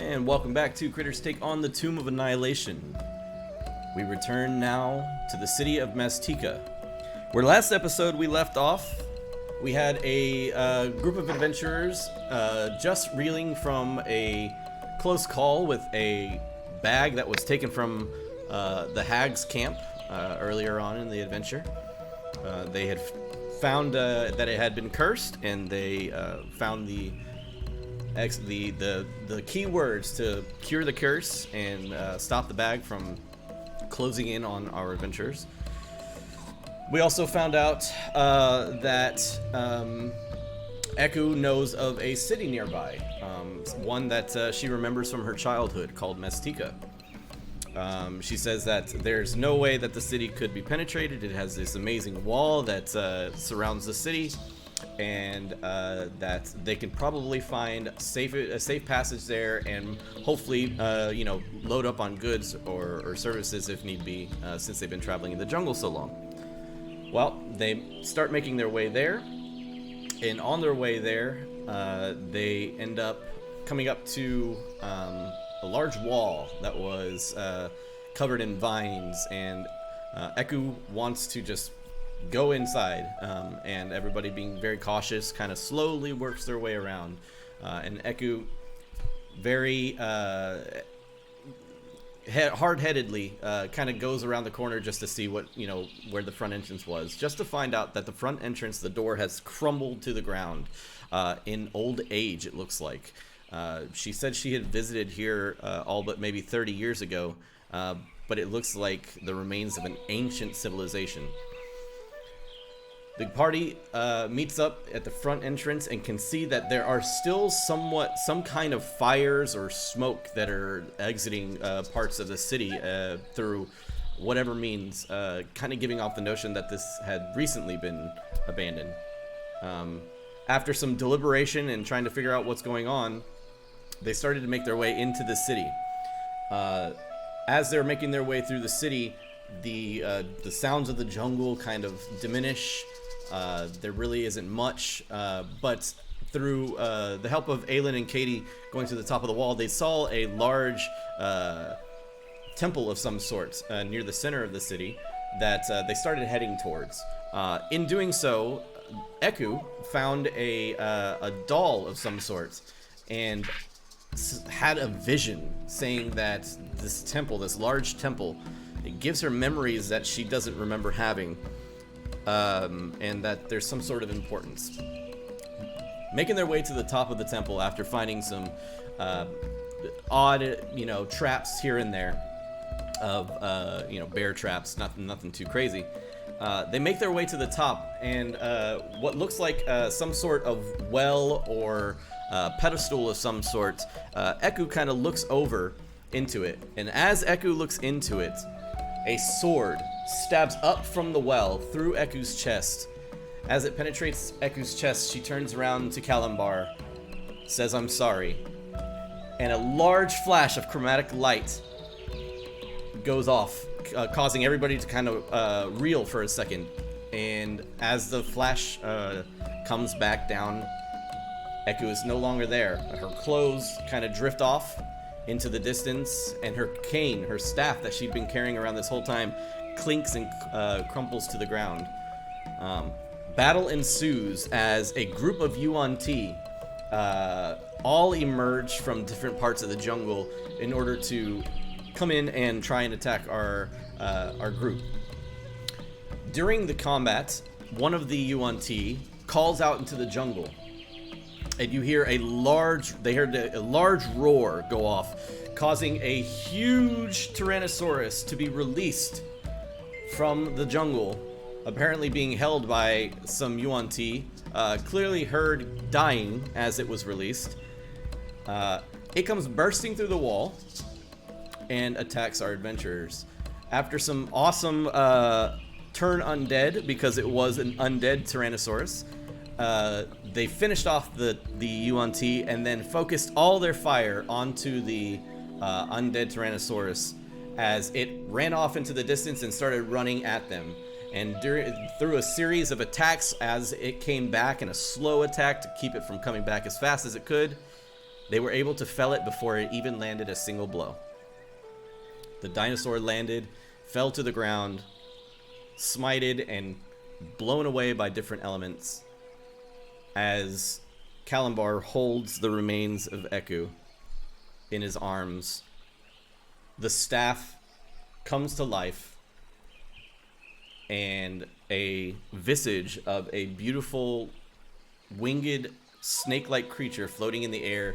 And welcome back to Critters Take on the Tomb of Annihilation. We return now to the city of Maztica, where last episode we left off. We had a group of adventurers just reeling from a close call with a bag that was taken from the hag's camp earlier on in the adventure. They had found that it had been cursed, and they found the keywords to cure the curse and stop the bag from closing in on our adventurers. We also found out that Eku knows of a city nearby, one that she remembers from her childhood called Maztica. She says that there's no way that the city could be penetrated. It has this amazing wall that surrounds the city, and that they can probably find a safe passage there, and hopefully, load up on goods or services if need be, since they've been traveling in the jungle so long. Well, they start making their way there, and on their way there, they end up coming up to a large wall that was covered in vines, and Eku wants to just go inside, and everybody being very cautious kind of slowly works their way around, and Eku very hard-headedly kind of goes around the corner just to see what, where the front entrance was, just to find out that the front entrance, the door has crumbled to the ground in old age, it looks like. She said she had visited here all but maybe 30 years ago, but it looks like the remains of an ancient civilization. The party meets up at the front entrance and can see that there are still some kind of fires or smoke that are exiting parts of the city through whatever means, kind of giving off the notion that this had recently been abandoned. After some deliberation and trying to figure out what's going on, they started to make their way into the city. As they're making their way through the city, the sounds of the jungle kind of diminish. There really isn't much, but through the help of Aylin and Katie going to the top of the wall, they saw a large temple of some sort near the center of the city that they started heading towards. In doing so, Eku found a doll of some sort and had a vision saying that this temple, this large temple, it gives her memories that she doesn't remember having. And that there's some sort of importance. Making their way to the top of the temple after finding some odd, traps here and there of, bear traps, nothing too crazy. They make their way to the top, and what looks like some sort of well or pedestal of some sort, Eku kind of looks over into it, and as Eku looks into it, a sword stabs up from the well through Eku's chest. As it penetrates Eku's chest, she turns around to Kalimbar, says, "I'm sorry," and a large flash of chromatic light goes off, causing everybody to kind of reel for a second. And as the flash comes back down, Eku is no longer there. Her clothes kind of drift off into the distance, and her cane, her staff that she'd been carrying around this whole time, clinks and crumples to the ground. Battle ensues as a group of Yuan-Ti all emerge from different parts of the jungle in order to come in and try and attack our group. During the combat, one of the Yuan-Ti calls out into the jungle, and you hear a large roar go off, causing a huge Tyrannosaurus to be released from the jungle, apparently being held by some Yuan-Ti, clearly heard dying as it was released. It comes bursting through the wall and attacks our adventurers. After some awesome turn undead, because it was an undead Tyrannosaurus, they finished off the Yuan-Ti and then focused all their fire onto the undead Tyrannosaurus as it ran off into the distance and started running at them. And through a series of attacks, as it came back in a slow attack to keep it from coming back as fast as it could, They were able to fell it before it even landed a single blow. The dinosaur landed, fell to the ground, smited and blown away by different elements as Kalimbar holds the remains of Eku in his arms. The staff comes to life, and a visage of a beautiful winged snake-like creature floating in the air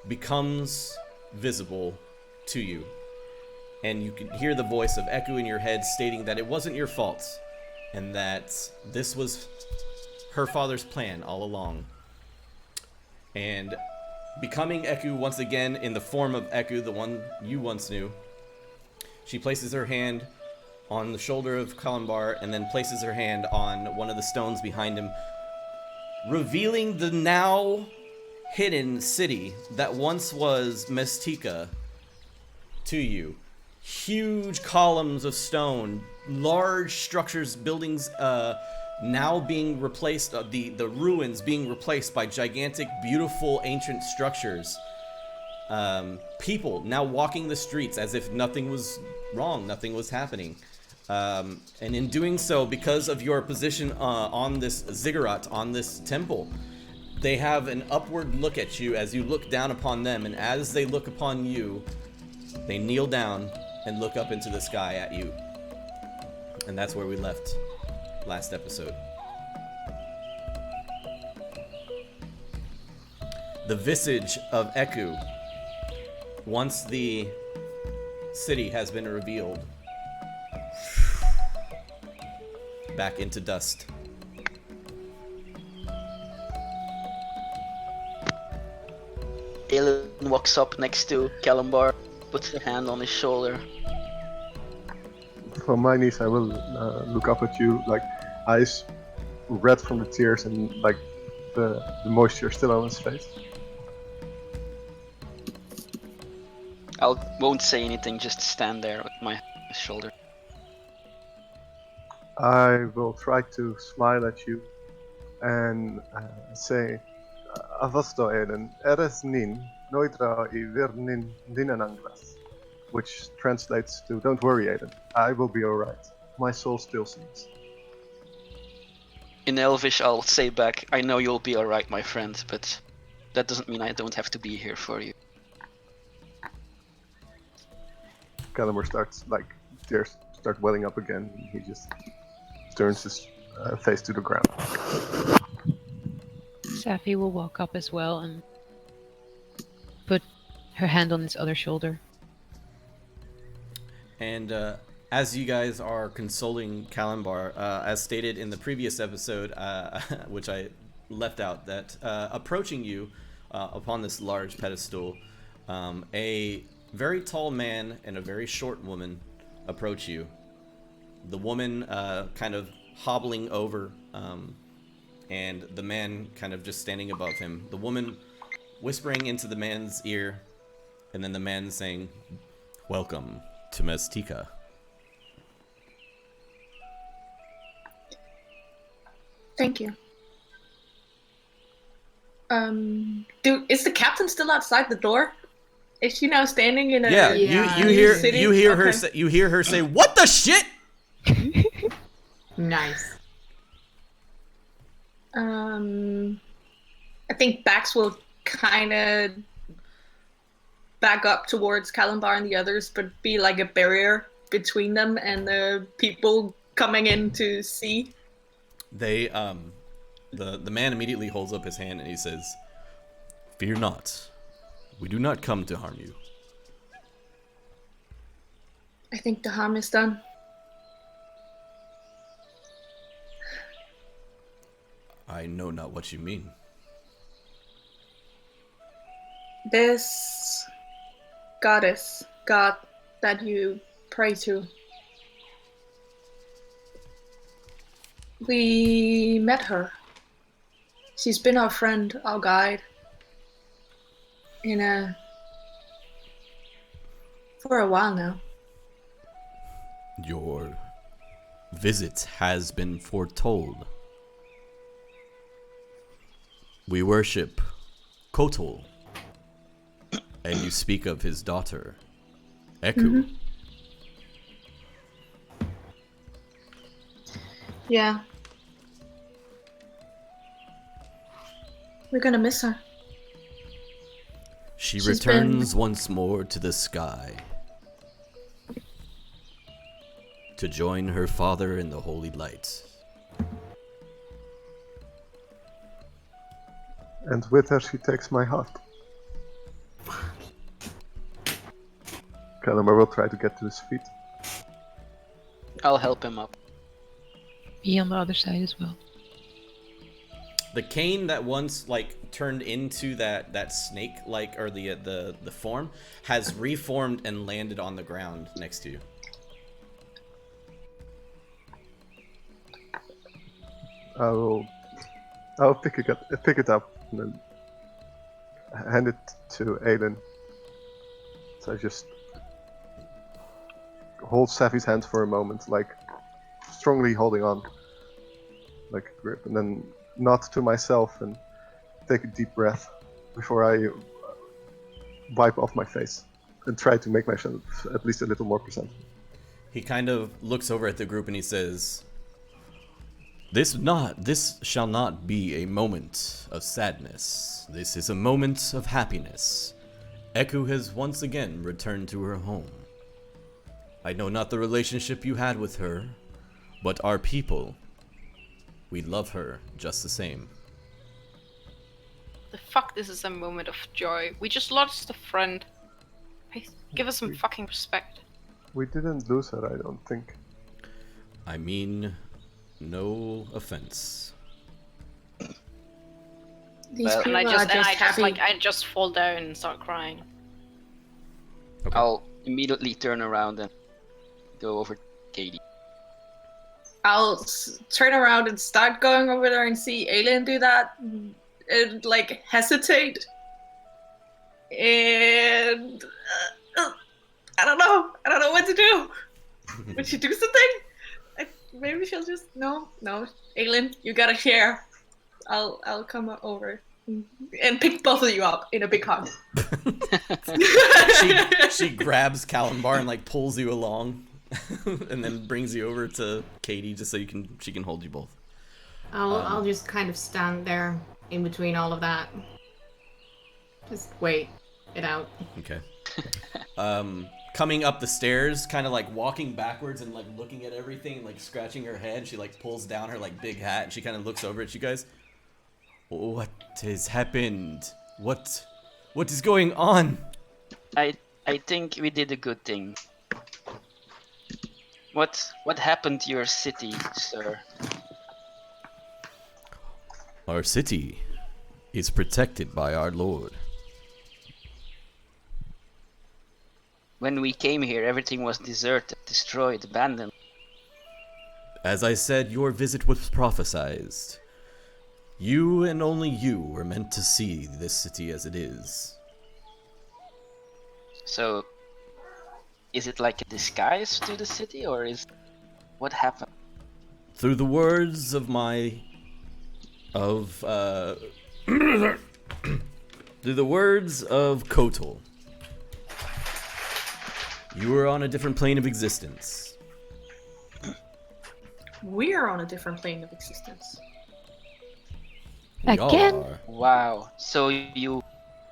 becomes visible to you. And you can hear the voice of Eku in your head stating that it wasn't your fault, and that this was her father's plan all along. And becoming Eku once again in the form of Eku, the one you once knew, she places her hand on the shoulder of Kalimbar and then places her hand on one of the stones behind him, revealing the now hidden city that once was Mestika to you. Huge columns of stone, large structures, buildings now being replaced, the ruins being replaced by gigantic, beautiful, ancient structures. People now walking the streets as if nothing was wrong, nothing was happening. And in doing so, because of your position on this ziggurat, on this temple, they have an upward look at you as you look down upon them, and as they look upon you, they kneel down and look up into the sky at you. And that's where we left last episode. The visage of Eku, once the city has been revealed, back into dust. Aelin walks up next to Kalimbar, puts her hand on his shoulder. From my knees, I will look up at you, like eyes red from the tears and like the moisture still on his face. Won't say anything, just stand there with my shoulder. I will try to smile at you and say, Avasto Aiden, eres nin, noitra I vir nin dinananglas. Which translates to, don't worry Aiden, I will be alright. My soul still sings. In Elvish, I'll say back, I know you'll be alright, my friend, but that doesn't mean I don't have to be here for you. Kalimbar starts, tears start welling up again. He just turns his face to the ground. Safi will walk up as well and put her hand on his other shoulder. And as you guys are consoling Kalimbar, as stated in the previous episode, which I left out, that approaching you upon this large pedestal, a very tall man and a very short woman approach you. The woman kind of hobbling over, and the man kind of just standing above him. The woman whispering into the man's ear, and then the man saying, "Welcome to Mestika." Thank you. Is the captain still outside the door? Is she now standing in a you hear her say, "What the shit?" Nice. I think Bax will kind of back up towards Kalimbar and the others, but be like a barrier between them and the people coming in to see. They the man immediately holds up his hand and he says, "Fear not. We do not come to harm you." I think the harm is done. I know not what you mean. This goddess, god that you pray to, we met her. She's been our friend, our guide, for a while now. Your visit has been foretold. We worship CToTToA, And you speak of his daughter, Eku. Yeah. We're gonna miss her. She She's returns once more to the sky to join her father in the holy light. And with her, she takes my heart. Kalimar will try to get to his feet. I'll help him up. Be on the other side as well. The cane that once like turned into that snake like or the form has reformed and landed on the ground next to you. I'll pick it up and then hand it to Aiden. So I just hold Safi's hand for a moment, like strongly holding on, like a grip, and then nod to myself and take a deep breath before I wipe off my face and try to make myself at least a little more presentable. He kind of looks over at the group and he says, This shall not be a moment of sadness. This is a moment of happiness. Eku has once again returned to her home. I know not the relationship you had with her, but our people, we love her just the same. The fuck, this is a moment of joy. We just lost a friend. Hey, give us some fucking respect. We didn't lose her, I don't think. I mean, no offense. These Well, people And are just happy. I just fall down and start crying. Okay. I'll immediately turn around and go over to Katie. I'll turn around and start going over there and see Aelin do that, and like hesitate. And I don't know what to do. Would she do something? Maybe she'll just no. Aelin, you gotta share. I'll come over and pick both of you up in a big hug. she grabs Kalimbar and like pulls you along, and then brings you over to Katie just so she can hold you both. I'll just kind of stand there in between all of that. Just wait it out. Okay. Coming up the stairs, kind of like walking backwards and like looking at everything, like scratching her head. She like pulls down her like big hat and she kind of looks over at you guys. What has happened? What is going on? I think we did a good thing. What happened to your city, sir? Our city is protected by our lord. When we came here, everything was deserted, destroyed, abandoned. As I said, your visit was prophesized. You and only you were meant to see this city as it is. So, is it like a disguise to the city, or is what happened? Through the words of through the words of Kotal, you were on a different plane of existence. We're on a different plane of existence. We Again? are. Wow. So you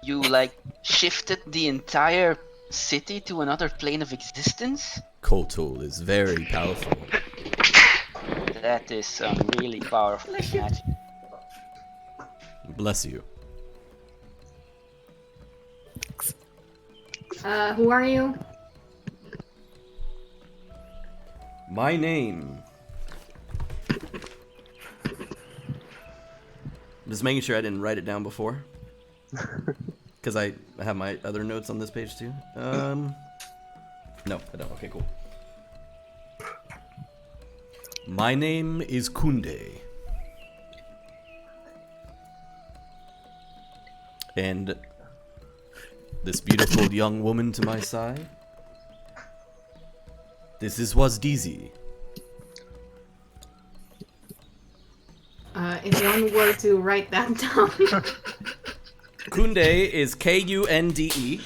like shifted the entire city to another plane of existence? Kotal is very powerful. That is some really powerful magic. Bless you. Who are you? My name. Just making sure I didn't write it down before. Because I have my other notes on this page too. No, I don't. Okay, cool. My name is Kunde. And this beautiful young woman to my side, this is Wazdizi. If one were to write that down. Kunde is Kunde,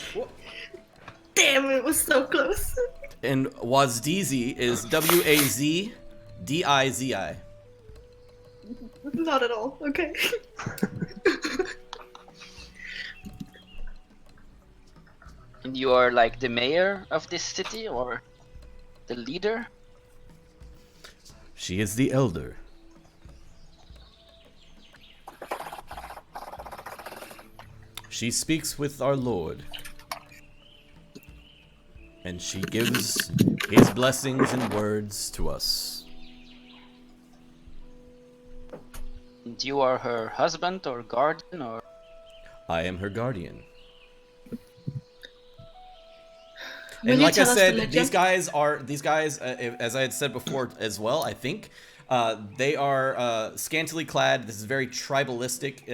Damn, it was so close. and Wazdizi is Wazdizi. Not at all. Okay. And you are like the mayor of this city or the leader? She is the elder. She speaks with our Lord. And she gives his blessings and words to us. And you are her husband or guardian or... I am her guardian. Will And you like I tell us the said, legend? these guys, as I had said before as well, I think, they are scantily clad. This is very tribalistic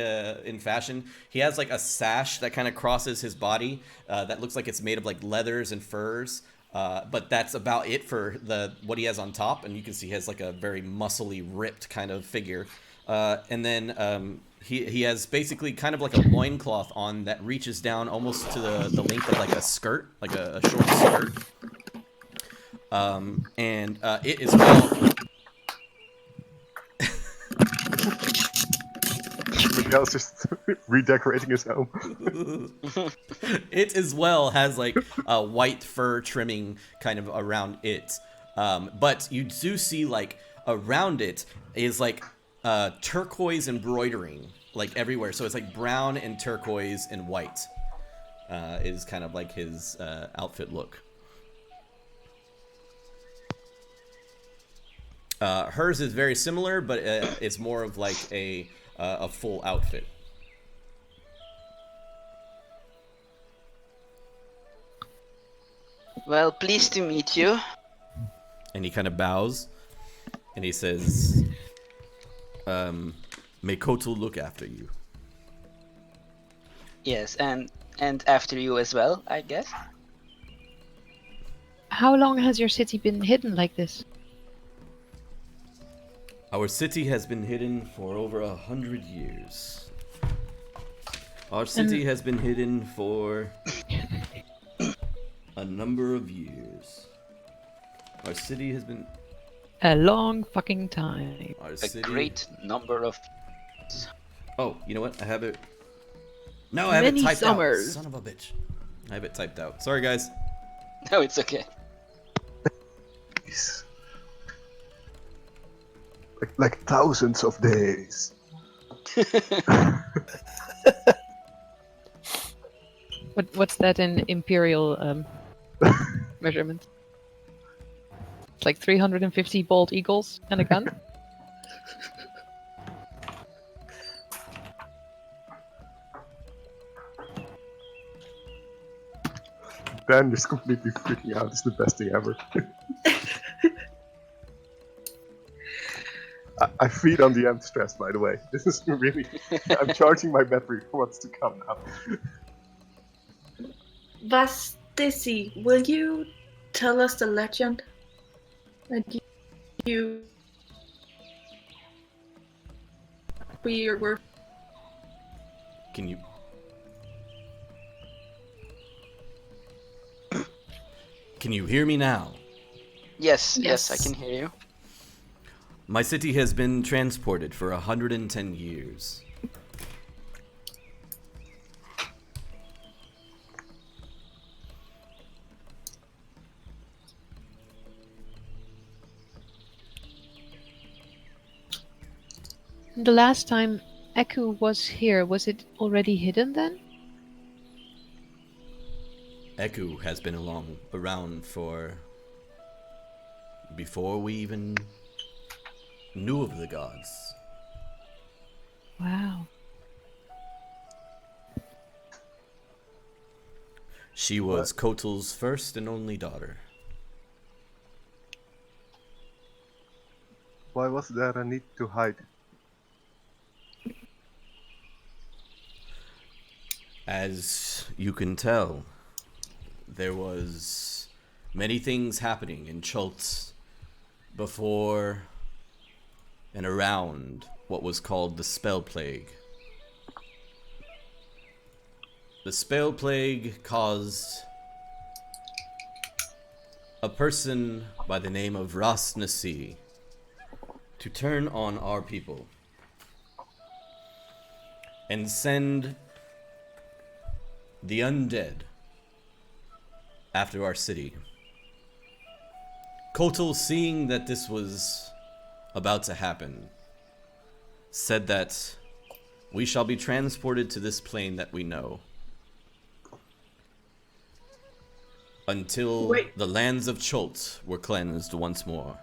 in fashion. He has like a sash that kind of crosses his body that looks like it's made of like leathers and furs. But that's about it for what he has on top. And you can see he has like a very muscly, ripped kind of figure. And then he has basically kind of like a loincloth on that reaches down almost to the length of like a skirt, like a short skirt. And it is well... Miguel's just redecorating his home. It as well has like a white fur trimming kind of around it. But you do see like around it is like turquoise embroidering like everywhere. So it's like brown and turquoise and white is kind of like his outfit look. Hers is very similar, but it's more of like a full outfit. Well, pleased to meet you. And he kind of bows, and he says, may Kotal look after you. Yes, and after you as well, I guess. How long has your city been hidden like this? Our city has been hidden for over 100 years. Our city has been hidden for a number of years. Our city has been... A long fucking time. Our A city... great number of... Oh, you know what? I have it... No, I have Many it typed summers. out. Son of a bitch. I have it typed out. Sorry, guys. No, it's okay. Jeez. Like thousands of days. What's that in imperial measurement? It's like 350 bald eagles and a gun. Dan just completely freaking out. It's the best thing ever. I feed on the stress, by the way. This is really... I'm charging my battery for what's to come now. Vastisi, will you tell us the legend? And you... We were... Can you... Can you hear me now? Yes, Yes. I can hear you. My city has been transported for 110 years. The last time Eku was here, was it already hidden then? Eku has been around for... before we even knew of the gods. Wow. She was Kotal's first and only daughter. Why was there a need to hide? As you can tell, there was many things happening in Chultz before and around what was called the Spell Plague. The spell plague caused a person by the name of Ras Nasi to turn on our people and send the undead after our city. Kotal, seeing that this was about to happen, said that we shall be transported to this plane that we know until Wait. the lands of Cholt were cleansed once more.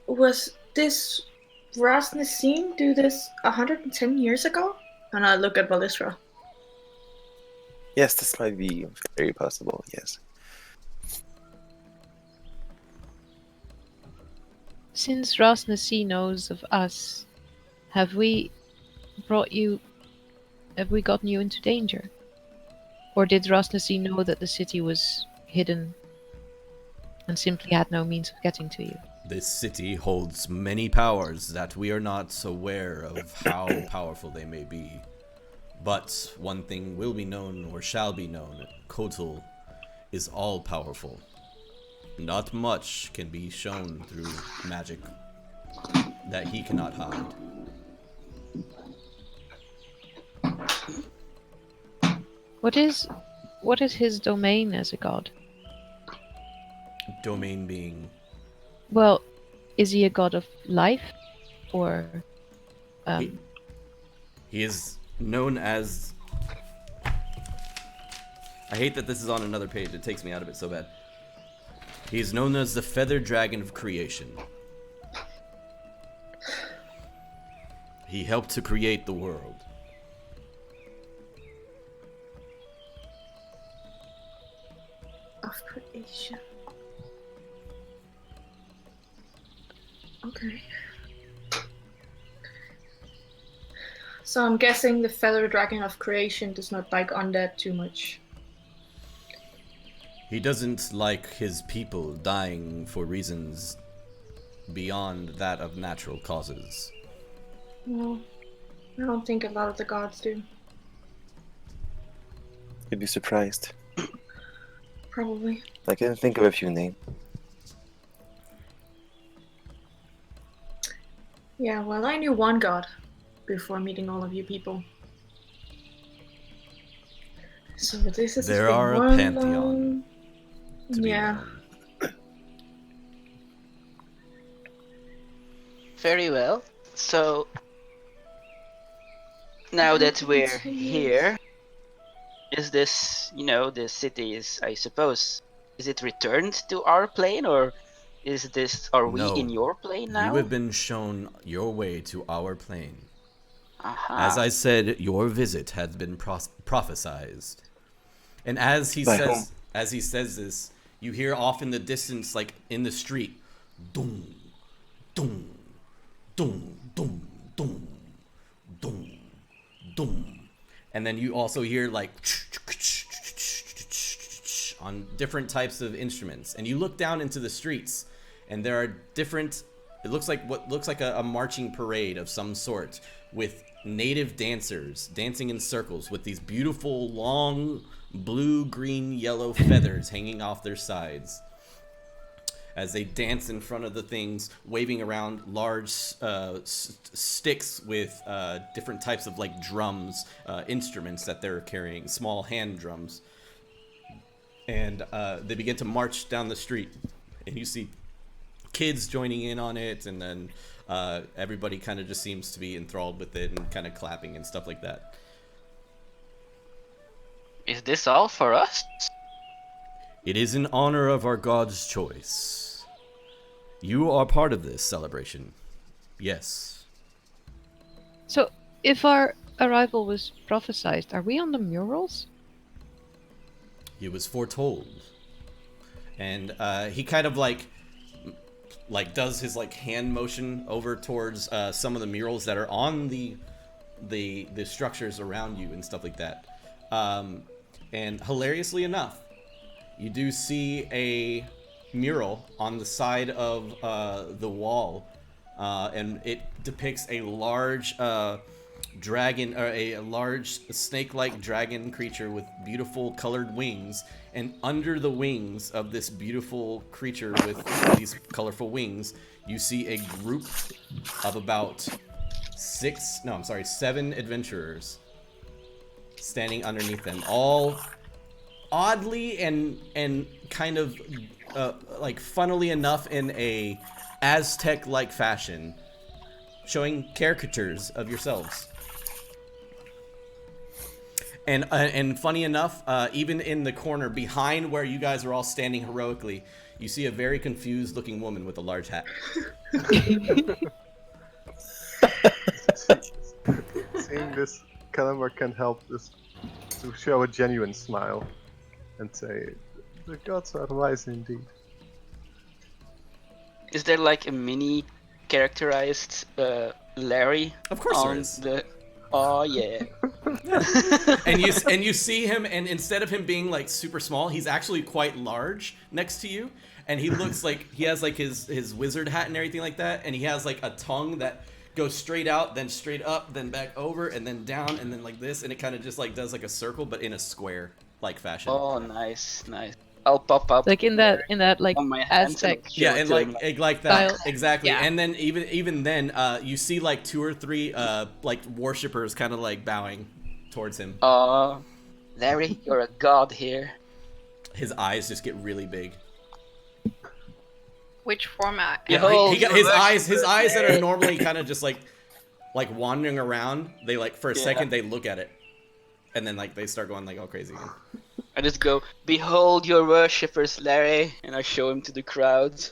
Was this Ras Nassim do this 110 years ago? And I look at Balisra. Yes, this might be very possible, yes. Since Ras Nasi knows of us, have we gotten you into danger? Or did Ras Nasi know that the city was hidden and simply had no means of getting to you? This city holds many powers that we are not aware of how powerful they may be. But one thing will be known, or shall be known, Kotal is all-powerful. Not much can be shown through magic that he cannot hide. What is his domain as a god? Domain being... Well, is he a god of life, or He is known as... I hate that this is on another page. It takes me out of it so bad. He is known as the Feather Dragon of Creation. He helped to create the world. Of creation. Okay. So I'm guessing the Feather Dragon of Creation does not like undead too much. He doesn't like his people dying for reasons beyond that of natural causes. No, I don't think a lot of the gods do. You'd be surprised. Probably. I can think of a few names. Yeah, well, I knew one god before meeting all of you people. So this is There been are a one pantheon long- to be Yeah. known. Very well. So now that we're here, is this, the city is, I suppose, is it returned to our plane, or are we No. in your plane now? You have been shown your way to our plane. Aha. As I said, your visit has been prophesized. And as he By says this, you hear off in the distance, like in the street, dum, dum, dum, dum, dum, dum, dum. And then you also hear like on different types of instruments. And you look down into the streets, and there are different, it looks like what looks like a marching parade of some sort, with native dancers dancing in circles with these beautiful long blue, green, yellow feathers hanging off their sides as they dance in front of the things, waving around large sticks with different types of like drums, instruments that they're carrying, small hand drums. And they begin to march down the street, and you see kids joining in on it, and then everybody kind of just seems to be enthralled with it and kind of clapping and stuff like that. Is this all for us? It is in honor of our god's choice. You are part of this celebration. Yes. So, if our arrival was prophesied, are we on the murals? It was foretold. And he kind of like does his like hand motion over towards some of the murals that are on the structures around you and stuff like that. And hilariously enough, you do see a mural on the side of the wall, and it depicts a large dragon, or a large snake-like dragon creature with beautiful colored wings, and under the wings of this beautiful creature with these colorful wings, you see a group of about 7 adventurers standing underneath them, all oddly and kind of like funnily enough in a Aztec-like fashion, showing caricatures of yourselves. And funny enough, even in the corner behind where you guys are all standing heroically, you see a very confused-looking woman with a large hat. Seeing this, Kalamar can't help this to show a genuine smile and say, "The gods are wise indeed." Is there like a mini characterized Larry? Of course there on is. The... Oh yeah. and you see him, and instead of him being like super small, he's actually quite large next to you, and he looks like he has like his wizard hat and everything like that, and he has like a tongue that goes straight out, then straight up, then back over, and then down, and then like this, and it kind of just like does like a circle, but in a square like fashion. Oh, nice. I'll pop up. Like in that like on my hands Aztec. and show Yeah, it and to like him. that, Style. exactly. Yeah. And then even then, you see like 2 or 3 like worshippers kind of like bowing towards him. Oh, Larry, you're a god here. His eyes just get really big. Which format? Yeah, Behold, he got your his eyes that are normally kind of just like wandering around. They like for a Yeah. second they look at it, and then like they start going like all crazy again. I just go, behold your worshippers, Larry, and I show him to the crowd.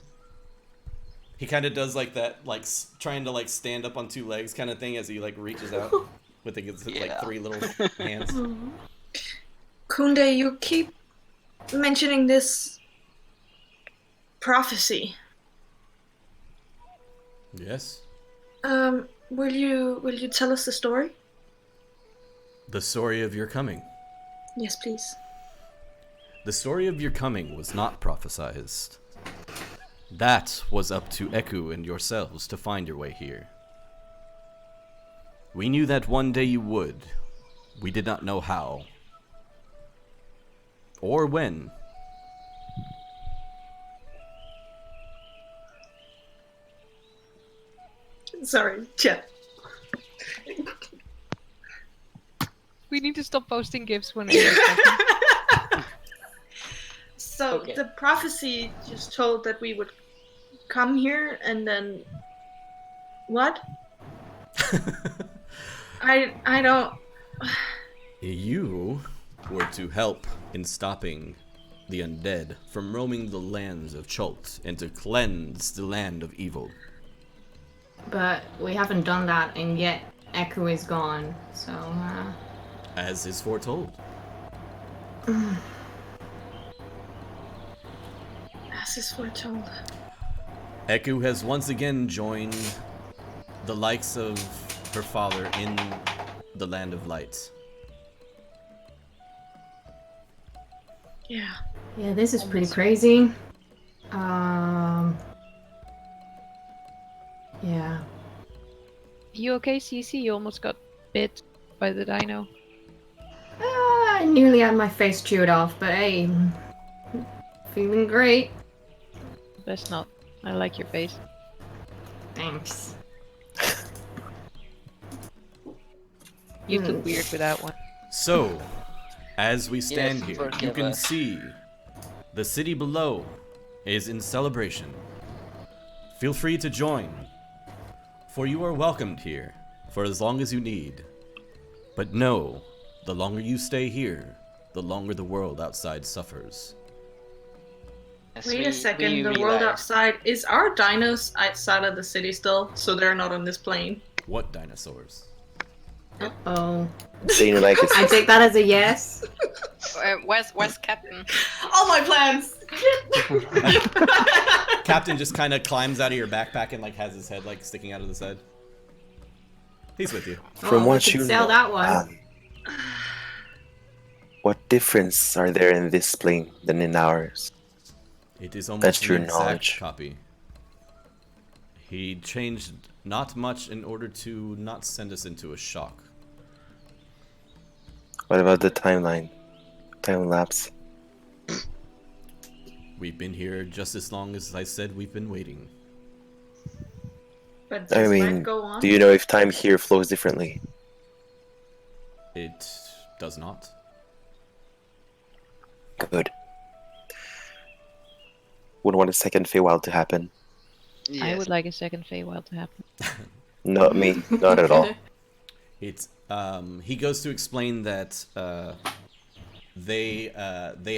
He kind of does like that, like trying to like stand up on 2 legs kind of thing as he like reaches out with his like Yeah. 3 little hands. Kunde, you keep mentioning this prophecy. Yes. Will you tell us the story? The story of your coming. Yes, please. The story of your coming was not prophesized. That was up to Eku and yourselves to find your way here. We knew that one day you would. We did not know how. Or when. Sorry, chat. We need to stop posting gifs when it's So Okay. the prophecy just told that we would come here and then what? I don't. You were to help in stopping the undead from roaming the lands of Chult and to cleanse the land of evil. But we haven't done that, and yet Echo is gone. So, As is foretold. As is foretold. Eku has once again joined the likes of her father in the Land of Light. Yeah. yeah, this is pretty crazy. Yeah. You okay, CC? You almost got bit by the dino. I nearly had my face chewed off, but hey, feeling great. Best not. I like your face. Thanks. You look weird with that one. So, as we stand Yes, here, you forgive can us. see the city below is in celebration. Feel free to join, for you are welcomed here for as long as you need. But know, the longer you stay here, the longer the world outside suffers. Yes, Wait a second. we The world realize. outside is our dinos outside of the city still, so they're not on this plane. What dinosaurs? Oh, Saying it like I it's take that as a yes. Where's Captain? All my plans. Captain just kind of climbs out of your backpack and like has his head like sticking out of his head. He's with you. from we what could you sell know. that one. What difference are there in this plane than in ours? It is almost That's an your exact knowledge. copy. He changed not much in order to not send us into a shock. What about the timeline? Time lapse? We've been here just as long as I said we've been waiting. But I does life mean, go on? do you know if time here flows differently? It does not. Good. Wouldn't want a second Feywild to happen. I Yes. would like a second Feywild to happen. Not me. Not at all. It's he goes to explain that they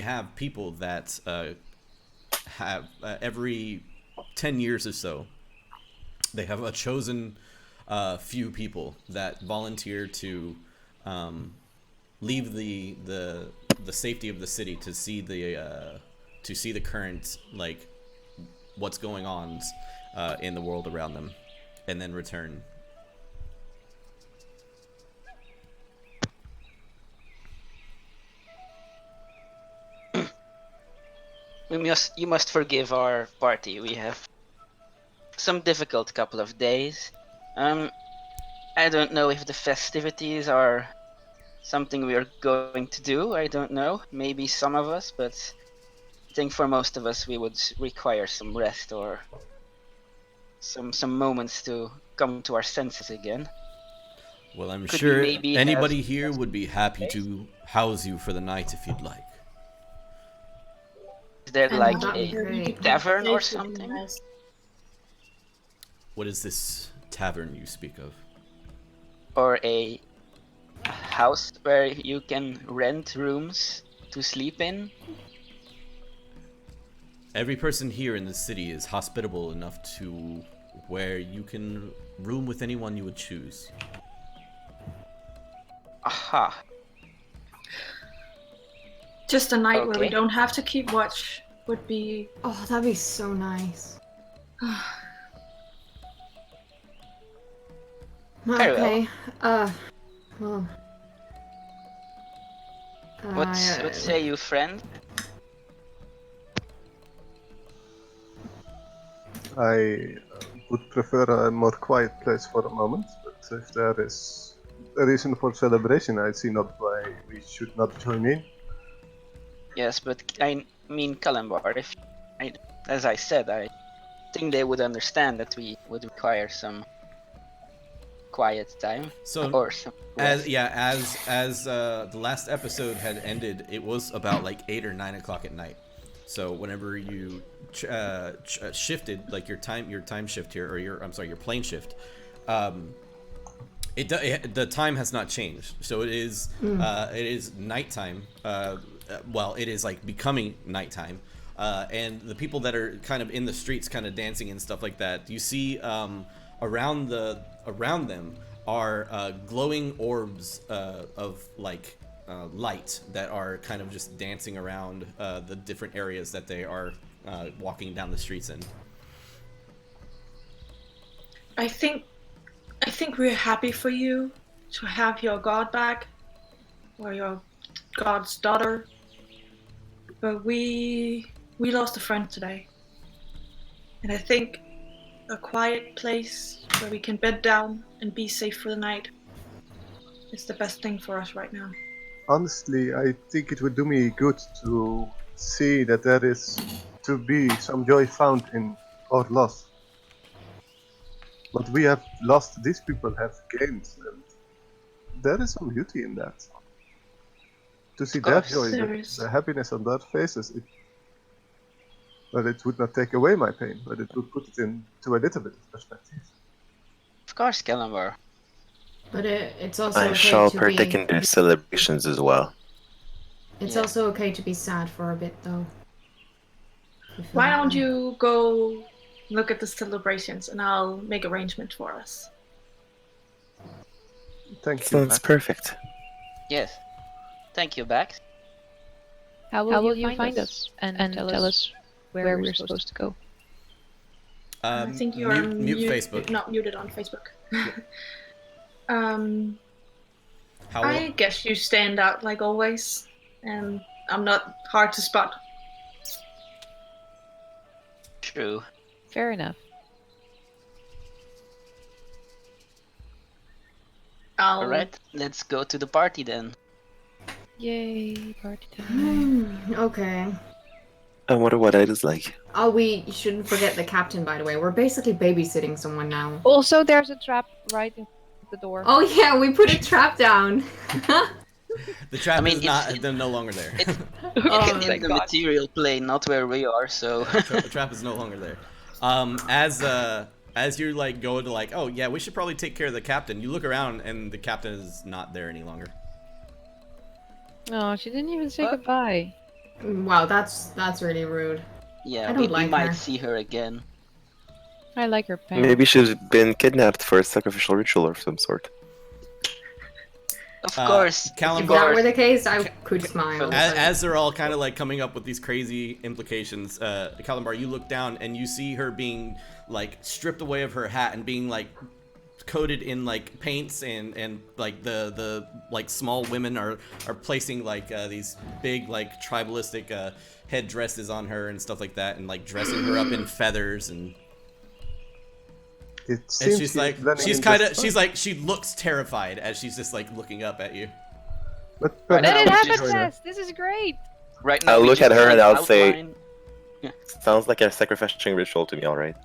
have people that have every 10 years or so they have a chosen few people that volunteer to leave the safety of the city to see the current, like, what's going on in the world around them, and then return. You must forgive our party. We have some difficult couple of days. I don't know if the festivities are something we are going to do. I don't know. Maybe some of us, but I think for most of us we would require some rest or some moments to come to our senses again. Well, I'm Could we sure maybe anybody have here would be happy space? to house you for the night if you'd like. Is there And like that'd be a great. tavern or Safe would be something? nice. What is this tavern you speak of? Or a house where you can rent rooms to sleep in? Every person here in the city is hospitable enough to where you can room with anyone you would choose. Aha. Just a night where we Okay. don't have to keep watch would be. Oh, that'd be so nice. Very well. Okay. Well. What say you, friend? I would prefer a more quiet place for a moment, but if there is a reason for celebration, I see not why we should not join in. Yes, but I mean Kalimbar, as I said, I think they would understand that we would require some quiet time So, or some as rest. the last episode had ended, it was about like 8 or 9 o'clock at night. So whenever you shifted, like your time shift here, or your plane shift, the time has not changed. So it is nighttime. Well, it is like becoming nighttime, and the people that are kind of in the streets, kind of dancing and stuff like that. You see around them are glowing orbs of like light that are kind of just dancing around the different areas that they are walking down the streets in. I think we're happy for you to have your god back, or your god's daughter. But we lost a friend today, and I think a quiet place where we can bed down and be safe for the night is the best thing for us right now. Honestly, I think it would do me good to see that there is to be some joy found in our loss. What we have lost, these people have gained, and there is some beauty in that. To see Of their course. joy, There is. the happiness on their faces, it would not take away my pain, but it would put it into a little bit of perspective. Of course, Kalimbar. But it's also I okay shall to partake be. in their celebrations as well. It's Yeah. also okay to be sad for a bit, though. If you feel Why that don't way. you go look at the celebrations and I'll make arrangements for us? Thank you. Sounds Max. perfect. Yes. Thank you, Bax. How will you find us and tell us where we're supposed to go? I think you are mute Facebook. not muted on Facebook. How I guess you stand out like always, and I'm not hard to spot. True. Fair enough. I'll Alright, let's go to the party then. Yay, party time. Okay. I wonder what that is like. Oh, we shouldn't forget the captain, by the way. We're basically babysitting someone now. Also, there's a trap right in front of the door. Oh yeah, we put a trap down. The trap I mean, is not. it's- They're no longer there. it's- Oh, It's my in the God. material plane, not where we are. So The trap is no longer there. As you're like going to like, oh yeah, we should probably take care of the captain. You look around and the captain is not there any longer. No, she didn't even say What? goodbye. wow, that's really rude. yeah, I don't we like might her. see her again. I like her pants. Maybe she's been kidnapped for a sacrificial ritual of some sort. Of Uh, course. If Callum that Bar- were the case, I could smile. As, but- as they're all kind of like coming up with these crazy implications, Calambar, you look down and you see her being like stripped away of her hat and being like coated in like paints and like the like small women are placing like these big like tribalistic head dresses on her and stuff like that and like dressing her up in feathers and It seems she's like blending she's in kind of just she's fine. like she looks terrified as she's just like looking up at you. But Right Let perhaps it now, we happen, should join her. Tess! This is great! Right now, I'll we look just at her see and an I'll say- outline- Sounds like a sacrificing ritual to me, alright.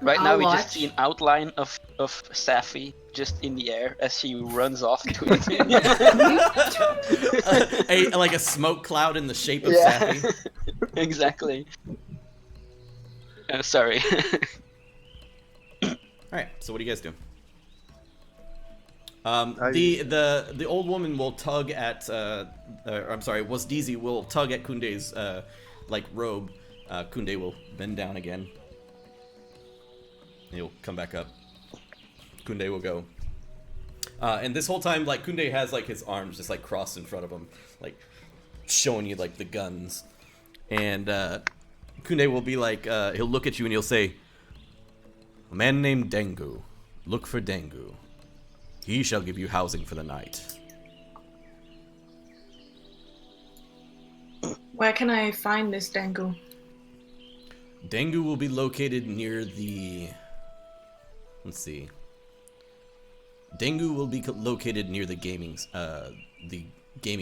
Right now, I'll we just watch. see an outline of Safi just in the air as she runs off to it. Like a smoke cloud in the shape of Yeah. Safi. Exactly. Sorry. All right, so what do you guys do? I- The old woman will tug at I'm sorry, Wasdizi will tug at Kunde's like robe. Kunde will bend down again. He'll come back up. Kunde will go. And this whole time, like Kunde has like his arms just like crossed in front of him, like showing you like the guns. And Kunde will be like, he'll look at you and he'll say, "A man named Dengu. Look for Dengu. He shall give you housing for the night." Where can I find this Dango? Dengu will be located near the... Let's see. Dengu will be located near the gaming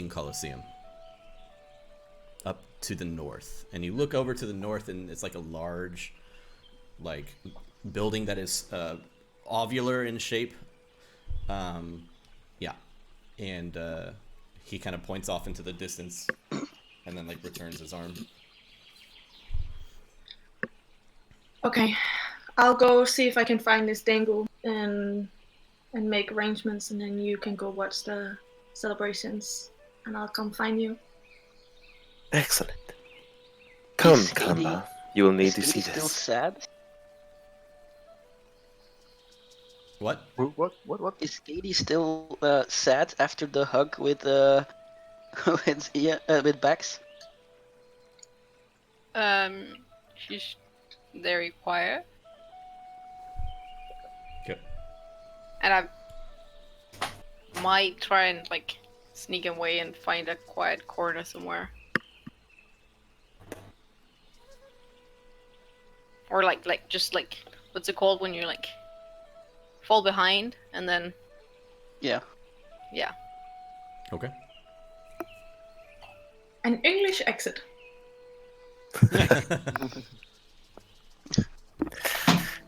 coliseum. Up to the north. And you look over to the north and it's like a large, like, building that is ovular in shape. Yeah. And he kind of points off into the distance and then like returns his arm. Okay, I'll go see if I can find this Dango and make arrangements, and then you can go watch the celebrations, and I'll come find you. Excellent. Come, Is Katie- Kamba. You will need Is to see Katie still this. sad? What? What? Is Katie still sad after the hug with with Bax? She's very quiet. Okay. And I might try and like sneak away and find a quiet corner somewhere. Or like just like what's it called when you're like fall behind and then Yeah. yeah. Okay. An English exit.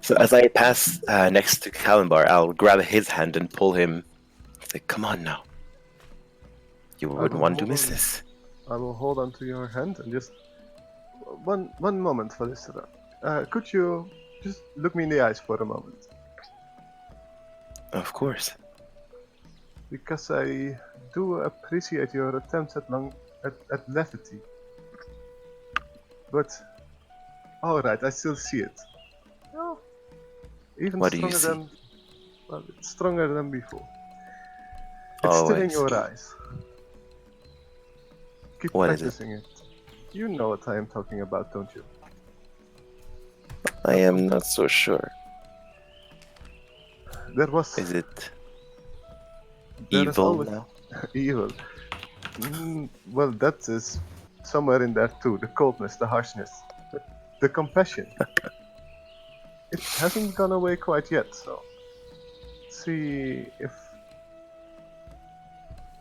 So as I pass next to Kalimbar, I'll grab his hand and pull him. Say, come on now. You wouldn't will want to hold miss on. this. I will hold on to your hand and just one moment, Felicita. Could you just look me in the eyes for a moment? Of course. Because I do appreciate your attempts at levity. But alright, I still see it. Oh, even What do you stronger see? well, it's stronger than before. It's Oh, still I in your see. eyes. Keep What is it? practicing it. You know what I am talking about, don't you? I am not so sure. There was Is it there is evil always- now? evil. Well, that is somewhere in there too. The coldness, the harshness, the compassion. It hasn't gone away quite yet, so see if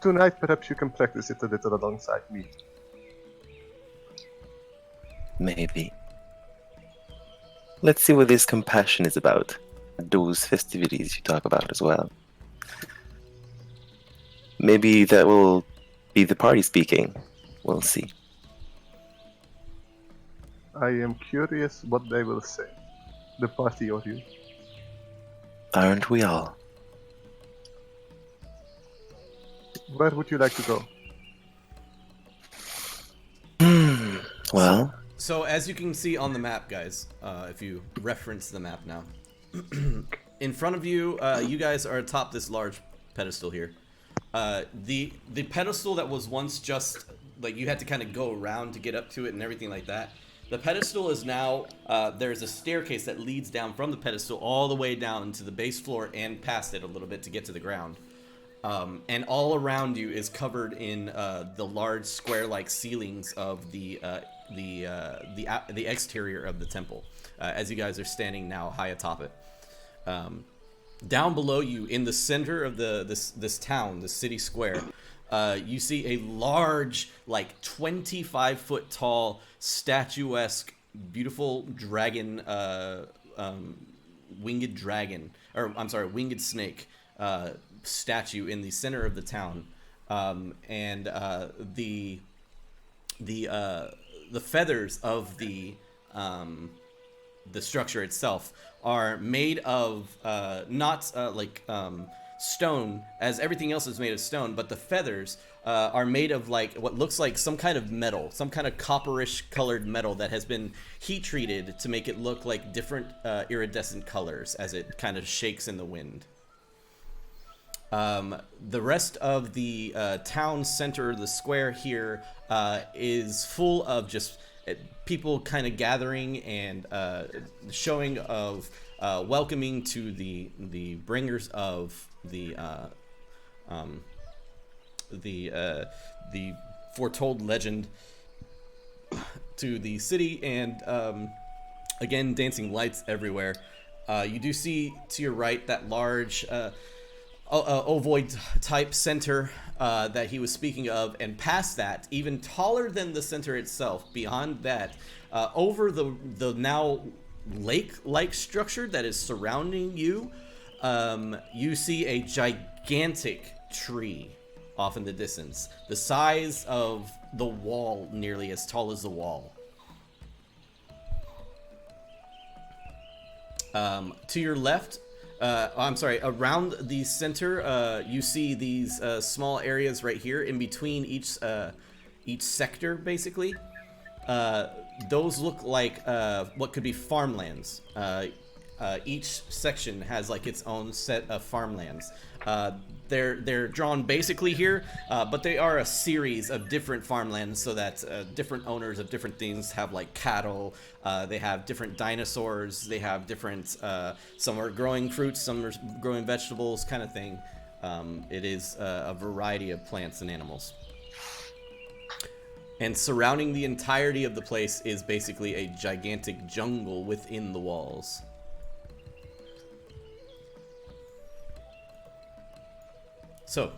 Tonight, perhaps you can practice it a little alongside me. Maybe. Let's see what this compassion is about. Those festivities you talk about as well. Maybe that will be the party speaking. We'll see. I am curious what they will say. The party or you. Aren't we all? Where would you like to go? Well, So as you can see on the map, guys, if you reference the map now, in front of you, you guys are atop this large pedestal here. The pedestal that was once just like you had to kind of go around to get up to it and everything like that. The pedestal is now there's a staircase that leads down from the pedestal all the way down into the base floor and past it a little bit to get to the ground. And all around you is covered in the large square-like ceilings of the exterior of the temple. As you guys are standing now high atop it. Down below you, in the center of this town, the city square, you see a large, like 25-foot tall, statuesque, beautiful dragon, winged dragon, or I'm sorry, winged snake statue in the center of the town, and the feathers of the structure itself are made of not like stone, as everything else is made of stone, but the feathers are made of like what looks like some kind of metal, some kind of copperish colored metal that has been heat treated to make it look like different iridescent colors as it kind of shakes in the wind. The rest of the town center, the square here, is full of just people kind of gathering and showing of welcoming to the bringers of the Foretold legend to the city, and again, dancing lights everywhere. You do see to your right that large ovoid type center that he was speaking of, and past that, even taller than the center itself, beyond that, over the now lake-like structure that is surrounding you, you see a gigantic tree off in the distance, the size of the wall, nearly as tall as the wall. To your left, I'm sorry, around the center, you see these small areas right here in between each sector, basically. Those look like what could be farmlands. Each section has like its own set of farmlands. They're drawn basically here, but they are a series of different farmlands, so that different owners of different things have like cattle. They have different dinosaurs. They have different. Some are growing fruits, some are growing vegetables, kind of thing. It is a variety of plants and animals. And surrounding the entirety of the place is basically a gigantic jungle within the walls. So,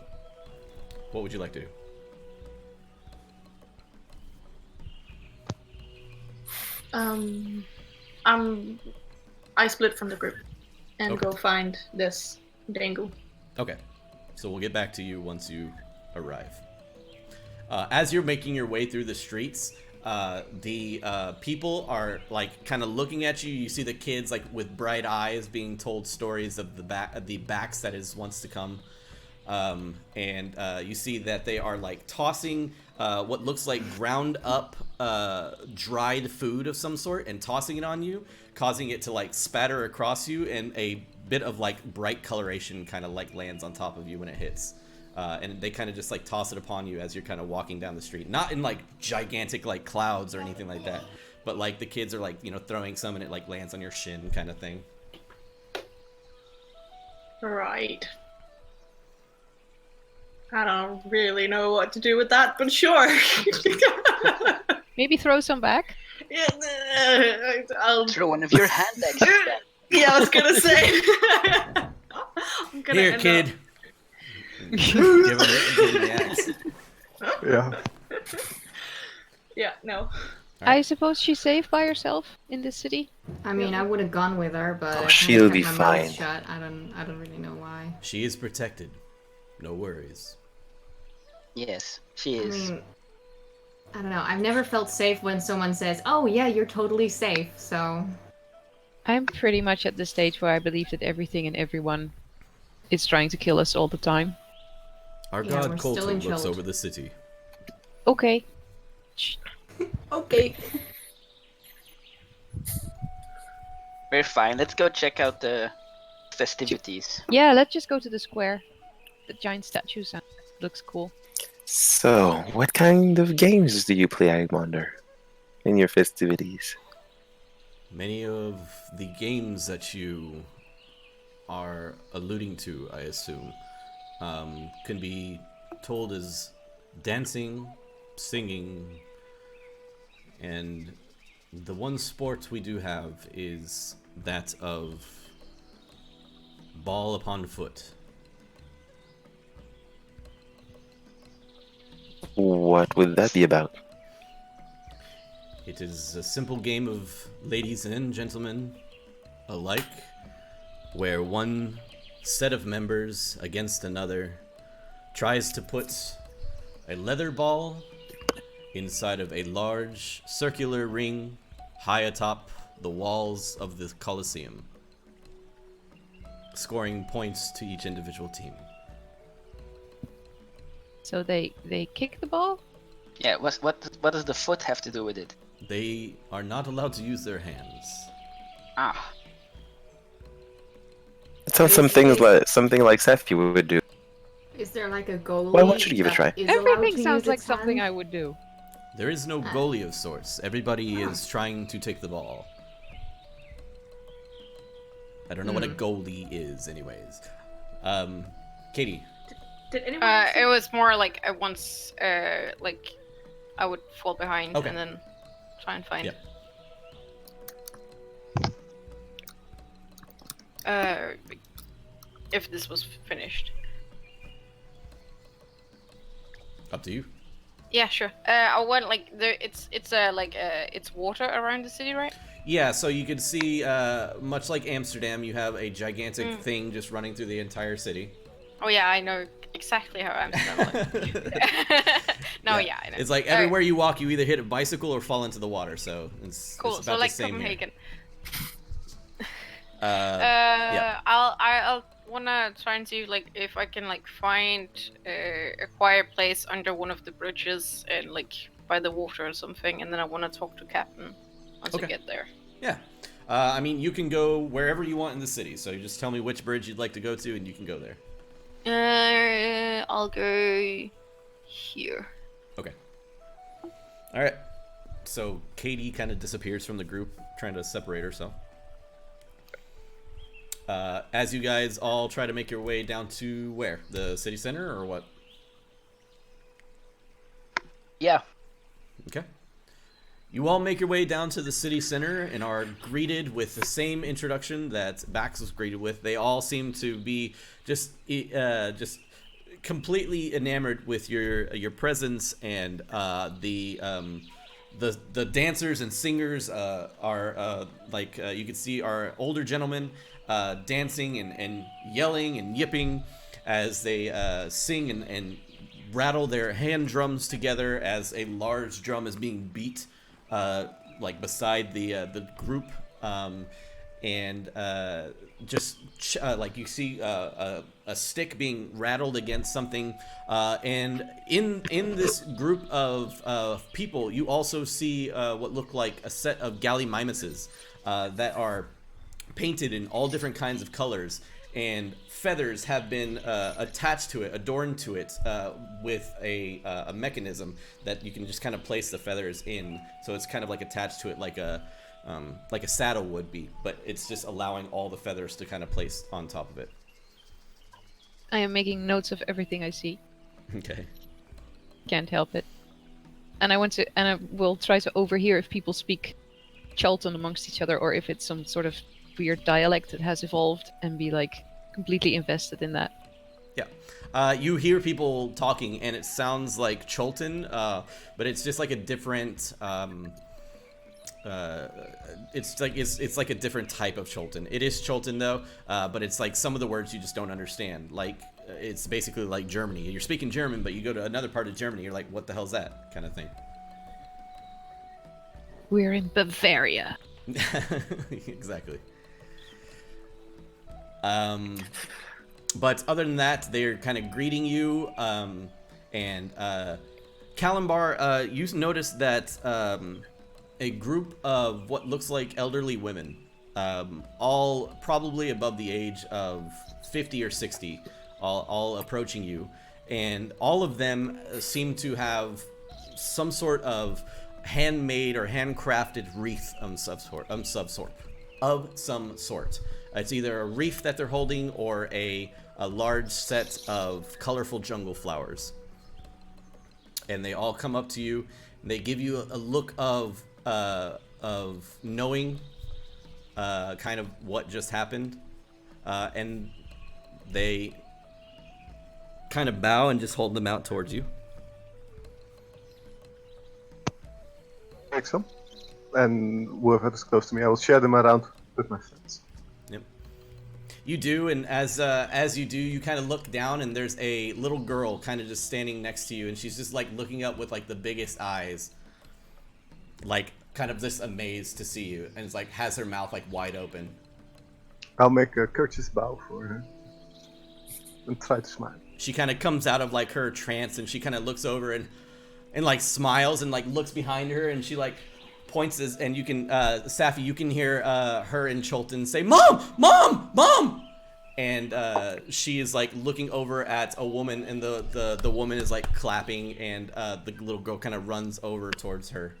what would you like to do? I split from the group and Okay. go find this dangle. Okay, so we'll get back to you once you arrive. As you're making your way through the streets, the people are like kind of looking at you. You see the kids like with bright eyes being told stories of the backs that is once to come. And you see that they are like tossing what looks like ground up dried food of some sort and tossing it on you, causing it to like spatter across you, and a bit of like bright coloration kind of like lands on top of you when it hits. And they kind of just like toss it upon you as you're kind of walking down the street, not in like gigantic like clouds or anything like that, but like the kids are like, you know, throwing some and it like lands on your shin kind of thing. Right. I don't really know what to do with that, but sure. Maybe throw some back. I'll Throw one of your hand axes then. Yeah, I was gonna say. I'm gonna Here, end kid. up- Give him the axe. Yeah. Yeah, no. I suppose she's safe by herself in this city. I mean, I would have gone with her, but Oh, I she'll kinda be kept my mouth fine. shut. I don't really know why. She is protected. No worries. Yes, she I is. mean, I don't know. I've never felt safe when someone says, "Oh yeah, you're totally safe." So I'm pretty much at the stage where I believe that everything and everyone is trying to kill us all the time. Our Yeah, god we're still in Colton looks Chult. over the city. Okay. okay. We're fine. Let's go check out the festivities. Yeah, let's just go to the square. The giant statue sound looks cool. So, what kind of games do you play, I wonder, in your festivities? Many of the games that you are alluding to, I assume, can be told as dancing, singing, and the one sport we do have is that of ball upon foot. What would that be about? It is a simple game of ladies and gentlemen alike, where one set of members against another tries to put a leather ball inside of a large circular ring high atop the walls of the Colosseum, scoring points to each individual team. So they kick the ball? Yeah, what does the foot have to do with it? They are not allowed to use their hands. Ah, It sounds something like Sephi would do. Is there like a goalie? Why don't you give it a that try? is allowed Everything to sounds use like its something hand? I would do. There is no goalie of sorts. Everybody is trying to take the ball. I don't know what a goalie is, anyways. Katie. Did anyone It was more like I once, like, I would fall behind Okay. and then try and find. Yep. If this was finished. Up to you. Yeah, sure. I went like there. It's water around the city, right? Yeah, so you could see, much like Amsterdam, you have a gigantic thing just running through the entire city. Oh yeah, I know exactly how Amsterdam looks. No, yeah, I know. It's like everywhere you walk, you either hit a bicycle or fall into the water. So it's Cool. It's So about like the same here. Copenhagen. Yeah. I'll wanna try and see like if I can like find a quiet place under one of the bridges and like by the water or something, and then I wanna talk to Captain once Okay. I get there. Yeah. I mean, you can go wherever you want in the city. So you just tell me which bridge you'd like to go to, and you can go there. I'll go here. Okay. All right. So Katie kind of disappears from the group, trying to separate herself. As you guys all try to make your way down to where? The city center or what? yeah. Okay. You all make your way down to the city center and are greeted with the same introduction that Bax was greeted with. They all seem to be just completely enamored with your presence, and the dancers and singers are you can see are older gentlemen dancing and yelling and yipping as they sing and rattle their hand drums together as a large drum is being beat like beside the group, and like you see a stick being rattled against something, and in this group of people you also see what look like a set of gallimimuses that are painted in all different kinds of colors, and feathers have been attached to it, adorned to it with a mechanism that you can just kind of place the feathers in. So it's kind of like attached to it like a saddle would be, but it's just allowing all the feathers to kind of place on top of it. I am making notes of everything I see. Okay. Can't help it. And I will try to overhear if people speak Chalton amongst each other, or if it's some sort of weird dialect that has evolved, and be like completely invested in that. Yeah. You hear people talking, and it sounds like Cholton, but it's just like a different. It's like a different type of Cholton. It is Cholton though, but it's like some of the words you just don't understand. Like it's basically like Germany. You're speaking German, but you go to another part of Germany, you're like, what the hell's that kind of thing. We're in Bavaria. Exactly. But other than that, they're kind of greeting you. And Kalimbar, you notice that a group of what looks like elderly women, all probably above the age of 50 or 60, all approaching you, and all of them seem to have some sort of handmade or handcrafted wreath of some sort. It's either a wreath that they're holding or a large set of colorful jungle flowers. And they all come up to you, and they give you a look of knowing kind of what just happened, and they kind of bow and just hold them out towards you. Take some, and whoever is close to me, I will share them around with my friends. Yep. You do, and as you do, you kind of look down, and there's a little girl kind of just standing next to you, and she's just like looking up with like the biggest eyes, like kind of just amazed to see you, and it's like has her mouth like wide open. I'll make a courteous bow for her and try to smile. She kind of comes out of like her trance, and she kind of looks over and like smiles and like looks behind her, and she like points as, and you can Safi, you can hear her and Cholton say, "Mom, mom, mom!" And she is like looking over at a woman, and the woman is like clapping, and the little girl kind of runs over towards her.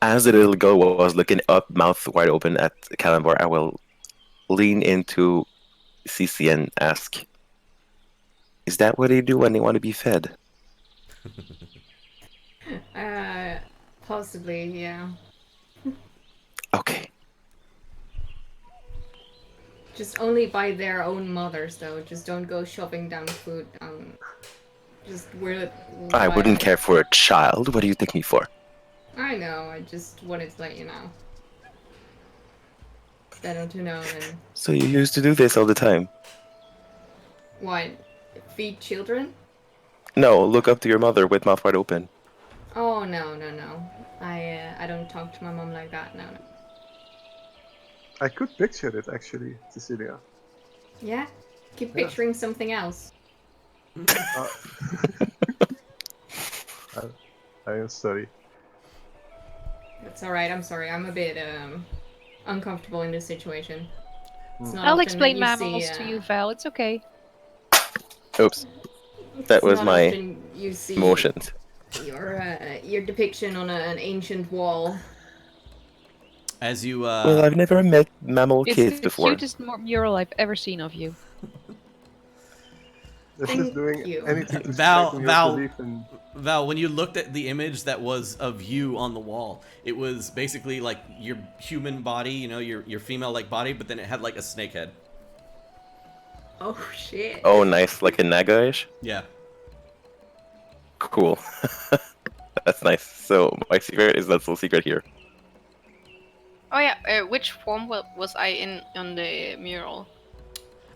As the little girl was looking up, mouth wide open at Kalimbar, I will lean into Cece and ask, "Is that what they do when they want to be fed?" Possibly, yeah. Okay. Just only by their own mothers, though. Just don't go shoving down food. Just we're. I wouldn't care for a child. What do you take me for? I know. I just wanted to let you know. Better to know than So you used to do this all the time? what? Feed children? No, look up to your mother with mouth wide open. Oh no. I don't talk to my mom like that. No. I could picture it actually, Cecilia. Yeah. Keep picturing something else. I am sorry. That's all right. I'm sorry. I'm a bit uncomfortable in this situation. It's not I'll often explain that you mammals see, to you, Val. It's okay. Oops. That it's was not my often you see emotions. your depiction on an ancient wall. As you Well, I've never met mammal It's kids the before. cutest mural I've ever seen of you. This is Thank doing you. anything to Val- strengthen Val- your belief in... Val, when you looked at the image that was of you on the wall, it was basically like your human body, you know, your female-like body, but then it had like a snake head. Oh shit. Oh, nice. Like a naga-ish? Yeah. Cool. That's nice. So my secret is not so secret here. Oh yeah, which form was I in on the mural?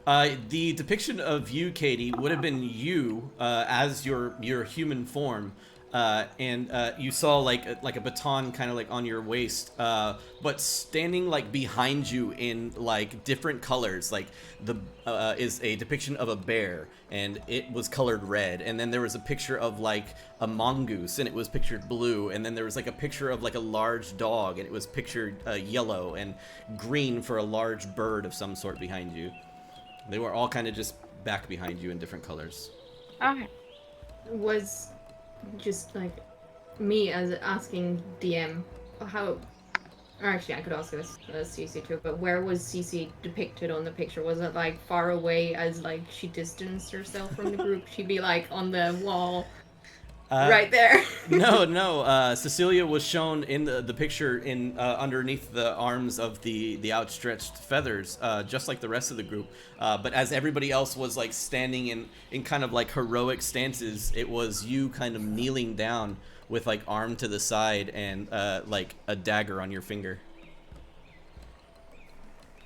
The depiction of you, Katie, would have been you as your human form, and you saw like a baton kind of like on your waist, but standing like behind you in like different colors. Like the is a depiction of a bear, and it was colored red, and then there was a picture of like a mongoose, and it was pictured blue, and then there was like a picture of like a large dog, and it was pictured yellow and green for a large bird of some sort behind you. They were all kind of just back behind you in different colors. Okay. Was just like me as asking DM how. Or actually, I could ask this CC too. But where was CC depicted on the picture? Was it like far away, as like she distanced herself from the group? She'd be like on the wall. right there. No. Cecilia was shown in the picture in underneath the arms of the outstretched feathers, just like the rest of the group. But as everybody else was like standing in kind of like heroic stances, it was you kind of kneeling down with like arm to the side and like a dagger on your finger.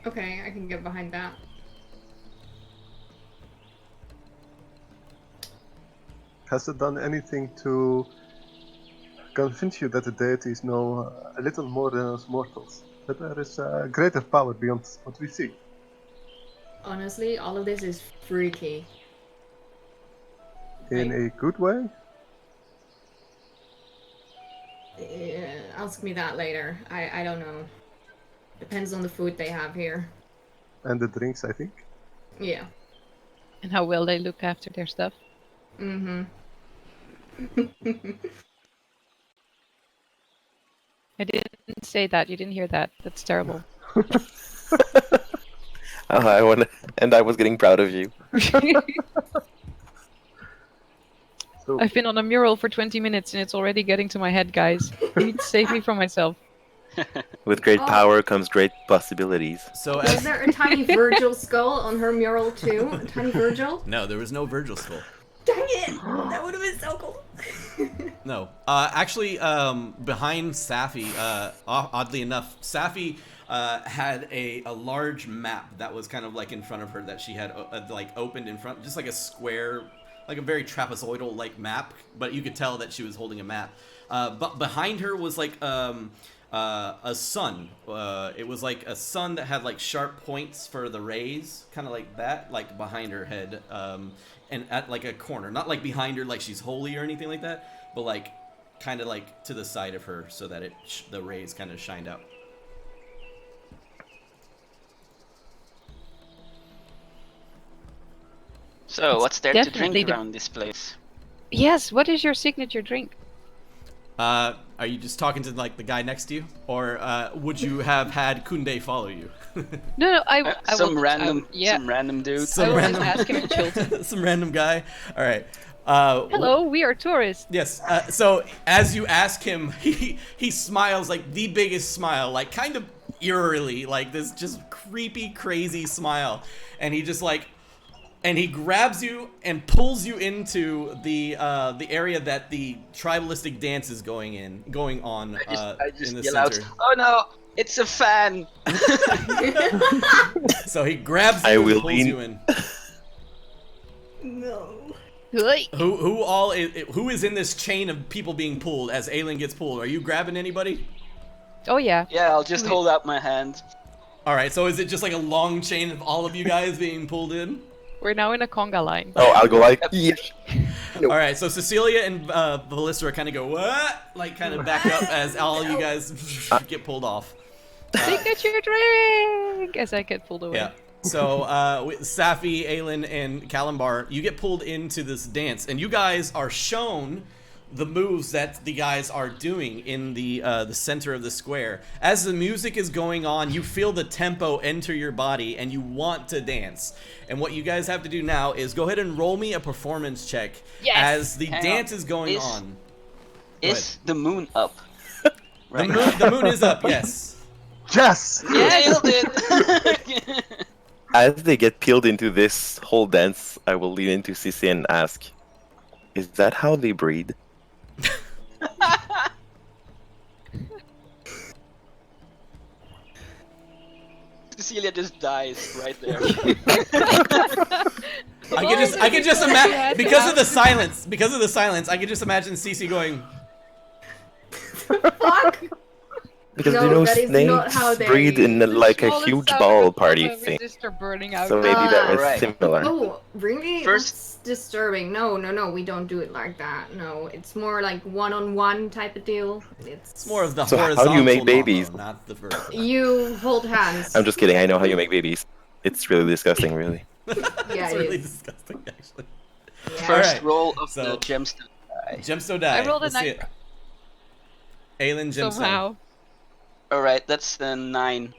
Okay, I can get behind that. Has it done anything to convince you that the deities know a little more than us mortals? That there is a greater power beyond what we see? Honestly, all of this is freaky. In a good way? Ask me that later. I don't know. Depends on the food they have here. And the drinks, I think? Yeah. And how well they look after their stuff. Mm-hmm. I didn't say that. You didn't hear that. That's terrible. I was getting proud of you. So, I've been on a mural for 20 minutes and it's already getting to my head, guys. You need to save me from myself. With great power comes great possibilities. So Was there a tiny Virgil skull on her mural too? A tiny Virgil? no, there was no Virgil skull. Dang it! That would have been so cool. No. Actually, behind Safi, oddly enough, Safi had a large map that was kind of like in front of her that she had like opened in front, just like a square, like a very trapezoidal like map, but you could tell that she was holding a map. But behind her was like a sun. It was like a sun that had like sharp points for the rays, kind of like that, like behind her head, and at like a corner, not like behind her like she's holy or anything like that, but like kind of like to the side of her so that the rays kind of shined out. So, It's what's there to drink definitely the- around this place? Yes, what is your signature drink? Are you just talking to like the guy next to you, or would you have had Kunde follow you? No, I Some will, random, yeah. some random dude. I Some will just random, ask him in Chilton. some random guy. All right. Hello, we are tourists. Yes. So as you ask him, he smiles like the biggest smile, like kind of eerily, like this just creepy, crazy smile, and he just like, and he grabs you and pulls you into the area that the tribalistic dance is going on I just in the yell out, center. "Oh no, it's a fan!" So he grabs you I and will pulls lean- you in. No. Hey. Who is in this chain of people being pulled as Aelin gets pulled? Are you grabbing anybody? Oh yeah. Yeah, I'll just hold out my hand. All right. So is it just like a long chain of all of you guys being pulled in? We're now in a conga line. Oh, I'll go like, yeah. All right, so Cecilia and Ballista kind of go what? Like kind of back up as all you guys get pulled off. Signature drink! As I get pulled away. Yeah. So with Safi, Aelin, and Kalimbar, you get pulled into this dance, and you guys are shown the moves that the guys are doing in the center of the square. As the music is going on, you feel the tempo enter your body, and you want to dance. And what you guys have to do now is go ahead and roll me a performance check as the Hang dance on. is going Is- on. Go Is the moon up? The moon is up, yes. yes! Nailed it! As they get peeled into this whole dance, I will lean into Cici and ask, is that how they breed? Cecilia just dies right there. I can just imagine because of the silence. I can just imagine Cece going. Fuck! Because No, you know that is not how snakes they- breed in like a Smallest huge sound ball of party a thing. resistor burning out. So maybe that was Right. similar. Oh, really? First- That's disturbing. No, we don't do it like that. No, it's more like one-on-one type of deal. It's more of the So how do you horizontal make babies? Momo, not the vertical. You hold hands. I'm just kidding. I know how you make babies. It's really disgusting, really. Yeah, It's it really is. disgusting, actually. Yeah. First Alright, roll of so- the gemstone die. Gemstone die. I rolled a Let's see it. Aelin Gemstone. Somehow. Alright, that's a 9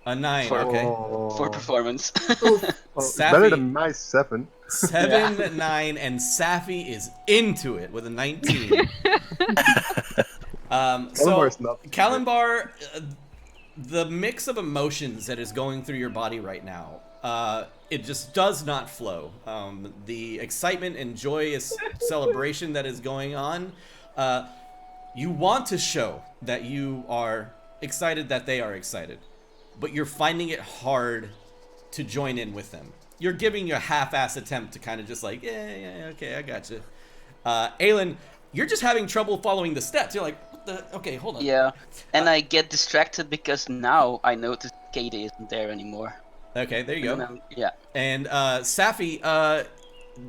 A 9. For- Okay. Oh. for performance. Oof. Well, Safi. better than my 7. 7, 9, and Safi is into it with a 19. Kalimbar's not. Kalimbar, the mix of emotions that is going through your body right now, it just does not flow. The excitement and joyous celebration that is going on, you want to show that you are excited that they are excited, but you're finding it hard to join in with them. You're giving a half-ass attempt to kind of just like, yeah, okay, I got you. Aelin, you're just having trouble following the steps. You're like, what the? Okay, hold on. Yeah, and I get distracted because now I notice Katie isn't there anymore. Okay, there you go. Yeah. And Safi,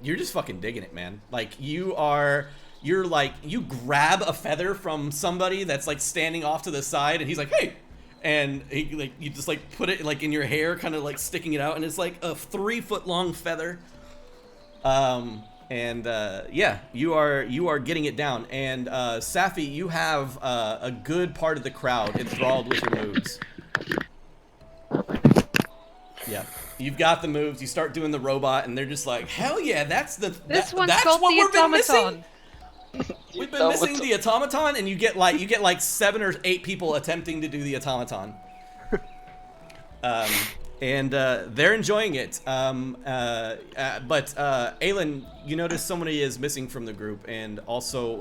you're just fucking digging it, man. Like you grab a feather from somebody that's like standing off to the side, and he's like, hey. And you just like put it like in your hair, kind of like sticking it out, and it's like a 3-foot long feather. Yeah, you are getting it down. And Safi, you have a good part of the crowd enthralled with your moves. Yeah, you've got the moves. You start doing the robot, and they're just like, hell yeah, that's This that's one's what called the we've been missing. automaton. We've been missing the automaton, and you get like 7 or 8 people attempting to do the automaton. They're enjoying it. But Aelin, you notice somebody is missing from the group, and also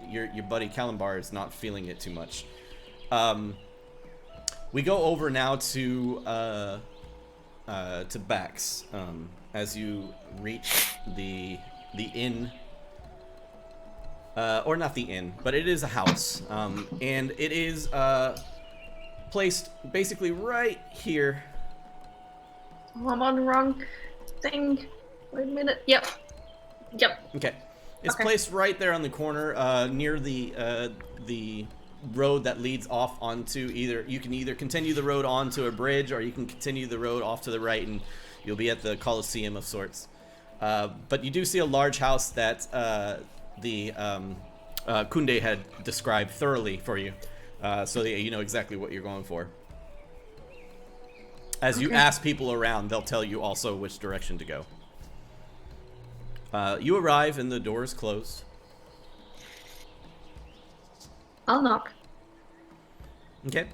your buddy Kalimbar is not feeling it too much. We go over now to Bax as you reach the inn. Or not the inn, but it is a house, and it is placed basically right here. Oh, I'm on the wrong thing. Wait a minute. Yep. Okay, it's placed right there on the corner, near the road that leads off onto you can either continue the road onto a bridge, or you can continue the road off to the right, and you'll be at the Colosseum of sorts. But you do see a large house that the Kunde had described thoroughly for you, so that you know exactly what you're going for. As you ask people around, they'll tell you also which direction to go. You arrive and the door is closed. I'll knock. Okay.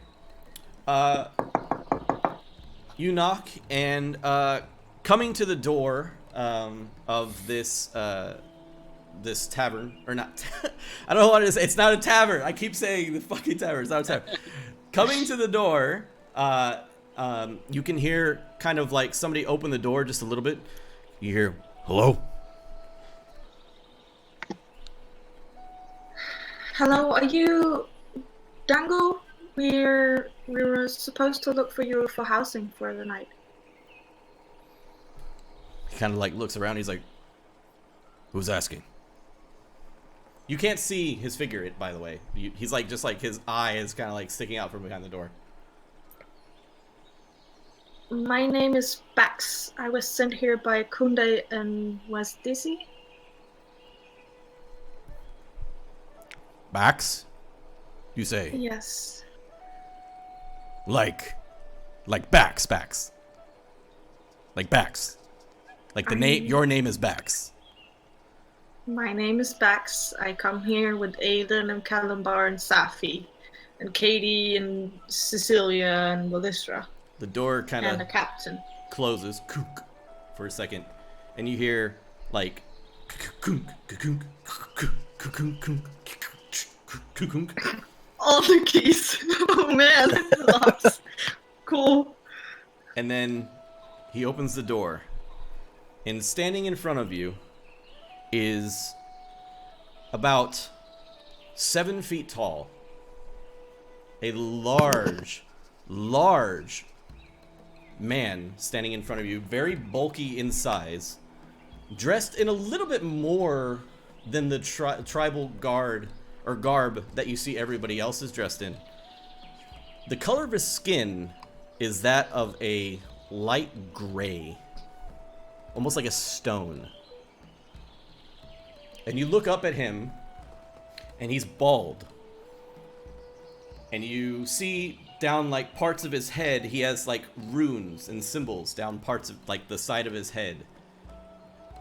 You knock, and coming to the door of this this tavern, or not, I don't know what it is. It's not a tavern. I keep saying the fucking tavern. It's not a tavern. Coming to the door, you can hear kind of like somebody open the door just a little bit. You hear, hello? Hello, are you Dangle? We were supposed to look for you for housing for the night. He kind of like looks around. He's like, who's asking? You can't see his figure, by the way. He's like, just like his eye is kind of like sticking out from behind the door. My name is Bax. I was sent here by Kunde and West DC. Bax? You say? Yes. Like Bax. Like Bax. Like the name, your name is Bax. My name is Bax. I come here with Aiden and Kalimbar and Safi, and Katie and Cecilia and Walistra. The door kind And the of captain. closes for a second, and you hear like All the keys. Oh man, locks. Cool. and then he opens the door, and standing in front of you is about 7 feet tall, a large man standing in front of you, very bulky in size, dressed in a little bit more than the tribal garb that you see everybody else is dressed in. The color of his skin is that of a light gray, almost like a stone. And you look up at him, and he's bald. And you see down like parts of his head, he has like runes and symbols down parts of like the side of his head.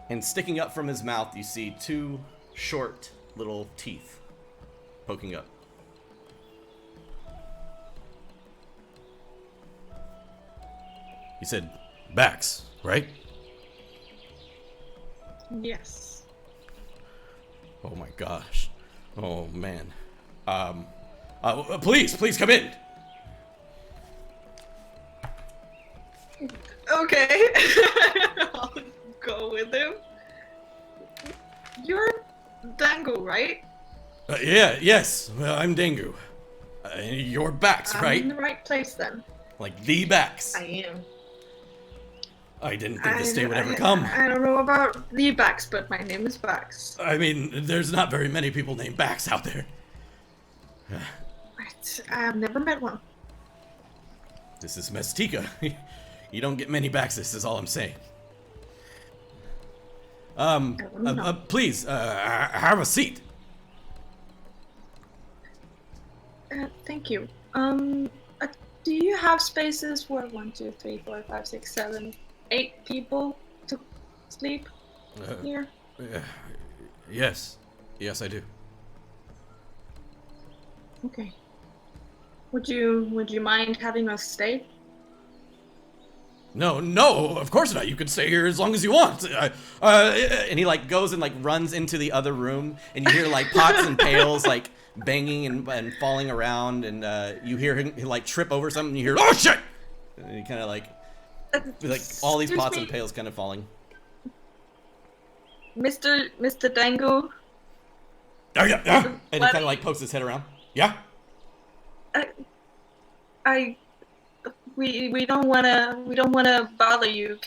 And sticking up from his mouth, you see 2 short little teeth poking up. You said backs, right? Yes. Oh my gosh. Oh man. Please come in. Okay. I'll go with him. You're Dango, right? Yes. Well, I'm Dengu. Your backs, I'm right? in the right place then. Like the backs. I am. I didn't think this day would ever come. I don't know about the Bax, but my name is Bax. I mean, there's not very many people named Bax out there. I've never met one. This is Mestika. You don't get many Baxes, is all I'm saying. Please, have a seat. Thank you. Do you have spaces for 1, 2, 3, 4, 5, 6, 7, 8 people to sleep here? Yes. Yes, I do. Okay. Would you mind having us stay? No, of course not. You can stay here as long as you want. And he like goes and like runs into the other room, and you hear like pots and pails like banging and falling around, and you hear him like trip over something. And you hear, oh shit! And he kind of like all these pots and pails kind of falling. Mr. Dango. Oh yeah. And he kind of like pokes his head around. Yeah. We don't wanna bother you.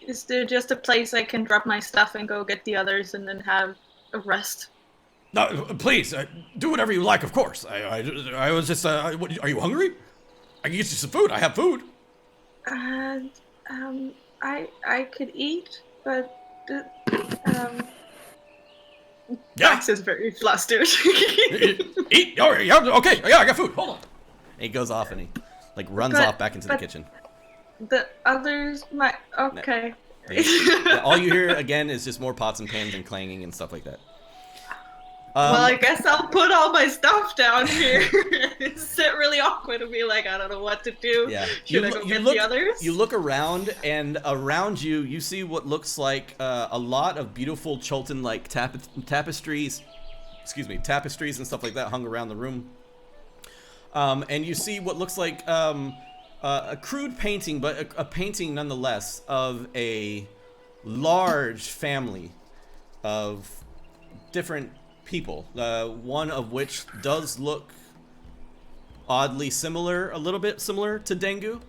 Is there just a place I can drop my stuff and go get the others and then have a rest? No, please do whatever you like. Of course. I was just. Are you hungry? I can get you some food. I have food. I could eat, but Yeah. Max is very flustered. Eat. Oh, yeah. Okay. Yeah, I got food. Hold on. And he goes off and he like runs off back into the kitchen. The others might. Okay. All you hear again is just more pots and pans and clanging and stuff like that. Well, I guess I'll put all my stuff down here. It's really awkward to be like, I don't know what to do. Yeah. Should I go get the others? You look around, and around you, you see what looks like a lot of beautiful Cholton-like tapestries. Excuse me, tapestries and stuff like that hung around the room. And you see what looks like a crude painting, but a painting nonetheless of a large family of different people, one of which does look oddly similar, a little bit similar to Dengu,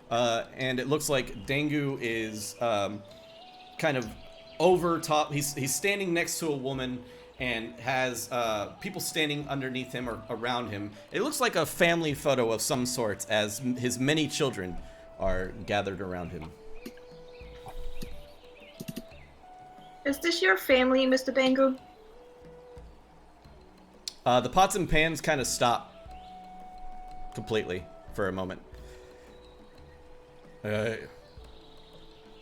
and it looks like Dengu is kind of over top. He's standing next to a woman and has people standing underneath him or around him. It looks like a family photo of some sort, as his many children are gathered around him. Is this your family, Mr. Dango? The pots and pans kind of stop completely for a moment.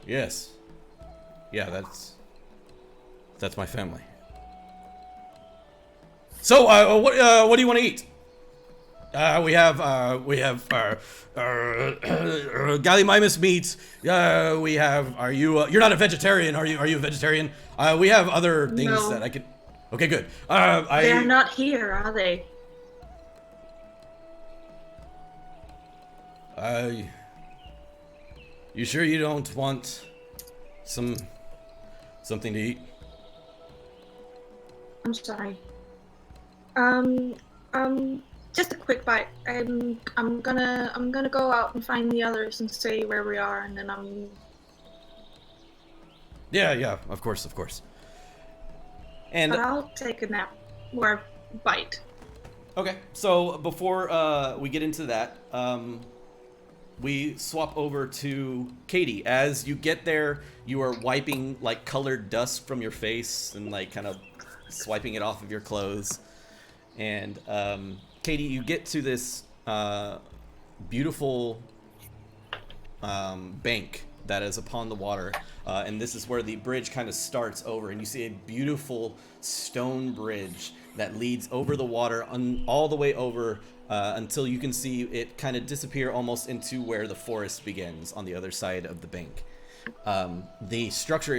Yes. Yeah, that's my family. So, what do you want to eat? We have Gallimimus meat. We have. Are you? You're not a vegetarian, are you? Are you a vegetarian? We have other things No. that I could. Okay, good. They're not here, are they? You sure you don't want something to eat? I'm sorry. Just a quick bite. I'm gonna go out and find the others and see where we are, and then I'm. Yeah, of course. And But I'll take a nap or a bite. okay, so before we get into that, we swap over to Katie. As you get there, you are wiping like colored dust from your face and like kind of swiping it off of your clothes. And Katie, you get to this beautiful bank that is upon the water, and this is where the bridge kind of starts over, and you see a beautiful stone bridge that leads over the water all the way over until you can see it kind of disappear almost into where the forest begins on the other side of the bank. The structure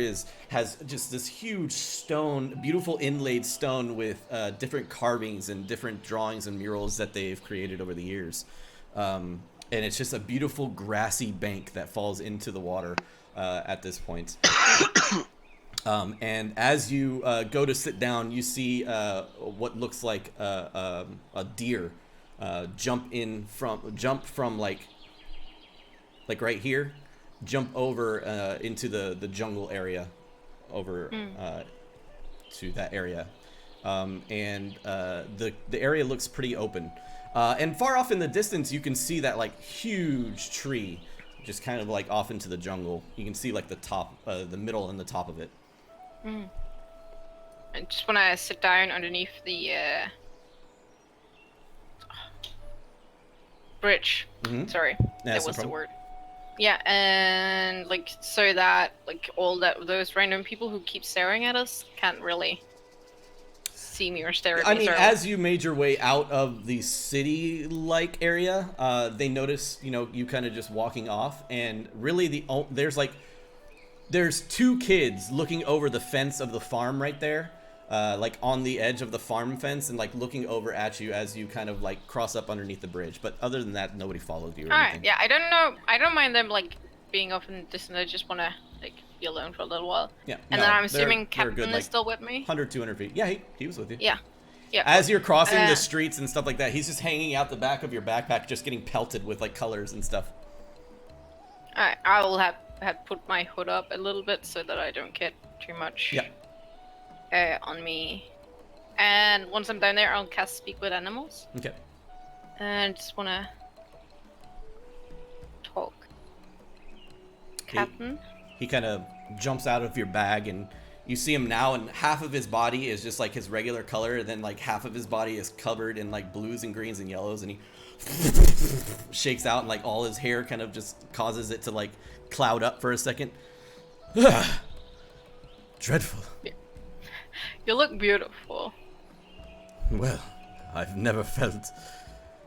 has just this huge stone, beautiful inlaid stone with different carvings and different drawings and murals that they've created over the years. And it's just a beautiful grassy bank that falls into the water at this point. And as you go to sit down, you see what looks like a deer jump from like right here, jump over into the jungle area, over to that area, and the area looks pretty open. And far off in the distance, you can see that like huge tree, just kind of like off into the jungle. You can see like the top, the middle, and the top of it. I just want to sit down underneath the bridge. Sorry, that was the word. Yeah, and like so that like all those random people who keep staring at us can't really see me or stare at me. I mean, as you made your way out of the city-like area, they notice, you kind of just walking off, and really there's two kids looking over the fence of the farm right there, like on the edge of the farm fence, and like looking over at you as you kind of like cross up underneath the bridge. But other than that, nobody follows you or anything. Alright, yeah, I don't know. I don't mind them like being off in the distance. I just want to like be alone for a little while. Yeah. And then I'm assuming Captain is still with me. 100, 200 feet. Yeah, he was with you. Yeah. Yeah. As you're crossing the streets and stuff like that, he's just hanging out the back of your backpack, just getting pelted with like colors and stuff. Alright, I will have put my hood up a little bit so that I don't get too much on me. And once I'm down there, I'll cast Speak with Animals. Okay. And just wanna talk. Captain? He kind of jumps out of your bag, and you see him now, and half of his body is just like his regular color, and then like half of his body is covered in like blues and greens and yellows, and he shakes out, and like all his hair kind of just causes it to like cloud up for a second. Dreadful. You look beautiful. Well, I've never felt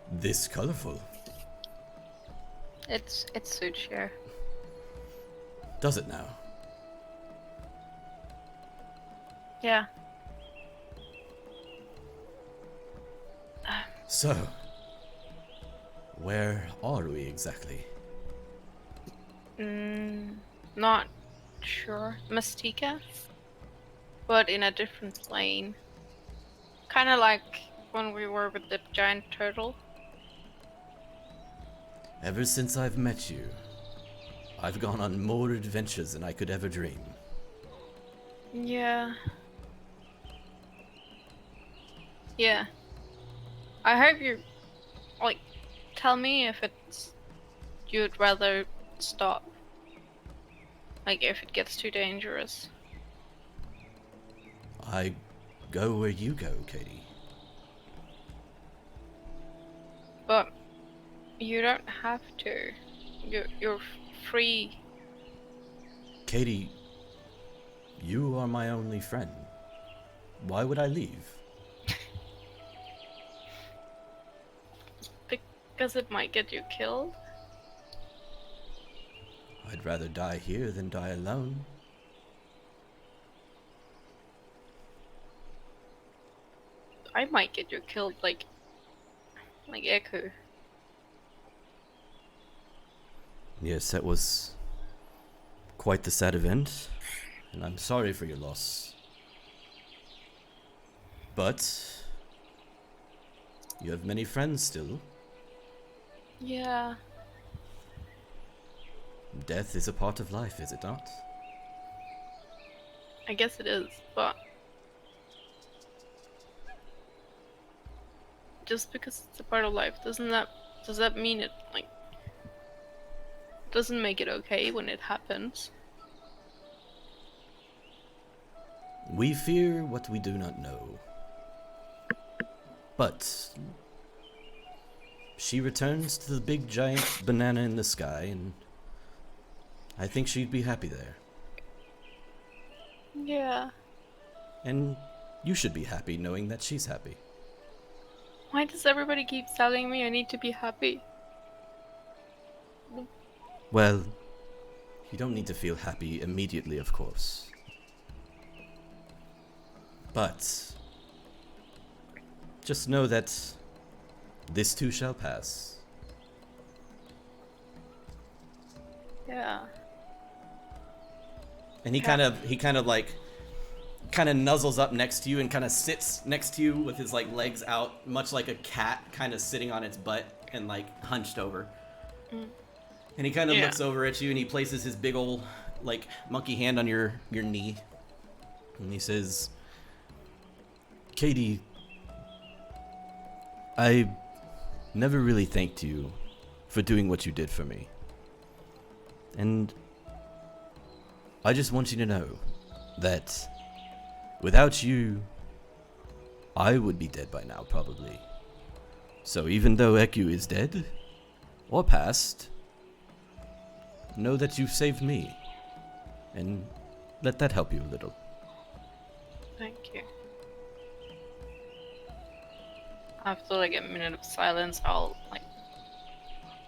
this colorful. It suits you. Does it now? Yeah. So, where are we exactly? Not sure. Mystica? But in a different plane. Kind of like when we were with the giant turtle. Ever since I've met you, I've gone on more adventures than I could ever dream. Yeah. Yeah. I hope you, like, tell me if you'd rather stop. Like, if it gets too dangerous. I go where you go, Katie. But you don't have to. You're free. Katie, you are my only friend. Why would I leave? Because it might get you killed? I'd rather die here than die alone. I might get you killed like Echo. Yes, that was quite the sad event, and I'm sorry for your loss. But you have many friends still. Yeah. Death is a part of life, is it not? I guess it is, but just because it's a part of life does that mean it like doesn't make it okay when it happens? We fear what we do not know. But she returns to the big giant banana in the sky, and I think she'd be happy there. Yeah. And you should be happy knowing that she's happy. Why does everybody keep telling me I need to be happy? Well, you don't need to feel happy immediately, of course. But just know that this too shall pass. Yeah. And he kind of nuzzles up next to you and kind of sits next to you with his like legs out, much like a cat kind of sitting on its butt and like hunched over. And he kind of looks over at you and he places his big old like monkey hand on your knee. And he says, Katie, I never really thanked you for doing what you did for me. And I just want you to know that without you, I would be dead by now, probably. So even though Eku is dead, or past, know that you saved me. And let that help you a little. Thank you. After like a minute of silence, I'll like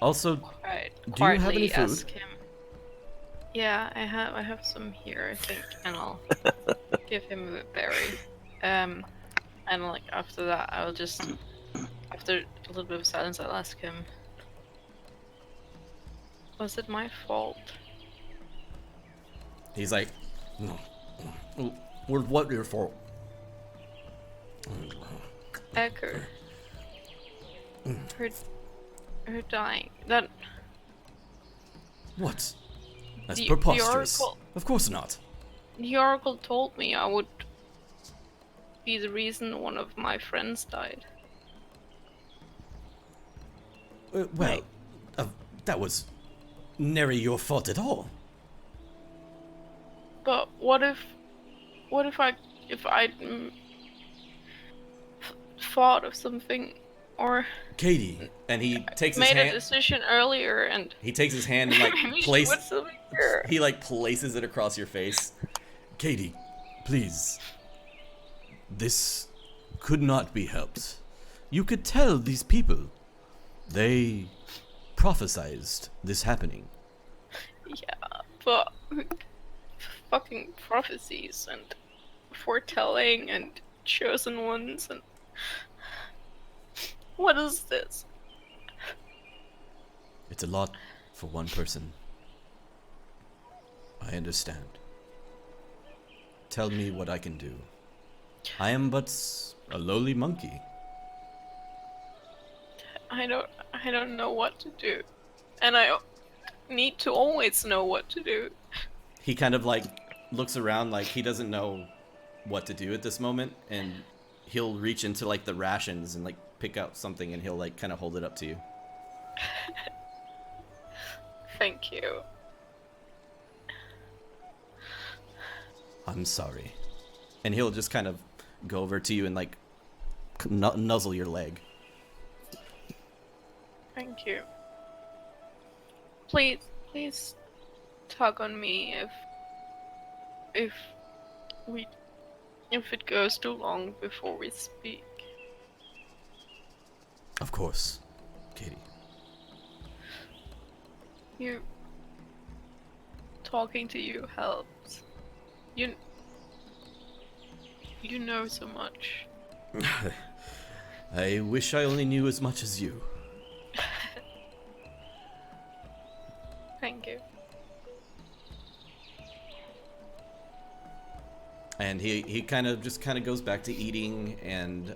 Also, do you have any quietly food? ask him. Yeah, I have some here, I think, and I'll give him a berry. And like after that, I'll just after a little bit of silence, I'll ask him. Was it my fault? He's like, what your fault? Echo. Her dying. That. What? That's The preposterous. oracle- Of course not. The oracle told me I would be the reason one of my friends died. Well, that was nary your fault at all. But what if I thought of something or Katie, and he takes his made a hand. decision earlier and He takes his hand and like maybe she would still be here. He like places it across your face. Katie, please. This could not be helped. You could tell these people. They prophesized this happening. Yeah, but fucking prophecies and foretelling and chosen ones and what is this? It's a lot for one person. I understand. Tell me what I can do. I am but a lowly monkey. I don't know what to do. And I need to always know what to do. He kind of like looks around like he doesn't know what to do at this moment, and he'll reach into like the rations and like pick out something and he'll like kind of hold it up to you. Thank you. I'm sorry. And he'll just kind of go over to you and like nuzzle your leg. Thank you. Please tug on me if it goes too long before we speak. Of course, Katie. Talking to you helps. You know so much. I wish I only knew as much as you. Thank you. And he kind of goes back to eating, and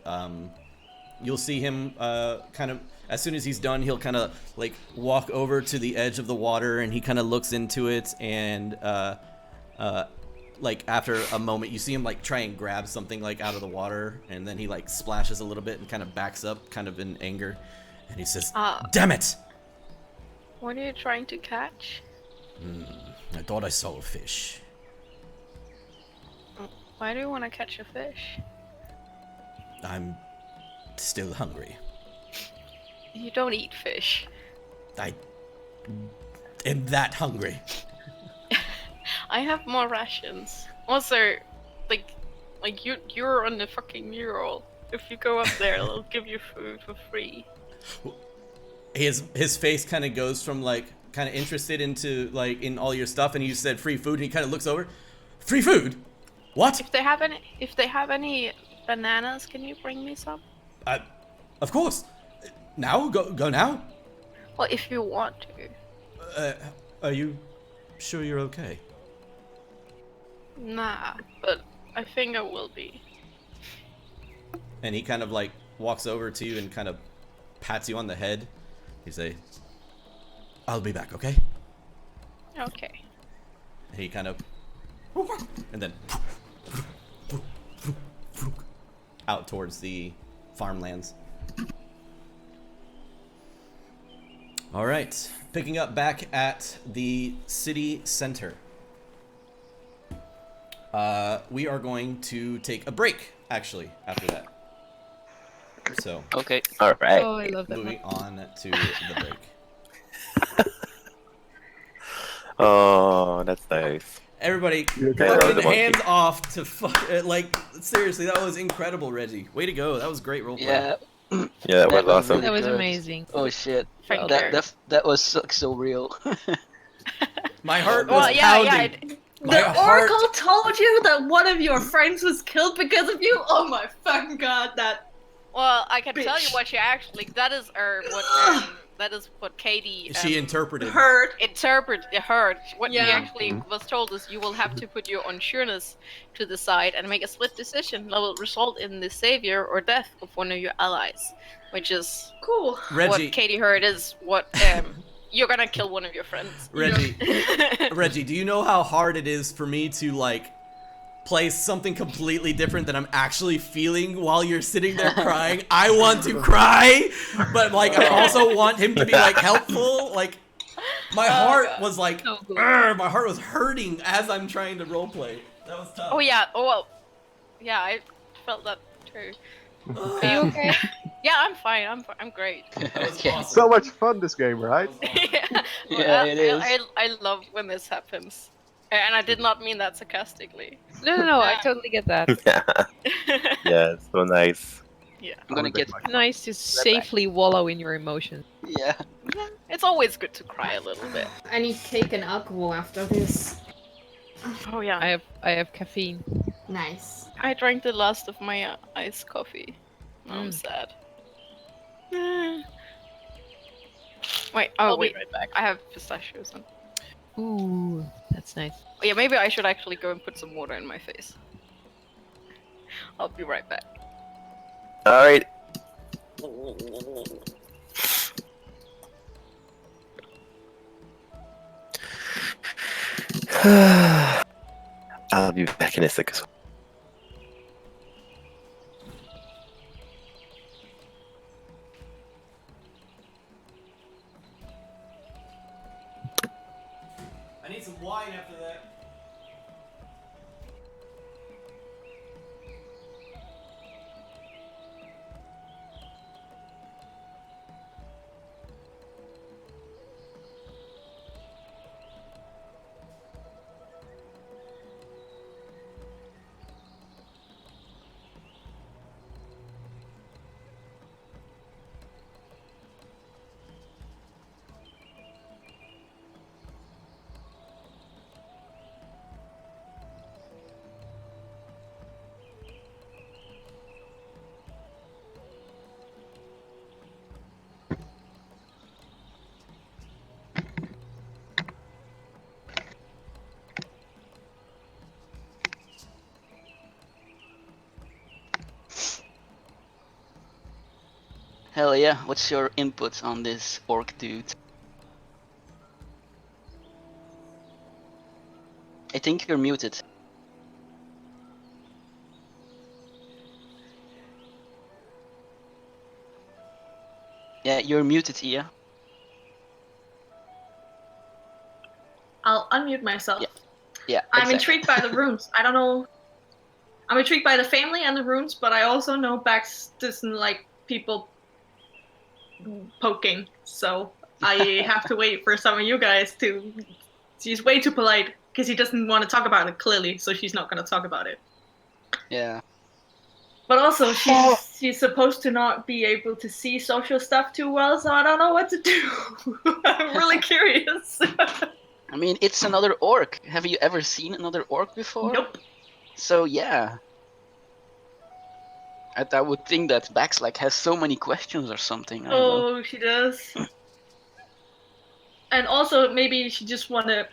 you'll see him kind of, as soon as he's done, he'll kind of like walk over to the edge of the water, and he kind of looks into it, and like after a moment you see him like try and grab something like out of the water, and then he like splashes a little bit and kind of backs up kind of in anger, and he says, damn it! What are you trying to catch? I thought I saw a fish. Why do you want to catch a fish? I'm still hungry. You don't eat fish. I am that hungry. I have more rations. Also, like you're on the fucking mural. If you go up there, they'll give you food for free. His face kind of goes from like kind of interested into like in all your stuff, and you said free food, and he kind of looks over. Free food? What? If they have any bananas, can you bring me some? Of course. Now? Go now? Well, if you want to. Are you sure you're okay? Nah, but I think I will be. And he kind of like walks over to you and kind of pats you on the head. He say, "I'll be back, okay?" Okay. And he kind of, and then out towards the farmlands. All right, picking up back at the city center. We are going to take a break, actually, after that. So, Okay. All right. Oh, I love that. moving on to the break. Oh, that's nice. Everybody, You okay? Yeah, that was fucking the monkey. hands off to fuck. Like, seriously, that was incredible, Reggie. Way to go. That was great roleplay. Yeah. Yeah, that was awesome. That was good. amazing. Oh shit. Thank That you. that was so real. My heart was Well, yeah, pounding. My The heart- Oracle told you that one of your friends was killed because of you? Oh my fucking god, that. Well, I can tell you Bitch. what she actually. That is what Katie. She interpreted. Heard. heard. What she Yeah. actually was told is you will have to put your unsureness to the side and make a split decision that will result in the savior or death of one of your allies, which is Cool. Reggie, what Katie heard is what you're gonna kill one of your friends. Reggie, do you know how hard it is for me to like play something completely different than I'm actually feeling while you're sitting there crying? I want to cry, but like I also want him to be like helpful. Like my heart was like, So good. my heart was hurting as I'm trying to roleplay. That was tough. Oh yeah. Oh well. Yeah, I felt that too. Are you okay? Yeah, I'm fine. I'm great. That was Okay. awesome. So much fun this game, right? Yeah, Yeah, it is. I love when this happens, and I did not mean that sarcastically. No, I totally get that. Yeah, it's so nice. I'm gonna get. Nice to safely wallow in your emotions. Yeah. Yeah, it's always good to cry a little bit. I need cake and alcohol after this. Oh yeah, I have caffeine. Nice. I drank the last of my iced coffee. I'm Mm. sad. Wait, I'll oh be wait, right back. I have pistachios on. Ooh, that's nice. Oh, yeah, maybe I should actually go and put some water in my face. I'll be right back. All right. I'll be back in a second. I need some wine after that. Hell yeah. What's your input on this orc dude? I think you're muted. Yeah, you're muted, Ia. I'll unmute myself. Yeah. Yeah. I'm exactly. intrigued by the runes. I don't know. I'm intrigued by the family and the runes, but I also know Bax doesn't like people poking, so I have to wait for some of you guys to. She's way too polite because he doesn't want to talk about it clearly, so she's not going to talk about it. Yeah. But also, she's supposed to not be able to see social stuff too well, so I don't know what to do. I'm really curious. I mean, it's another orc. Have you ever seen another orc before? Nope. So yeah. I would think that Bax like has so many questions or something. I don't know. Oh, she does. And also, maybe she just want to,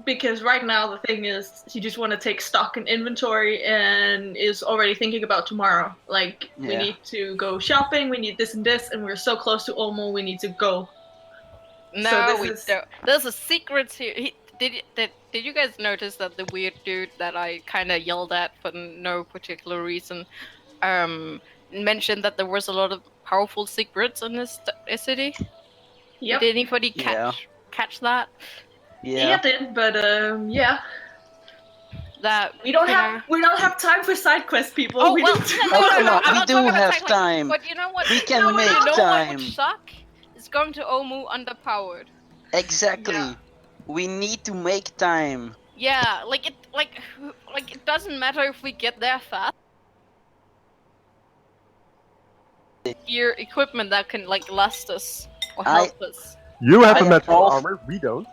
because right now the thing is, she just want to take stock and inventory and is already thinking about tomorrow. Like, we Yeah. need to go shopping, we need this and this, and we're so close to Olmo, we need to go. No, we don't. There's a secret here. Did you guys notice that the weird dude that I kind of yelled at for no particular reason mentioned that there was a lot of powerful secrets in this city? Yep. Did anybody Yeah. catch that? Yeah, it did, but yeah. That We don't have time for side quest, people. Oh we well, need to- no, come on, I'm we not do talking about have time, time. But you know what? We can you know make what would time. suck? It's going to Omu underpowered. Exactly. Yeah. We need to make time. Yeah, like it doesn't matter if we get there fast. Your equipment that can like last us or help us. You have I a am magical all- armor, we don't.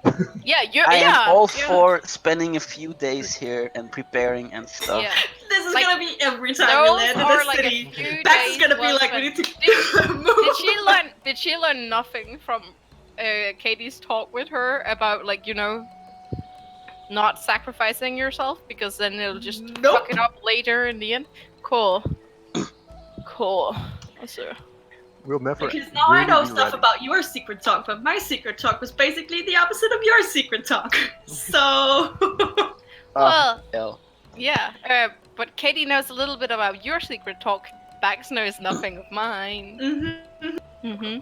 Yeah, I am all yeah. for spending a few days here and preparing and stuff. Yeah. This is Like, gonna be every time we those land in are a like a city. few Bax is days gonna be well like, we spent. need to move. Did she learn nothing from Katie's talk with her about like, you know, not sacrificing yourself because then it'll just Nope. fuck it up later in the end? Cool. Cool. Also, We'll never. Because now I really know be stuff ready. about your secret talk, but my secret talk was basically the opposite of your secret talk. So well, Hell. yeah, but Katie knows a little bit about your secret talk. Bax knows nothing of mine. Mhm. hmm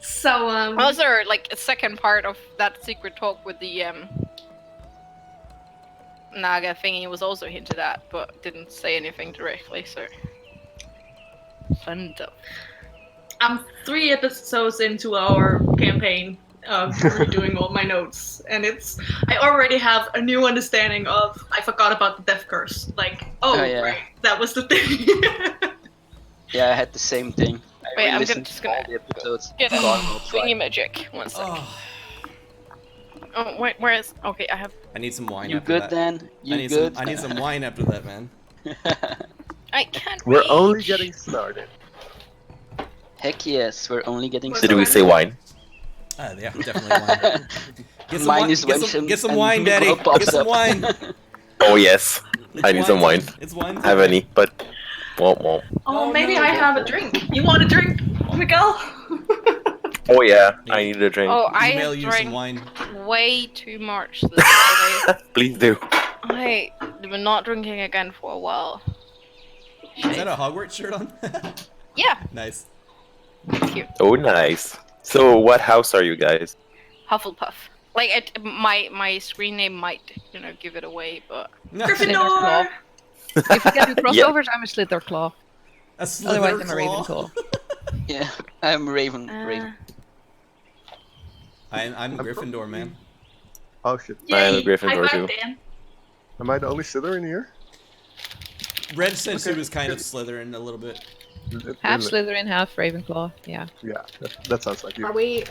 So Also, like a second part of that secret talk with the Naga thingy was also hinted at, but didn't say anything directly. So, fun stuff. I'm 3 episodes into our campaign of redoing all my notes, and I already have a new understanding of I forgot about the death curse. Like, Oh, yeah. right, that was the thing. Yeah, I had the same thing. Wait, I'm re-listened just to all gonna the episodes. Get a God, I'll try. thingy magic. One sec. Oh, Oh, wait, where is? Okay, I have. I need some wine You after good, that. Dan? You I need good? some. I need some wine after that, man. I can't. We're reach. only getting started. Heck yes, we're only getting Did Did we say wine? Yeah, definitely wine. Get some Mine wine. is Get some and wine, Daddy. Miguel pops Get some up. wine. Oh yes, It's I need some wine. time. It's wine. Have time. any, but won't. Oh, Oh, maybe no. I have a drink. You want a drink, Miguel? Oh yeah, I need a drink. Oh, I Email have you some drank wine. way too much this Friday. Please do. I been not drinking again for a while. Is that a Hogwarts shirt on? Yeah, Nice. thank you. Oh nice. So what house are you guys? Hufflepuff. Like my screen name might, give it away, but Gryffindor. If you get in crossovers, I'm a Slitherclaw. A Otherwise, I'm a Slitherclaw. Ravenclaw. Yeah, I'm Raven. Uh, Raven. I'm Gryffindor, man. Oh shit. I am a Yay. Gryffindor High five, too. Dan. Am I the only Slytherin here? Red said she Okay. was kind of Slytherin a little bit. Half Slytherin, half Ravenclaw. Yeah. Yeah, that sounds like you. Are we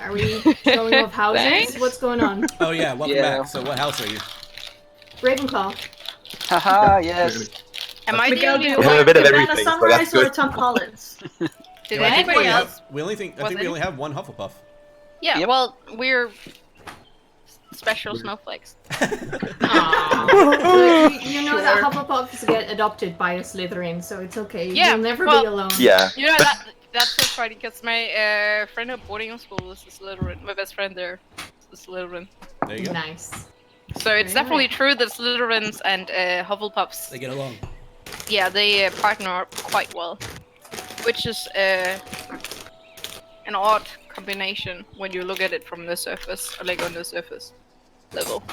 showing off houses? Thanks. What's going on? Oh yeah, welcome Yeah. back. So what house are you? Ravenclaw. Haha, yes. am I the Miguel, do only you We have one? a bit of Banana everything, so Sunrise that's or good. Tom Collins? Did I think anybody we else? only think I Was think we any- only have one Hufflepuff. Yeah, Yep. well, we're special snowflakes. Aww. You know that Hufflepuffs get adopted by a Slytherin, so it's okay. Yeah, You'll never well- be alone. Yeah. You know that's so funny because my friend at boarding school was a Slytherin. My best friend there is a Slytherin. There you go. Nice. So it's Very definitely nice. true that Slytherins and Hufflepuffs, They get along. yeah, they partner up quite well, which is an odd combination when you look at it from the surface, or like on the surface level.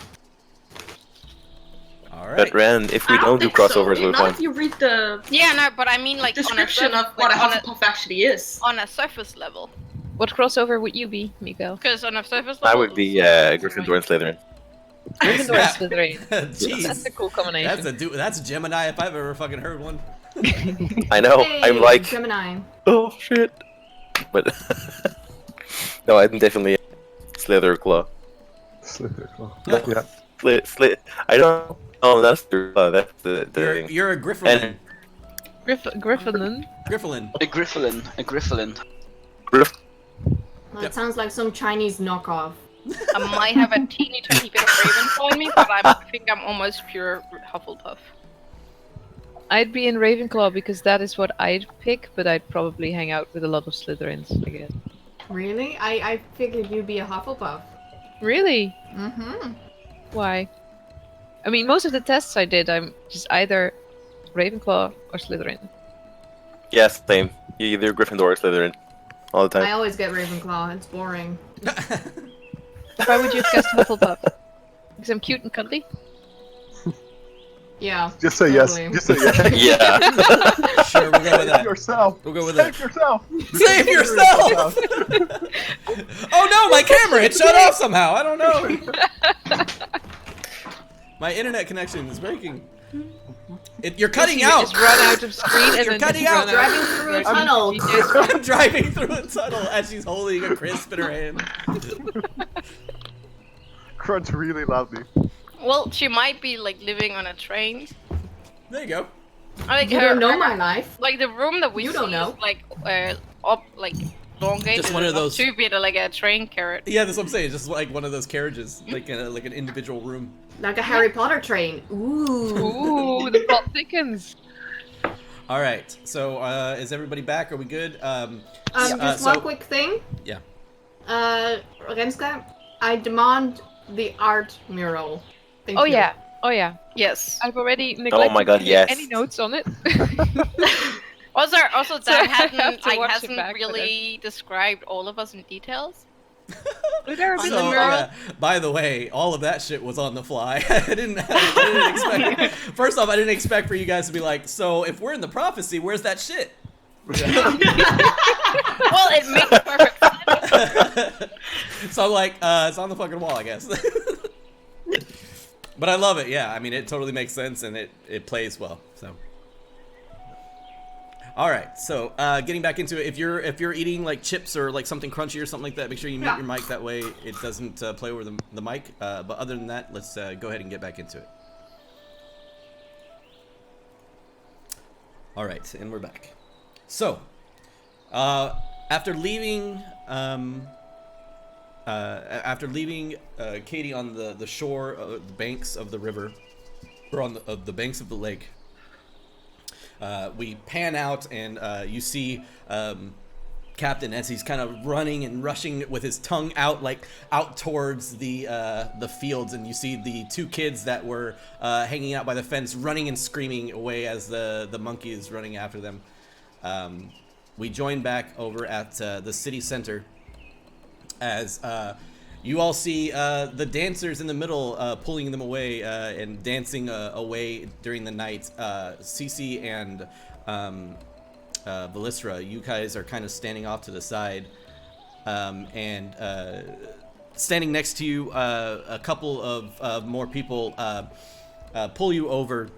All right. But Ren, if we I don't do think so. crossovers with Not one, if you read the Yeah, no, but I mean like description on a of what a like, Hufflepuff actually is. on a surface level. What crossover would you be, Miguel? Because on a surface I level, would be it's- Gryffindor and Slytherin. Gryffindor and Snap. Slytherin. Jeez. That's a cool combination. That's a Gemini if I've ever fucking heard one. I know. Hey, I'm like, Gemini. oh shit. But no, I'm definitely Slytherin. Yeah. I don't. Oh, that's the. That's the thing. You're a Gryffindor. Gryffindor. Gryffindor. A Gryffindor. A Gryffindor. Well, Yep. it sounds like some Chinese knockoff. I might have a teeny tiny bit of Ravenclaw in me, but I think I'm almost pure Hufflepuff. I'd be in Ravenclaw because that is what I'd pick, but I'd probably hang out with a lot of Slytherins, I guess. Really? I figured you'd be a Hufflepuff. Really? Mm-hmm. Why? I mean, most of the tests I did, I'm just either Ravenclaw or Slytherin. Yeah, same. You're either Gryffindor or Slytherin all the I time. always get Ravenclaw. It's boring. Why would you have guessed Hufflepuff? Because I'm cute and cuddly? Yeah. Just say yes. totally. Just say yes. Yeah. Sure, we'll go with Save that. yourself. We'll go with Save that. yourself. Save yourself! Oh no, my camera! It shut off somehow. I don't know. My internet connection is breaking. You're cutting You out. just run out of screen and You're then cutting just out. run Driving through a tunnel. I'm driving through a tunnel as she's holding a crisp in her hand. Crunch really loudly. Well, she might be like living on a train. There you go. Like You don't know my life. Like the room that we You see don't know. is like up like elongated. Just one of enough those- to be like a train carrot. Yeah, that's what I'm saying. Just like one of those carriages, like an individual room. Like a Harry Potter train. Ooh. Ooh, the plot thickens. All right. So is everybody back? Are we good? Just so- one quick thing. Yeah. Renska, I demand the art mural. Thank Oh you. yeah, oh yeah. Yes. I've already neglected my God, to make yes. any notes on it. Also, So Dan I have hadn't to watch it hasn't back, but really described all of us in details. There are On So, the mural? by the way, all of that shit was on the fly. I didn't expect. First off, I didn't expect for you guys to be like, so if we're in the prophecy, where's that shit? Well, it makes perfect sense. So I'm like, it's on the fucking wall, I guess. But I love it. Yeah, I mean, it totally makes sense and it plays well. So. All right, so getting back into it, if you're eating like chips or like something crunchy or something like that, make sure you mute your mic. That way it doesn't play over the mic. But other than that, let's go ahead and get back into it. All right, and we're back. So, after leaving Katie on the shore, the banks of the river, or on the banks of the lake. We pan out and you see Captain as he's kind of running and rushing with his tongue out, like out towards the fields, and you see the two kids that were hanging out by the fence running and screaming away as the monkey is running after them. We join back over at the city center as you all see the dancers in the middle pulling them away and dancing away during the night. Cece and Velistra, you guys are kind of standing off to the side, and standing next to you, a couple of more people pull you over,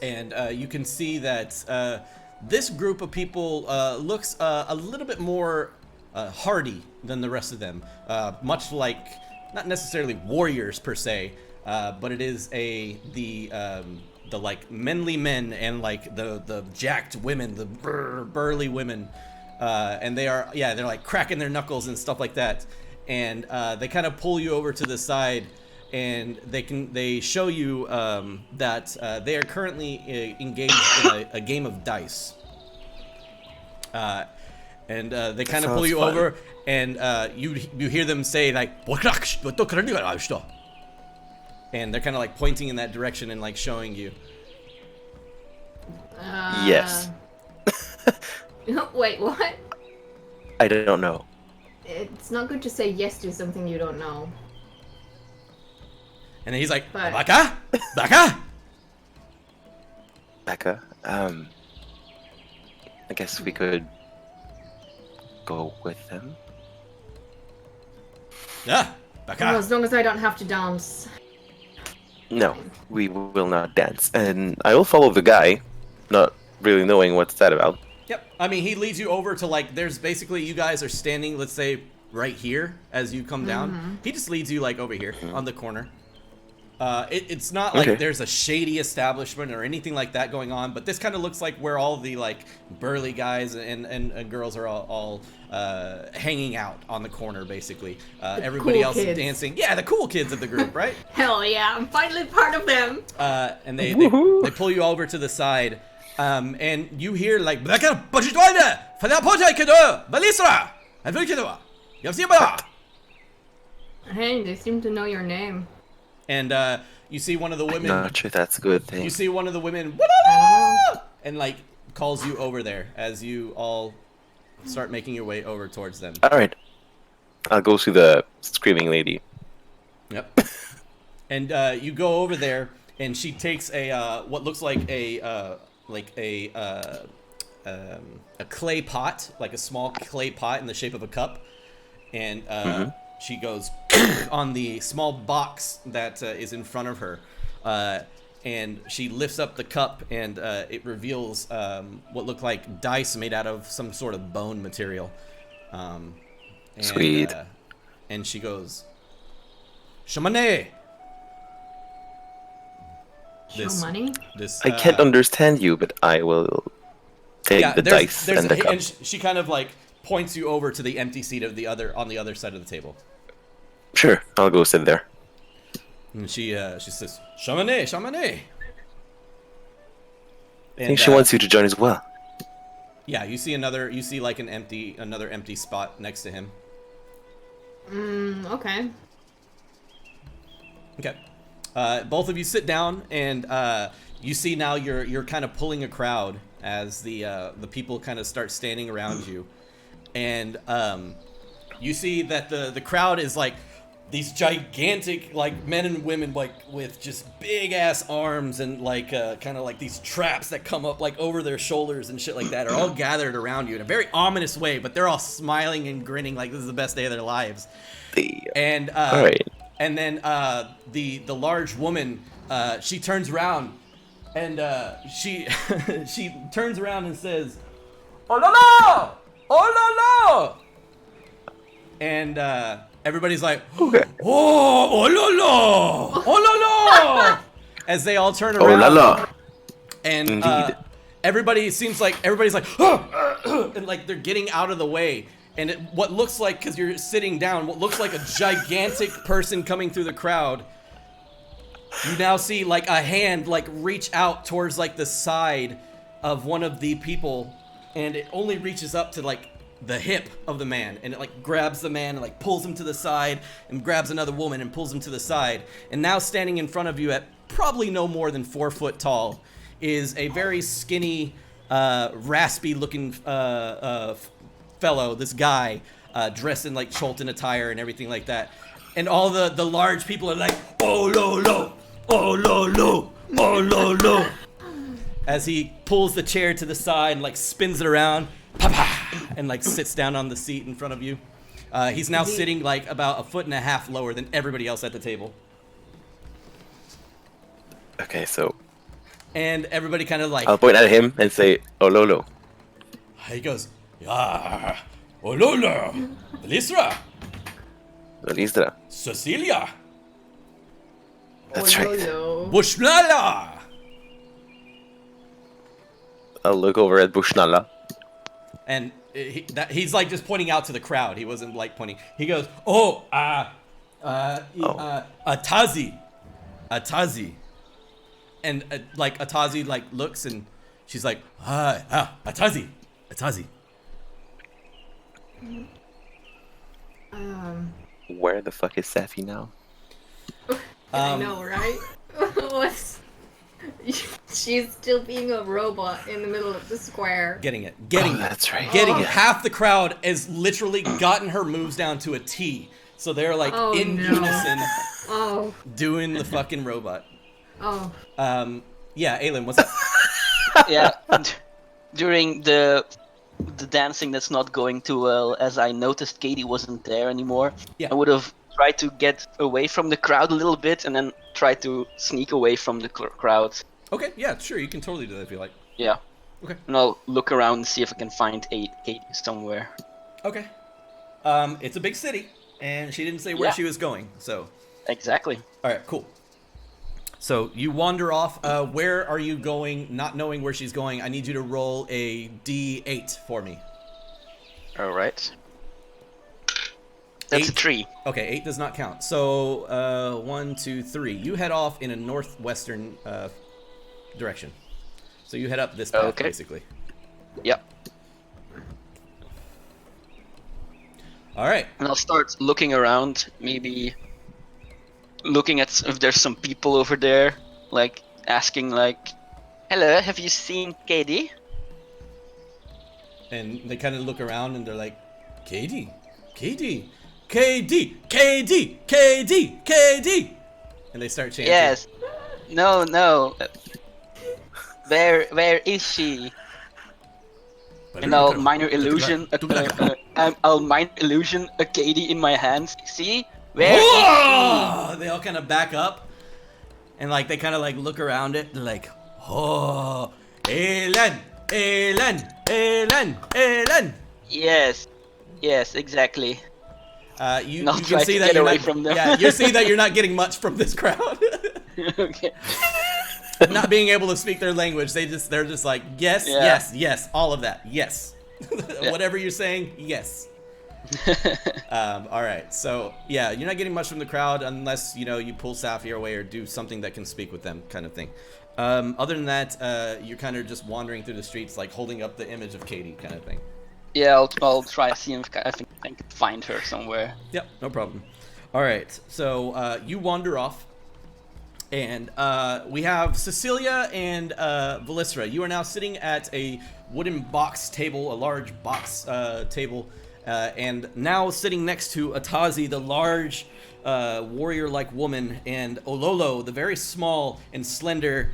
and you can see that this group of people looks a little bit more hardy than the rest of them, much like not necessarily warriors per se, but it is the like manly men and like the jacked women, the burly women, and they're like cracking their knuckles and stuff like that, and they kind of pull you over to the side, and they show you that they are currently engaged in a game of dice. And they kind of pull you over, and you hear them say like, and they're kind of like pointing in that direction and like showing you. Yes. Wait, what? I don't know. It's not good to say yes to something you don't know. And then he's like, But- Baka, Baka. Becca, I guess we could go with them. Yeah, Well, as long as I don't have to dance. No, we will not dance. And I will follow the guy, not really knowing what's that about. Yep. I mean, he leads you over to like. There's basically you guys are standing. Let's say right here as you come down. He just leads you like over here on the corner. It's not like there's a shady establishment or anything like that going on, but this kind of looks like where all the like burly guys and girls are all hanging out on the corner, basically. Everybody cool else kids. is dancing. Yeah, the cool kids of the group, right? Hell yeah, I'm finally part of them. And they pull you over to the side, and you hear like Hey, they seem to know your name. and you see one of the women. Not sure that's a good thing. You see one of the women, and like calls you over there as you all start making your way over towards them. All right, I'll go see the screaming lady. Yep. And you go over there, and she takes a what looks like a clay pot, like a small clay pot in the shape of a cup, and she goes on the small box that is in front of her, and she lifts up the cup, and it reveals what look like dice made out of some sort of bone material. And, Sweet. And she goes, Shamane! Show money? This, I can't understand you, but I will take the dice and the cup. And she kind of like points you over to the empty seat of on the other side of the table. Sure, I'll go sit there. And she says, Shamane, Shamane. I think she wants you to join as well. Yeah, you see like another empty spot next to him. Okay. Okay. Both of you sit down, and you see now you're kind of pulling a crowd as the people kind of start standing around you, and you see that the crowd is like these gigantic like men and women like with just big ass arms and like kind of like these traps that come up like over their shoulders and shit like that are all gathered around you in a very ominous way, but they're all smiling and grinning like this is the best day of their lives. And all right. And then the large woman, she turns around, and she she turns around and says, "Oh la la, oh la la," and everybody's like, "Oh, oh la la, oh la la," as they all turn around. Oh la la. And Indeed. everybody's like, and like they're getting out of the way. And what looks like, because you're sitting down, what looks like a gigantic person coming through the crowd, you now see like a hand like reach out towards like the side of one of the people, and it only reaches up to like the hip of the man, and it like grabs the man and like pulls him to the side, and grabs another woman and pulls him to the side. And now standing in front of you at probably no more than 4 foot tall is a very skinny, raspy looking fellow, this guy, dressed in like Cholton attire and everything like that. And all the large people are like, oh lo lo, oh lo lo, oh lo lo. As he pulls the chair to the side and like spins it around, and like sits down on the seat in front of you. He's now sitting like about 1.5 feet lower than everybody else at the table. Okay, so And everybody kind of like, I'll point at him and say, "Oh Lolo." he goes, "Ah, Olola, Lisra, Listra. Cecilia, That's right. Bushnala." I'll look over at Bushnala. And he's like just pointing out to the crowd. He wasn't like pointing. He goes, "Oh, Atazi. And like Atazi like looks, and she's like, Atazi. Where the fuck is Safi now? I know, right? What's... She's still being a robot in the middle of the square. Getting it. That's right. Getting it. Half the crowd has literally gotten her moves down to a T. So they're like unison doing the fucking robot. Oh. Yeah, Aylin, what's up? Yeah, during the dancing that's not going too well, as I noticed Katie wasn't there anymore, Yeah. I would have try to get away from the crowd a little bit, and then try to sneak away from the crowd. Okay, yeah, sure, you can totally do that if you like. Yeah. Okay. And I'll look around and see if I can find Katie somewhere. Okay. It's a big city, and she didn't say where Yeah. she was going, so. Exactly. All right, cool. So you wander off. Where are you going? Not knowing where she's going, I need you to roll a D8 for me. All right. That's a 3. Okay, 8 does not count. So 1, 2, 3. You head off in a northwestern direction. So you head up this path, Okay. basically. Yep. All right. And I'll start looking around, maybe looking at if there's some people over there, like asking, like, "Hello, have you seen Katie?" And they kind of look around and they're like, KD, KD, KD, KD, KD, KD. And they start chanting. Yes. No. Where is she? And I'll minor illusion. I'll minor illusion a Katie in my hands. See? Where is she? They all kind of back up, and like they kind of like look around it. They're like, oh, Elen, Elen, Elen, Elen. Yes, exactly. You I'll can try see to that get you're away not, from them. Yeah, you see that you're not getting much from this crowd. Okay. Not being able to speak their language, they're just like, yes, Yeah. yes, yes, all of that, yes. Yeah. Whatever you're saying, yes. All right, so yeah, you're not getting much from the crowd unless you pull Sapphire away or do something that can speak with them, kind of thing. Other than that, you're kind of just wandering through the streets, like holding up the image of Katie, kind of thing. Yeah, I'll try to see if I can find her somewhere. Yep, no problem. All right, so you wander off, and we have Cecilia and Velisra. You are now sitting at a wooden box table, a large box table, and now sitting next to Atazi, the large warrior-like woman, and Ololo, the very small and slender,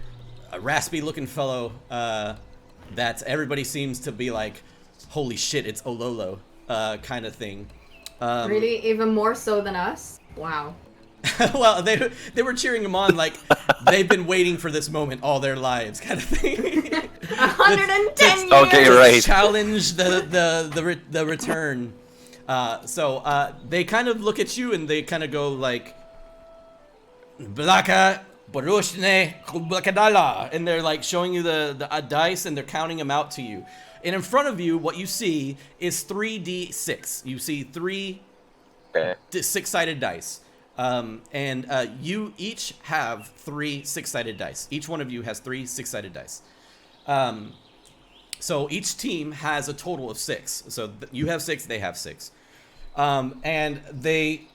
raspy-looking fellow that everybody seems to be like, holy shit, it's Ololo, kind of thing. Really? Even more so than us? Wow. Well, they were cheering him on like they've been waiting for this moment all their lives, kind of thing. 110 years! Okay, right. Challenge the return. So they kind of look at you and they kind of go like, Blaka Borushne Kubakadala, and they're like showing you the dice and they're counting them out to you. And in front of you, what you see is 3d6. You see 3 6-sided dice. And you each have 3 6-sided dice. Each one of you has 3 6-sided dice. So each team has a total of 6. So you have 6, they have 6. And they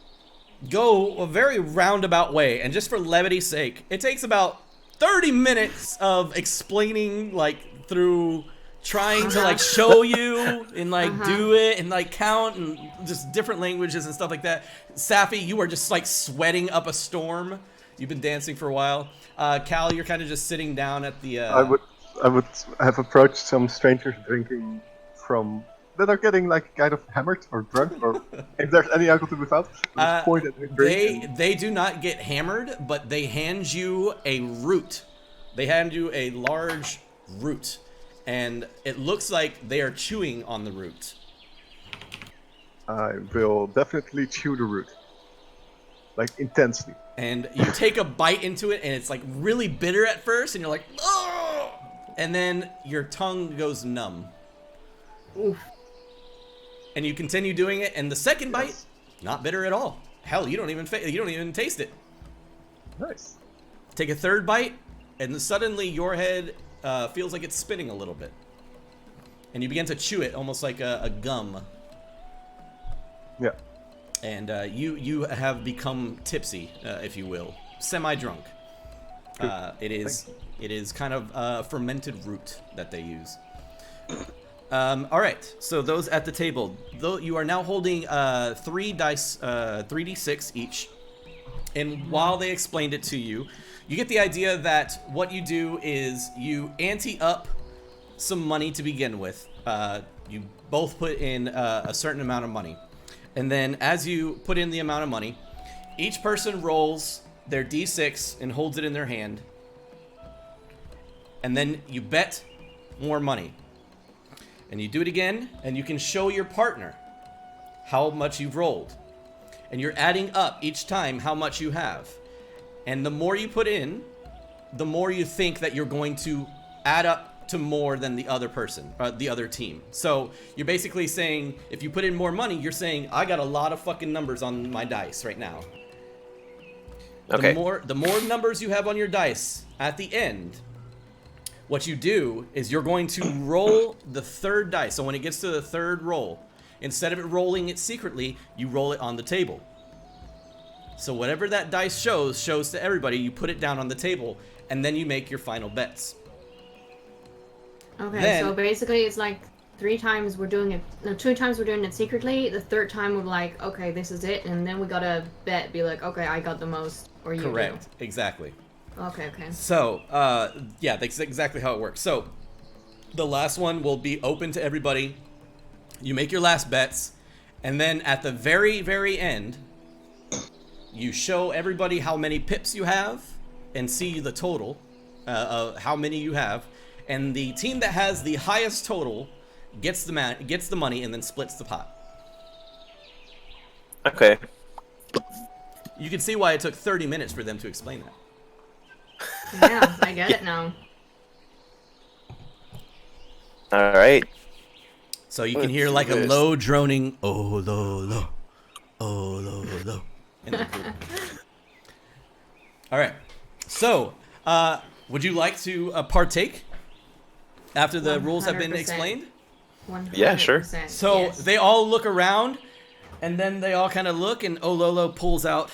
go a very roundabout way. And just for levity's sake, it takes about 30 minutes of explaining, like, through trying to like show you and like do it and like count and just different languages and stuff like that. Safi, you are just like sweating up a storm. You've been dancing for a while. Cal, you're kind of just sitting down at the I would have approached some strangers drinking from that are getting like kind of hammered or drunk, or if there's any alcohol to be found. Just point at the drink. They do not get hammered, but they hand you a root. They hand you a large root. And it looks like they are chewing on the root. I will definitely chew the root. Like, intensely. And you take a bite into it, and it's like really bitter at first, and you're like, oh! And then your tongue goes numb. Oof. And you continue doing it, and the second bite, not bitter at all. Hell, you don't even taste it. Nice. Take a third bite, and suddenly your head feels like it's spinning a little bit. And you begin to chew it almost like a gum. Yeah. And you have become tipsy, if you will. Semi-drunk. It is kind of fermented root that they use. All right, so those at the table. Though you are now holding 3 dice, 3d6 each. And while they explained it to you, you get the idea that what you do is you ante up some money to begin with. You both put in a certain amount of money. And then as you put in the amount of money, Each person rolls their d6 and holds it in their hand. And then you bet more money. And you do it again, and you can show your partner how much you've rolled. And you're adding up each time how much you have. And the more you put in, the more you think that you're going to add up to more than the other person, the other team. So you're basically saying, if you put in more money, you're saying, I got a lot of fucking numbers on my dice right now. Okay. The more numbers you have on your dice at the end, what you do is you're going to roll the third dice. So when it gets to the third roll, instead of it rolling it secretly, you roll it on the table. So whatever that dice shows to everybody. You put it down on the table, and then you make your final bets. Okay, Then- so basically it's like 3 times we're doing it. No, 2 times we're doing it secretly. The third time we're like, okay, this is it, and then we gotta bet. Be like, okay, I got the most, or you Correct. Exactly. do. Okay. So, yeah, that's exactly how it works. So, the last one will be open to everybody. You make your last bets, and then at the very, very end, you show everybody how many pips you have and see the total of how many you have. And the team that has the highest total gets the money and then splits the pot. Okay. You can see why it took 30 minutes for them to explain that. Yeah, I get it now. All right. So you can Let's hear do like a this. low droning, oh, low, oh, low. And then- All right. So, would you like to partake after the rules have been 100%. explained? 100%. Yeah, sure. So yes. they all look around, and then they all kind of look, and Ololo pulls out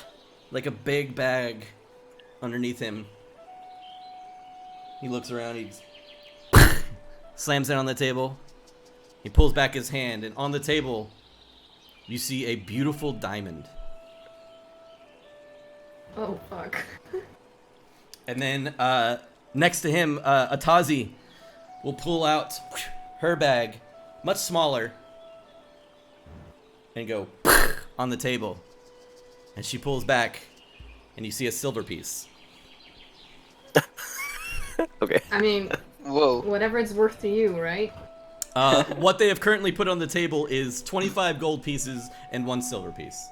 like a big bag underneath him. He looks around, he slams it on the table. He pulls back his hand, and on the table, you see a beautiful diamond. Oh fuck. And then next to him, Atazi will pull out her bag, much smaller, and go on the table. And she pulls back, and you see a silver piece. Okay. I mean, Whoa. whatever it's worth to you, right? What they have currently put on the table is 25 gold pieces and 1 silver piece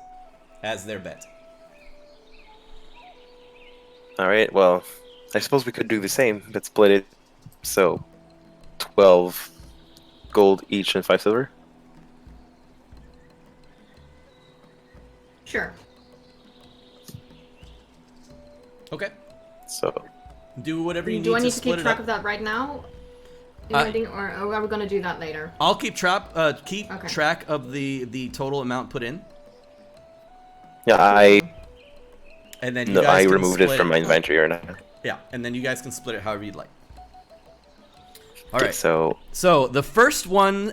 as their bet. All right. Well, I suppose we could do the same, but split it. So, 12 gold each and 5 silver. Sure. Okay. So, Do whatever you need Do I to need to split keep it track up. of that right now? Uh, Or are we gonna do that later? I'll keep Okay. track of the total amount put in, yeah, and then you no, guys I can removed it split from my inventory or not. Yeah, and then you guys can split it however you'd like. All Okay, right. so So the first one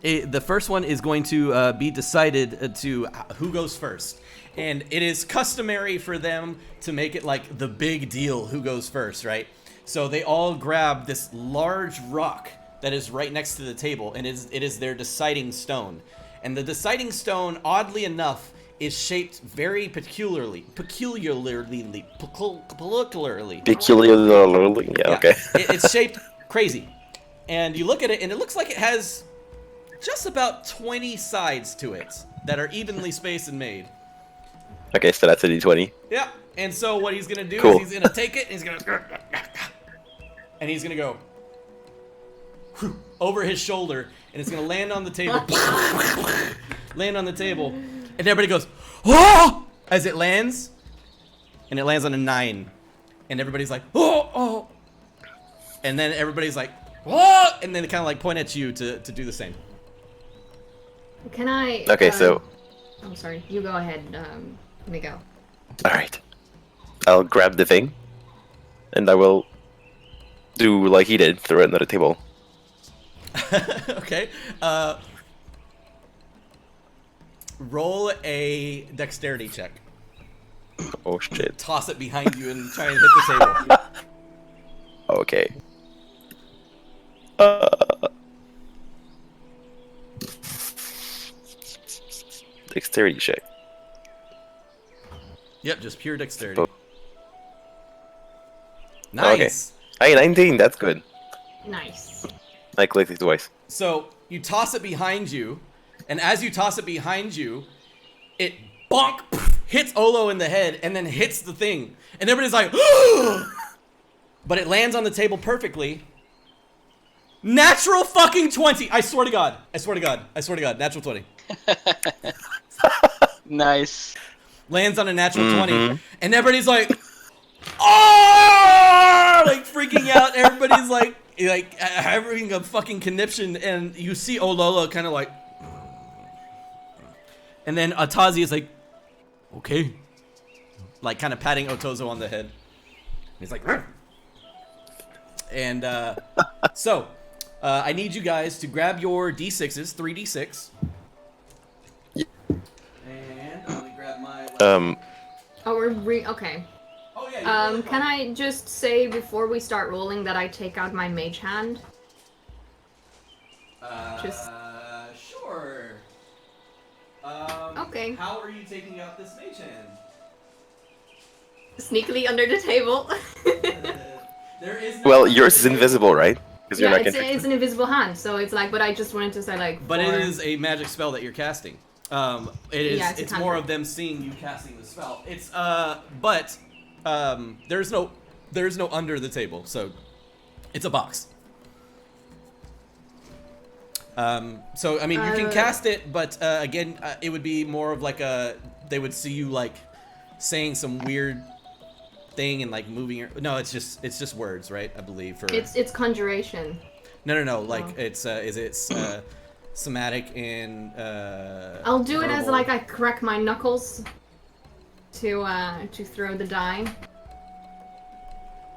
is going to be decided to who goes first, and it is customary for them to make it like the big deal who goes first, right? So they all grab this large rock that is right next to the table, and it is their deciding stone. And the deciding stone, oddly enough, is shaped very peculiarly. peculiarly. Yeah. Yeah, Okay. it's shaped crazy. And you look at it, and it looks like it has just about 20 sides to it that are evenly spaced and made. Okay, so that's a d20. Yeah. And so what he's gonna do Cool. is he's gonna take it, and he's gonna go over his shoulder, and it's gonna land on the table. Land on the table, and everybody goes, "Oh!" as it lands, and it lands on a 9, and everybody's like, "Oh, oh!" And then everybody's like, "What?" And then they kind of like point at you to do the same. Can I? Okay, so I'm sorry. You go ahead, Miguel. all right, I'll grab the thing, and I will do like he did, throw it under the table. Okay. Roll a dexterity check. Oh shit. Toss it behind you and try and hit the table. Okay. Dexterity check. Yep, just pure dexterity. Oh. Nice. Hey, 19. That's good. Nice. I clicked it twice. So you toss it behind you, and as you toss it behind you, it bonk hits Olo in the head and then hits the thing, and everybody's like, but it lands on the table perfectly. Natural fucking 20. I swear to God. I swear to God. I swear to God. Natural 20. Nice. Lands on a natural 20, and everybody's like, oh, like freaking out. Everybody's like having a fucking conniption, and you see Ololo kind of like, and then Atazi is like, okay, like kind of patting Otozo on the head. He's like, "Rrr." And so I need you guys to grab your d6s, 3d6. And let me grab my. Oh, okay. Oh yeah. Can I just say before we start rolling that I take out my mage hand? Just Sure. Okay. How are you taking out this mage hand? Sneakily under the table. There is. No Well, yours is invisible, right? Because Yeah, you're not it's an invisible hand, so it's like. But I just wanted to say like. But it for- is a magic spell that you're casting. It is. Yeah, it's it's a more cantrip. of them seeing you casting the spell. It's but there's no under the table, so it's a box. So I mean, you can cast it, but again, it would be more of like they would see you like saying some weird thing and like moving your. No, it's just words, right? I believe for. It's conjuration. No. Like Oh. it's somatic and. I'll do it as verbal. like I crack my knuckles to throw the die.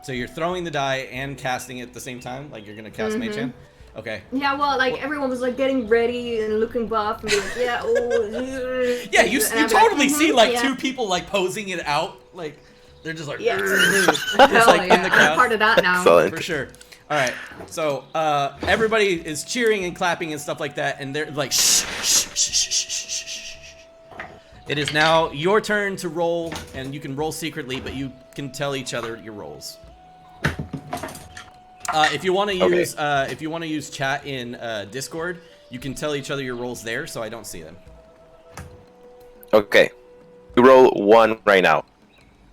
So you're throwing the die and casting it at the same time, like you're gonna cast Mage Hand. Okay. Yeah, well, like everyone was like getting ready and looking buff and be like, yeah, oh. Yeah, you And I'd be totally see like yeah. two people like posing it out, like they're just like. Yeah. Just Hell like yeah, in the I'm crowd. part of that now. Excellent. For sure. All right. So everybody is cheering and clapping and stuff like that, and they're like, shh, shh, shh, shh, shh, shh, shh. It is now your turn to roll, and you can roll secretly, but you can tell each other your rolls. If you want to use chat in Discord, you can tell each other your rolls there, so I don't see them. Okay. You roll 1 right now.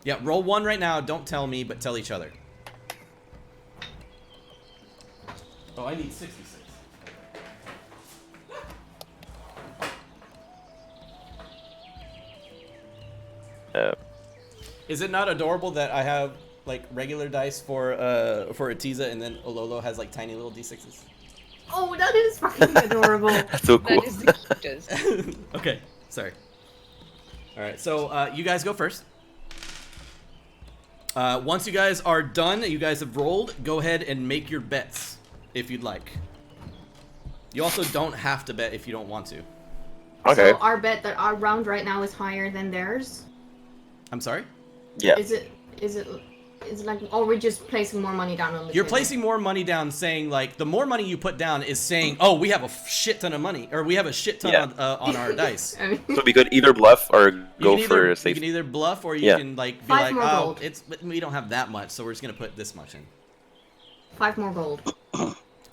Yeah, roll 1 right now. Don't tell me, but tell each other. Oh, I need 66. Is it not adorable that I have like regular dice for Atiza, and then Ololo has like tiny little d6s? Oh, that is fucking adorable. That's so cool. That is the cutest. Okay, sorry. All right, so you guys go first. Once you guys are done, you guys have rolled, go ahead and make your bets if you'd like. You also don't have to bet if you don't want to. Okay. So our bet that our round right now is higher than theirs. I'm sorry? Yeah. Is it like, or we're just placing more money down on the You're table? placing more money down, saying like the more money you put down is saying, oh, we have a shit ton of money, or we have a shit ton Yeah. on our dice. I mean, So we could either bluff or go for You safe. can either bluff or you Yeah. can like be 5 like, more oh, gold. but we don't have that much, so we're just gonna put this much in. 5 more gold.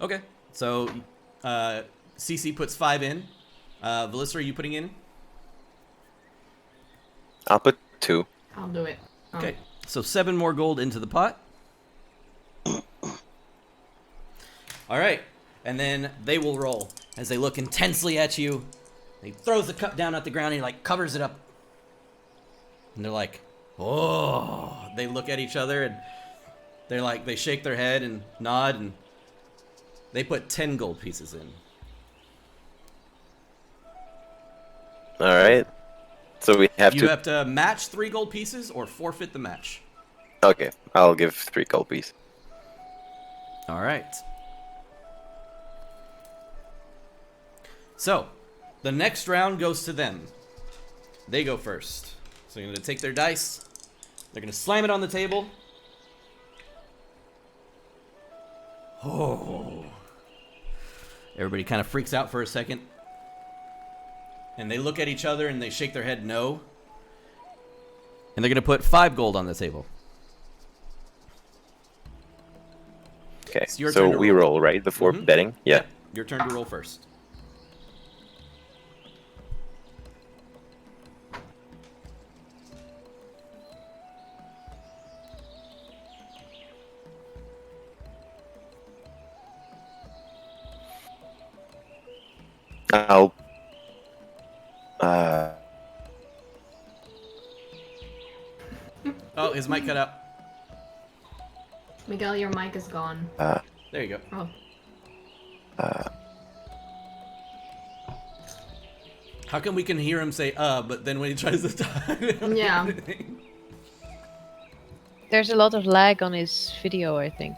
Okay. So, CC puts 5 in. Valissa, are you putting in? I'll put 2. I'll do it. Oh. Okay. So 7 more gold into the pot. All right. And then they will roll as they look intensely at you. He throws the cup down at the ground and he like covers it up. And they're like, oh. They look at each other and they're like, they shake their head and nod, and they put 10 gold pieces in. All right. So we have You to. have to match 3 gold pieces or forfeit the match. Okay. I'll give 3 gold pieces. All right. So, the next round goes to them. They go first. So they're going to take their dice. They're going to slam it on the table. Oh. Everybody kind of freaks out for a second. And they look at each other and they shake their head no. And they're going to put 5 gold on the table. Okay, It's your so turn to we roll, right? Before Mhm. betting? Yeah. Yep. Your turn to roll first. I'll... Oh, his mic cut out. Miguel, your mic is gone. There you go. Oh. How come we can hear him say but then when he tries to talk, we don't hear Yeah. anything? There's a lot of lag on his video, I think.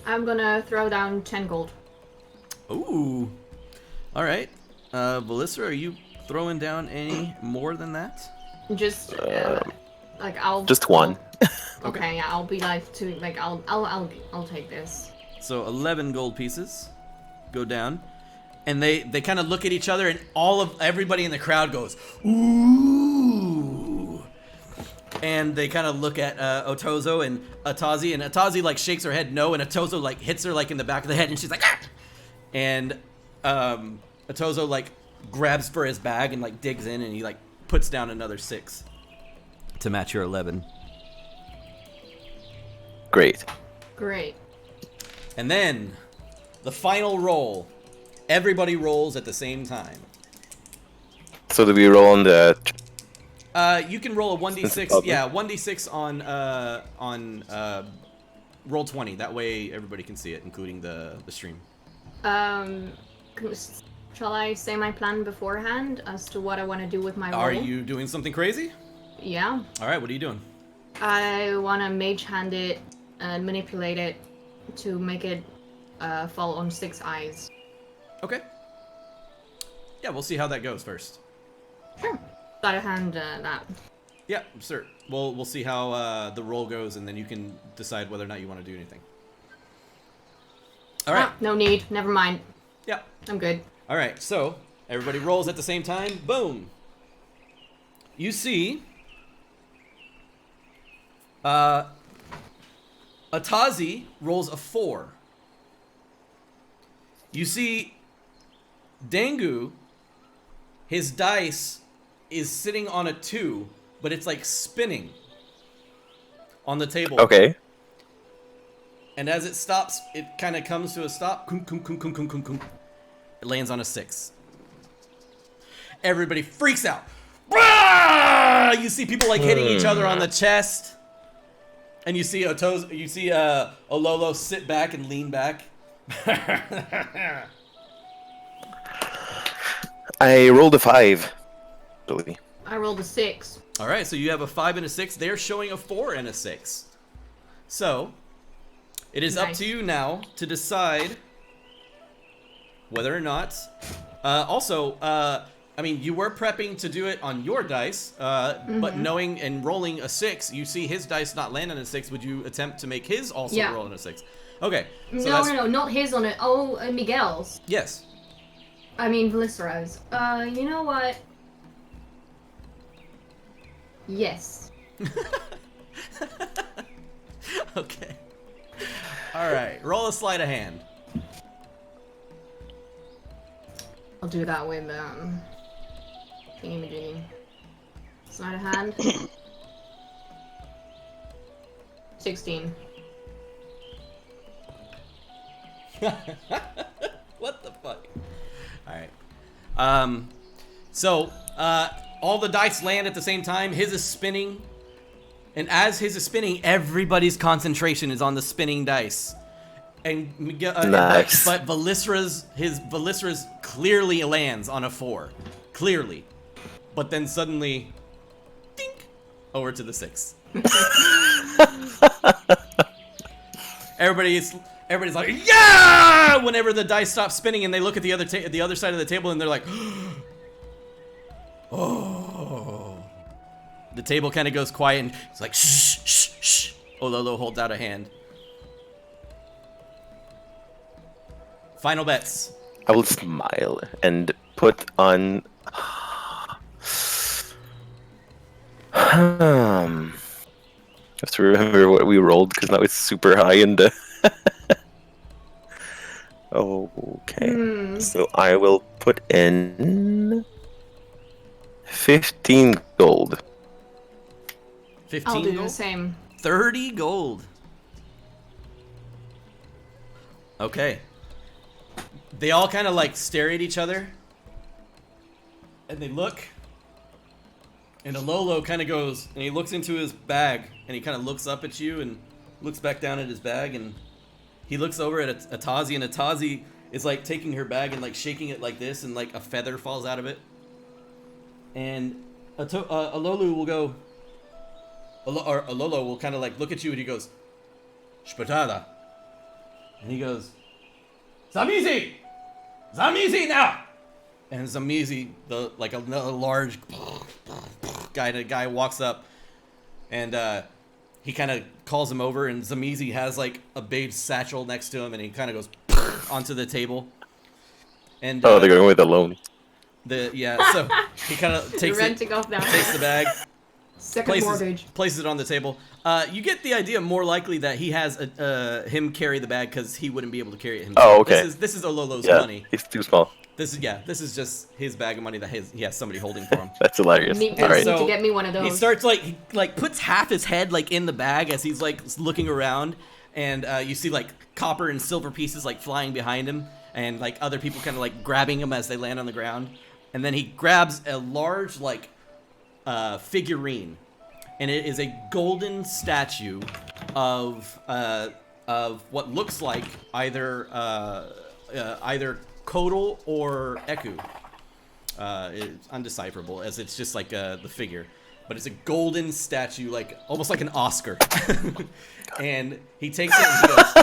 I'm gonna throw down 10 gold. Ooh. All right. Ballista, are you throwing down any more than that? Just like I'll Just one. Okay, yeah, I'll be like to like I'll take this. So 11 gold pieces go down. And they kind of look at each other, and everybody in the crowd goes, ooh. And they kind of look at Otozo and Atazi, and Atazi like shakes her head no, and Otozo like hits her like in the back of the head, and she's like, ah! And Otozo like grabs for his bag and like digs in, and he like puts down another 6 to match your 11. Great. Great. And then the final roll. Everybody rolls at the same time. So do we roll on the... You can roll a 1d6. Yeah, 1d6 on roll 20. That way everybody can see it, including the stream. Shall I say my plan beforehand as to what I want to do with my roll? Are you doing something crazy? Yeah. All right, what are you doing? I want to mage hand it and manipulate it to make it fall on 6 eyes. Okay. Yeah, we'll see how that goes first. Sure. Gotta hand that. Yeah, sure. We'll see how the roll goes, and then you can decide whether or not you want to do anything. All right. Ah, no need. Never mind. Yeah. I'm good. All right. So everybody rolls at the same time. Boom. You see, Atazi rolls a 4. You see, Dangu, his dice is sitting on a 2, but it's like spinning on the table. Okay. And as it stops, it kind of comes to a stop. Kum, kum, kum, kum, kum, kum, kum. It lands on a 6. Everybody freaks out. Brah! You see people like hitting each other on the chest. And you see Ololo sit back and lean back. I rolled a 5. Actually. I rolled a 6. All right, so you have a 5 and a 6. They're showing a 4 and a 6. So, it is up Nice. to you now to decide whether or not. I mean, you were prepping to do it on your dice, but knowing and rolling a 6, you see his dice not land on a 6. Would you attempt to make his also Yeah. roll on a 6? Okay. So No, not his on it. Oh, Miguel's. Yes. I mean, Velissara's. You know what? Yes. Okay. All right. Roll a sleight of hand. I'll do that with, thingy-majiggy. Sleight of hand. 16. What the fuck? All right. So all the dice land at the same time. His is spinning, and as his is spinning, everybody's concentration is on the spinning dice. And Nice. but Velissara's clearly lands on a 4, clearly, but then suddenly, dink, over to the 6. Everybody's like, yeah! Whenever the dice stop spinning, and they look at the other side of the table, and they're like, oh. The table kind of goes quiet, and it's like, shh, shh, shh. Ololo holds out a hand. Final bets. I will smile and put on Have to remember what we rolled because now it's super high in the. Okay. So I will put in 15 gold. 15 I'll do gold? the same. 30 gold. Okay. They all kind of like stare at each other. And they look. And Alolo kind of goes, and he looks into his bag, and he kind of looks up at you and looks back down at his bag, and he looks over at Atazi, and Atazi is like taking her bag and like shaking it like this, and like a feather falls out of it. And Alolo will go, or Alolo will kind of like look at you, and he goes, Shpatada. And he goes, Zamizi! Zamizi now! And Zamizi, another large guy walks up, and he kind of calls him over, and Zamizi has like a big satchel next to him, and he kind of goes onto the table. And they're going with the loan. So he kind of takes renting off that. takes the bag, Second mortgage. places it on the table. You get the idea, more likely that he has him carry the bag because he wouldn't be able to carry it himself. Oh, okay. This is Ololo's Yeah, money. he's too small. This is just his bag of money that he has somebody holding for him. That's hilarious. Need All right. So to get me one of those. He starts he puts half his head like in the bag as he's like looking around, and you see like copper and silver pieces like flying behind him, and like other people kind of like grabbing him as they land on the ground, and then he grabs a large like figurine, and it is a golden statue of what looks like either Kodal or Eku. It's undecipherable as it's just like the figure, but it's a golden statue, like almost like an Oscar. And he takes it and he goes,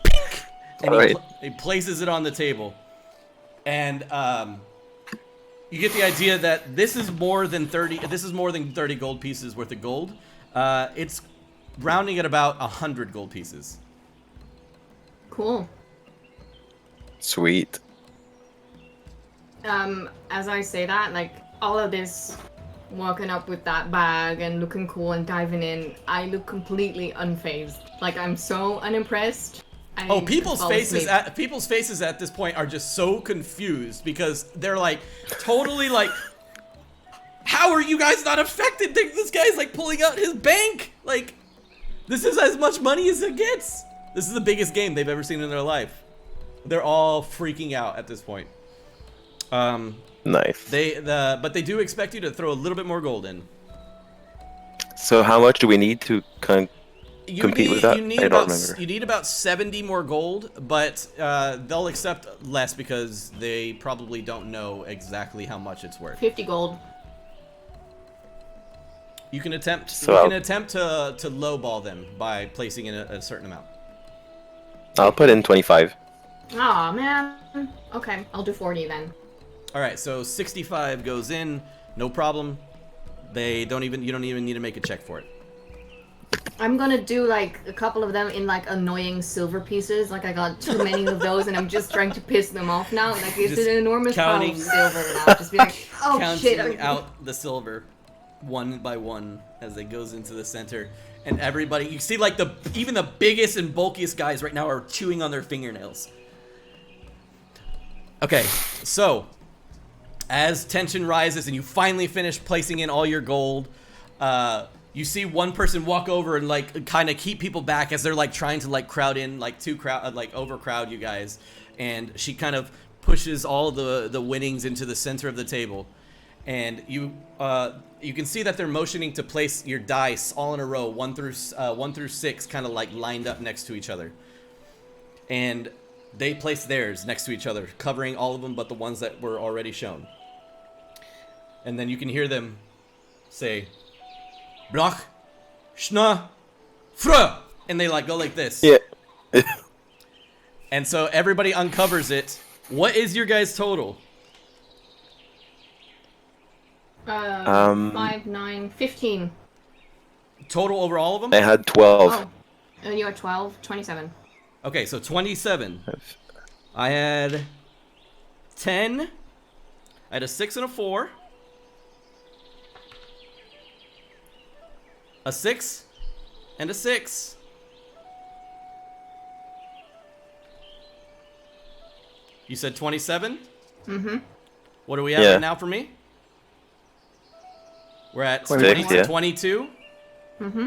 Pink! And he places it on the table, and you get the idea that this is more than 30. This is more than 30 gold pieces worth of gold. It's rounding at about 100 gold pieces. Cool. Sweet. As I say that, like all of this, walking up with that bag and looking cool and diving in, I look completely unfazed. Like I'm so unimpressed. People's faces at this point are just so confused because they're like totally like, how are you guys not affected? This guy's like pulling out his bank. Like, this is as much money as it gets. This is the biggest game they've ever seen in their life. They're all freaking out at this point. Nice. But they do expect you to throw a little bit more gold in. So how much do we need to compete with that? I don't remember. You need about 70 more gold, but they'll accept less because they probably don't know exactly how much it's worth. 50 gold. You can attempt. To lowball them by placing in a certain amount. I'll put in 25. Aw, man. Okay, I'll do 40 then. All right, so 65 goes in, no problem. You don't even need to make a check for it. I'm gonna do like a couple of them in like annoying silver pieces. Like I got too many of those, and I'm just trying to piss them off now. Like it's an enormous pile of silver, and I'll just be like, oh shit! Counting out the silver, one by one, as it goes into the center, and everybody, you see, like even the biggest and bulkiest guys right now are chewing on their fingernails. Okay, so as tension rises and you finally finish placing in all your gold, you see one person walk over and like kind of keep people back as they're like trying to like crowd in, like overcrowd you guys, and she kind of pushes all the winnings into the center of the table, and you can see that they're motioning to place your dice all in a row, 1 through 6, kind of like lined up next to each other, and they place theirs next to each other, covering all of them but the ones that were already shown. And then you can hear them say, Blach, Schna, Frö! And they like go like this. Yeah. And so everybody uncovers it. What is your guys' total? 5, 9, 15. Total over all of them? I had 12. Oh, you had 12, 27. Okay, so 27. I had 10. I had a 6 and a 4. a 6, and a 6. You said 27? Mm-hmm. What do we have Yeah. right now for me? We're at 26, yeah. 22. Mm-hmm.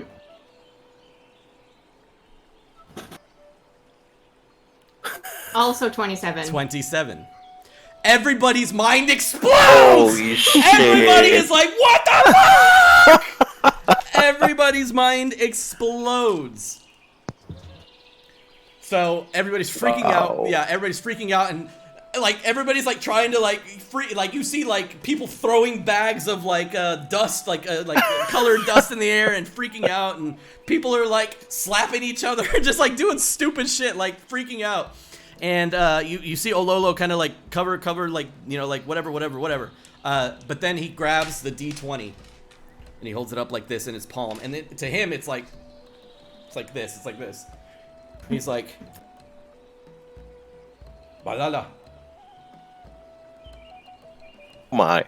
Also 27. 27. Everybody's mind explodes! Holy shit. Everybody is like, what the fuck? Everybody's mind explodes. So everybody's freaking out. Wow. Yeah, everybody's freaking out, and like everybody's like trying to like like you see like people throwing bags of like dust, like colored dust in the air and freaking out, and people are like slapping each other, just like doing stupid shit, like freaking out. And you see Ololo kind of like cover like, you know, like whatever. But then he grabs the D20 and he holds it up like this in his palm, and then to him it's like this. He's like, Balala. My.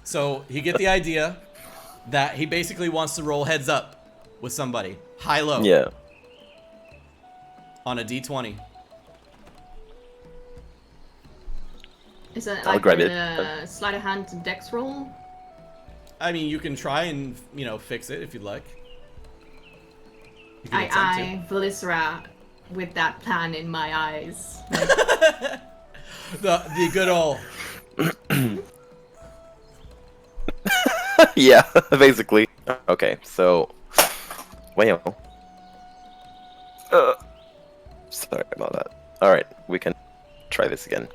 So he get the idea that he basically wants to roll heads up with somebody, high-low, Yeah. on a D20. Is it I'll like grab a sleight of hand dex roll? I mean, you can try and, you know, fix it if you'd like. You can attempt I Velisera with that plan in my eyes. to. The good old. Yeah, basically. Okay, so. Wow. Sorry about that. Alright, we can try this again.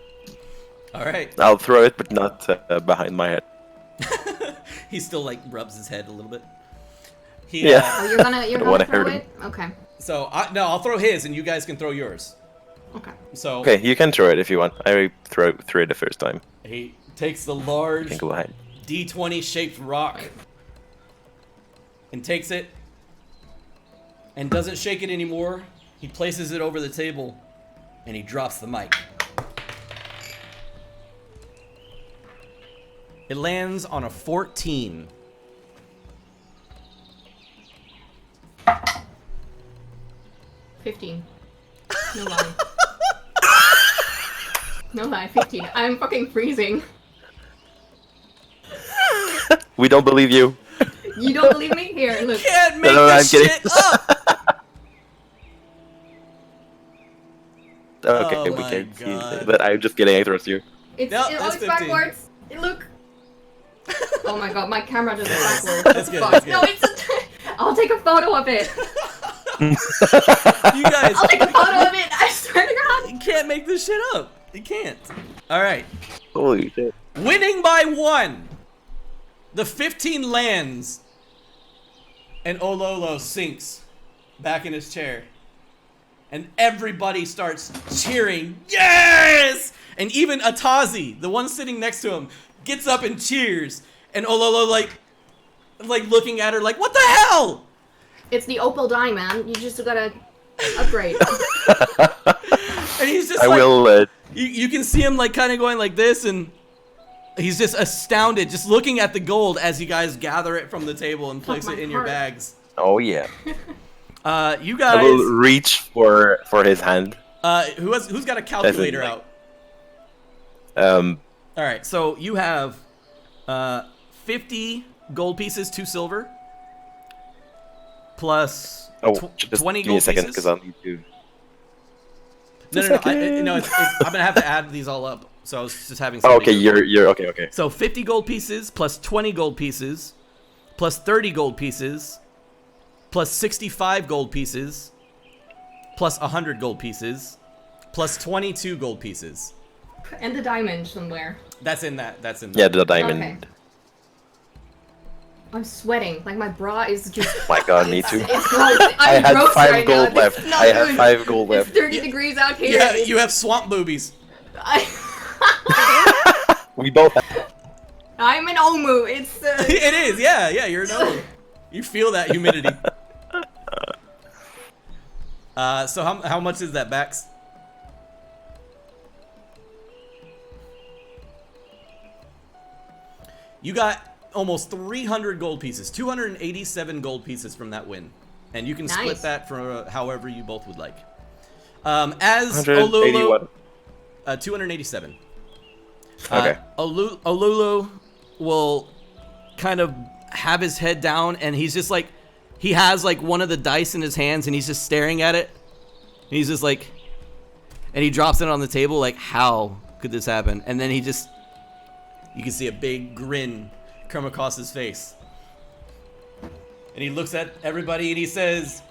All right. I'll throw it, but not behind my head. He still like rubs his head a little bit. Yeah. Oh, you're gonna don't wanna throw hurt it? Okay. So no, I'll throw his, and you guys can throw yours. Okay. So Okay, you can throw it if you want. I threw it the first time. he takes the You large can go ahead. D20 shaped rock and takes it and doesn't shake it anymore. He places it over the table and he drops the mic. It lands on a 14. $15. No lie. No lie, 15. I'm fucking freezing. We don't believe you. You don't believe me? Here, look. Can't make No, I'm this kidding. shit up! Okay, Oh we my can see God. it. But I'm just kidding, I trust you. It's, No, it's that's 15. backwards. Look. Oh my god, my camera does it backwards. That's good, Fuck. that's good. No, it's I'll take a photo of it. You guys, I'll take a photo of it. I swear to God. you can't make this shit up. You can't. All right. Holy shit. Winning by 1. The 15 lands. And Ololo sinks back in his chair. And everybody starts cheering. Yes! And even Atazi, the one sitting next to him, gets up and cheers. And Ololo like looking at her like, what the hell? It's the opal die, man. You just gotta upgrade. And he's just I like, will. you can see him like kind of going like this, and he's just astounded, just looking at the gold as you guys gather it from the table and place my it in your heart. bags. Oh yeah. You I will guys, reach for his hand. who's got a calculator like- out? Um. All right, so you have 50 gold pieces, 2 silver, plus Oh, tw- just 20 give me a gold second pieces. because I'll need to. No, I'm gonna have to add these all up. So I was just having. Oh, somebody okay, do it. you're okay. Okay. So 50 gold pieces plus 20 gold pieces plus 30 gold pieces plus 65 gold pieces plus 100 gold pieces plus 22 gold pieces. And the diamond somewhere. That's in that. That's in that. Yeah, the diamond. Okay. I'm sweating. Like my bra is just. My God, me too. It's gross. I I'm had gross 5 right gold now. left. This is not I have good. 5 gold It's left. 30 degrees out here. Yeah, you have swamp boobies. We both have. I'm an Omu. It's. It is. Yeah. You're no. You feel that humidity. So how much is that, Bax? You got almost 300 gold pieces, 287 gold pieces from that win, and you can split Nice. that for however you both would like. As 181. Olulu, 287. Okay. Olulu will kind of have his head down, and he's just like, he has like one of the dice in his hands, and he's just staring at it. And he's just like, and he drops it on the table, like, how could this happen? And then he just, you can see a big grin come across his face. And he looks at everybody and he says,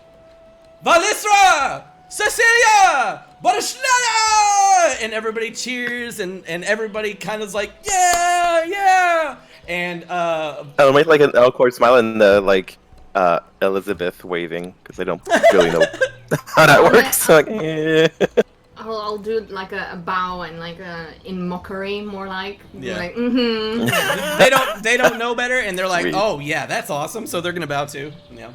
Valisra! Cecilia! Barishlaya! And everybody cheers, and everybody kind of like, yeah, yeah! And, I'll make like an Elcor smile and like Elizabeth waving, because I don't really know how that works. So, like, eh. I'll do like a bow and like in mockery, more like. Yeah. Like, mm-hmm. they don't know better, and they're like, Sweet. oh yeah, that's awesome. So they're gonna bow too. Yeah.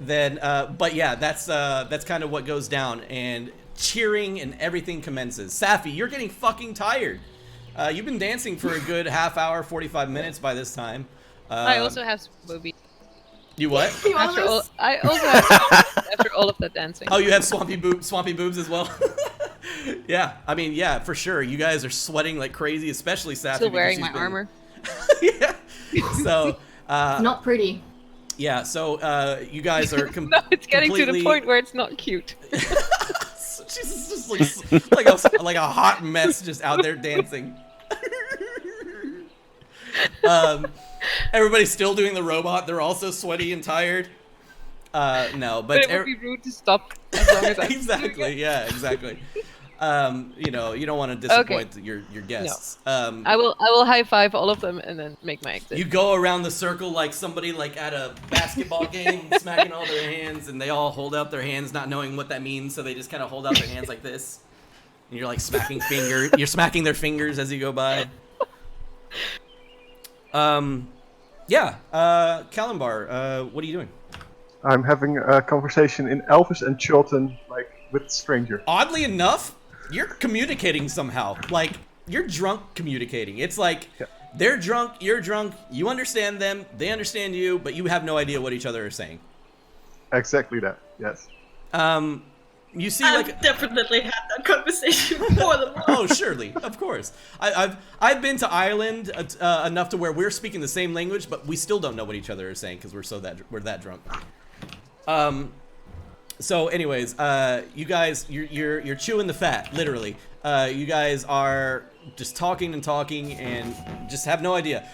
But yeah, that's kind of what goes down, and cheering and everything commences. Safi, you're getting fucking tired. You've been dancing for a good half hour, 45 minutes by this time. I also have boobies. You what? I also have after all of that dancing. Oh, you have swampy boobs as well. Yeah, I mean, yeah, for sure. You guys are sweating like crazy, especially Safi. Still because wearing she's my been- armor. Yeah. So. Not pretty. Yeah. So you guys are No, it's getting to the completely- point where it's not cute. She's just like a hot mess just out there dancing. Everybody's still doing the robot. They're also sweaty and tired. No, But it would be rude to stop as long as I exactly. Yeah, exactly. You know, you don't want to disappoint your guests. I will high five all of them and then make my exit. You go around the circle like somebody like at a basketball game, smacking all their hands, and they all hold out their hands, not knowing what that means. So they just kind of hold out their hands like this, and you're like smacking fingers. You're smacking their fingers as you go by. Yeah. Kalimbar, what are you doing? I'm having a conversation in Elvis and Chilton, like with a stranger. Oddly enough, you're communicating somehow. Like, you're drunk communicating. It's like, they're drunk, you're drunk, you understand them, they understand you, but you have no idea what each other are saying. Exactly that. Yes. You see, I've like, definitely had that conversation more than once. oh, surely, of course. I've been to Ireland enough to where we're speaking the same language, but we still don't know what each other are saying because we're that drunk. So, anyways, you guys, you're chewing the fat, literally. You guys are just talking and talking and just have no idea.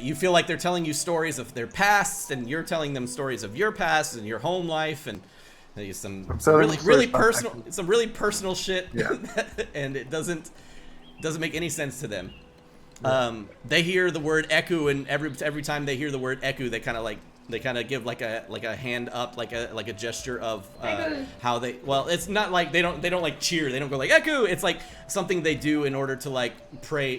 You feel like they're telling you stories of their past, and you're telling them stories of your past and your home life, and some really personal shit. Yeah. And it doesn't make any sense to them. They hear the word eku, and every time they hear the word eku, they kind of give like a hand up, like a gesture of how they. Well, it's not like they don't like cheer. They don't go like eku. It's like something they do in order to like pray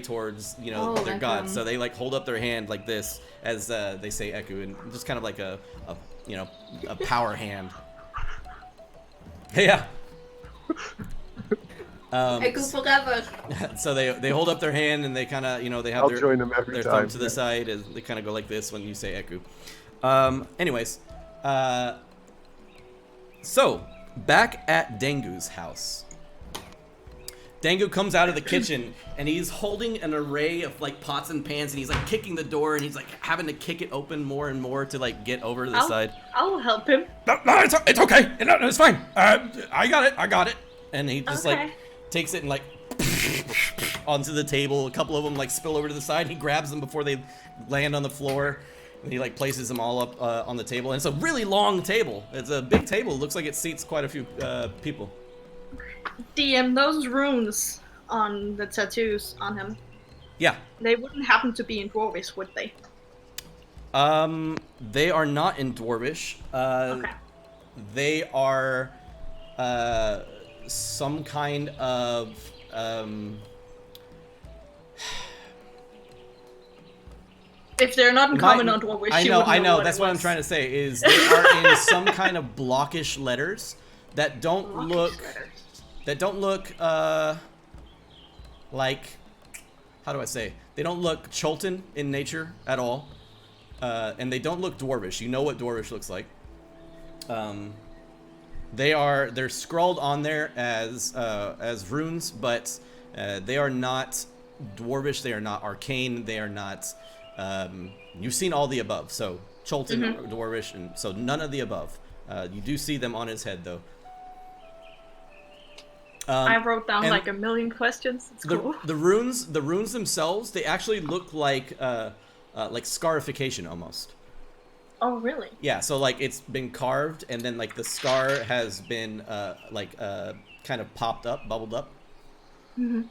towards their gods. So they like hold up their hand like this as they say eku, and just kind of like a power hand. Yeah. Echo forever. So they hold up their hand and they kind of they have I'll join them every their time. thumb to the side, and they kind of go like this when you say eku. Anyways, so back at Dengu's house. Dengu comes out of the kitchen and he's holding an array of like pots and pans, and he's like kicking the door, and he's like having to kick it open more and more to like get over to the side. I'll help him. No, it's okay. No, it's fine. I got it. And he just like takes it and like onto the table. A couple of them like spill over to the side. He grabs them before they land on the floor, and he like places them all up on the table. And it's a really long table. It's a big table. It looks like it seats quite a few people. DM, those runes on the tattoos on him, Yeah. they wouldn't happen to be in Dwarvish, would they? They are not in Dwarvish. Okay. They are some kind of If they're not in common on Dwarvish, I know. what That's it what I'm was. trying to say. Is they are in some kind of blockish letters that don't Blockish letters. look like how do I say? They don't look Cholton in nature at all, and they don't look dwarvish. You know what dwarvish looks like. They're scrawled on there as runes, but they are not dwarvish. They are not arcane. They are not. You've seen all the above. So Cholton, dwarvish, and so none of the above. You do see them on his head though. I wrote down like a million questions. It's cool. The runes themselves, they actually look like scarification almost. Oh, really? Yeah, so like it's been carved, and then like the scar has been kind of popped up, bubbled up. Mm-hmm.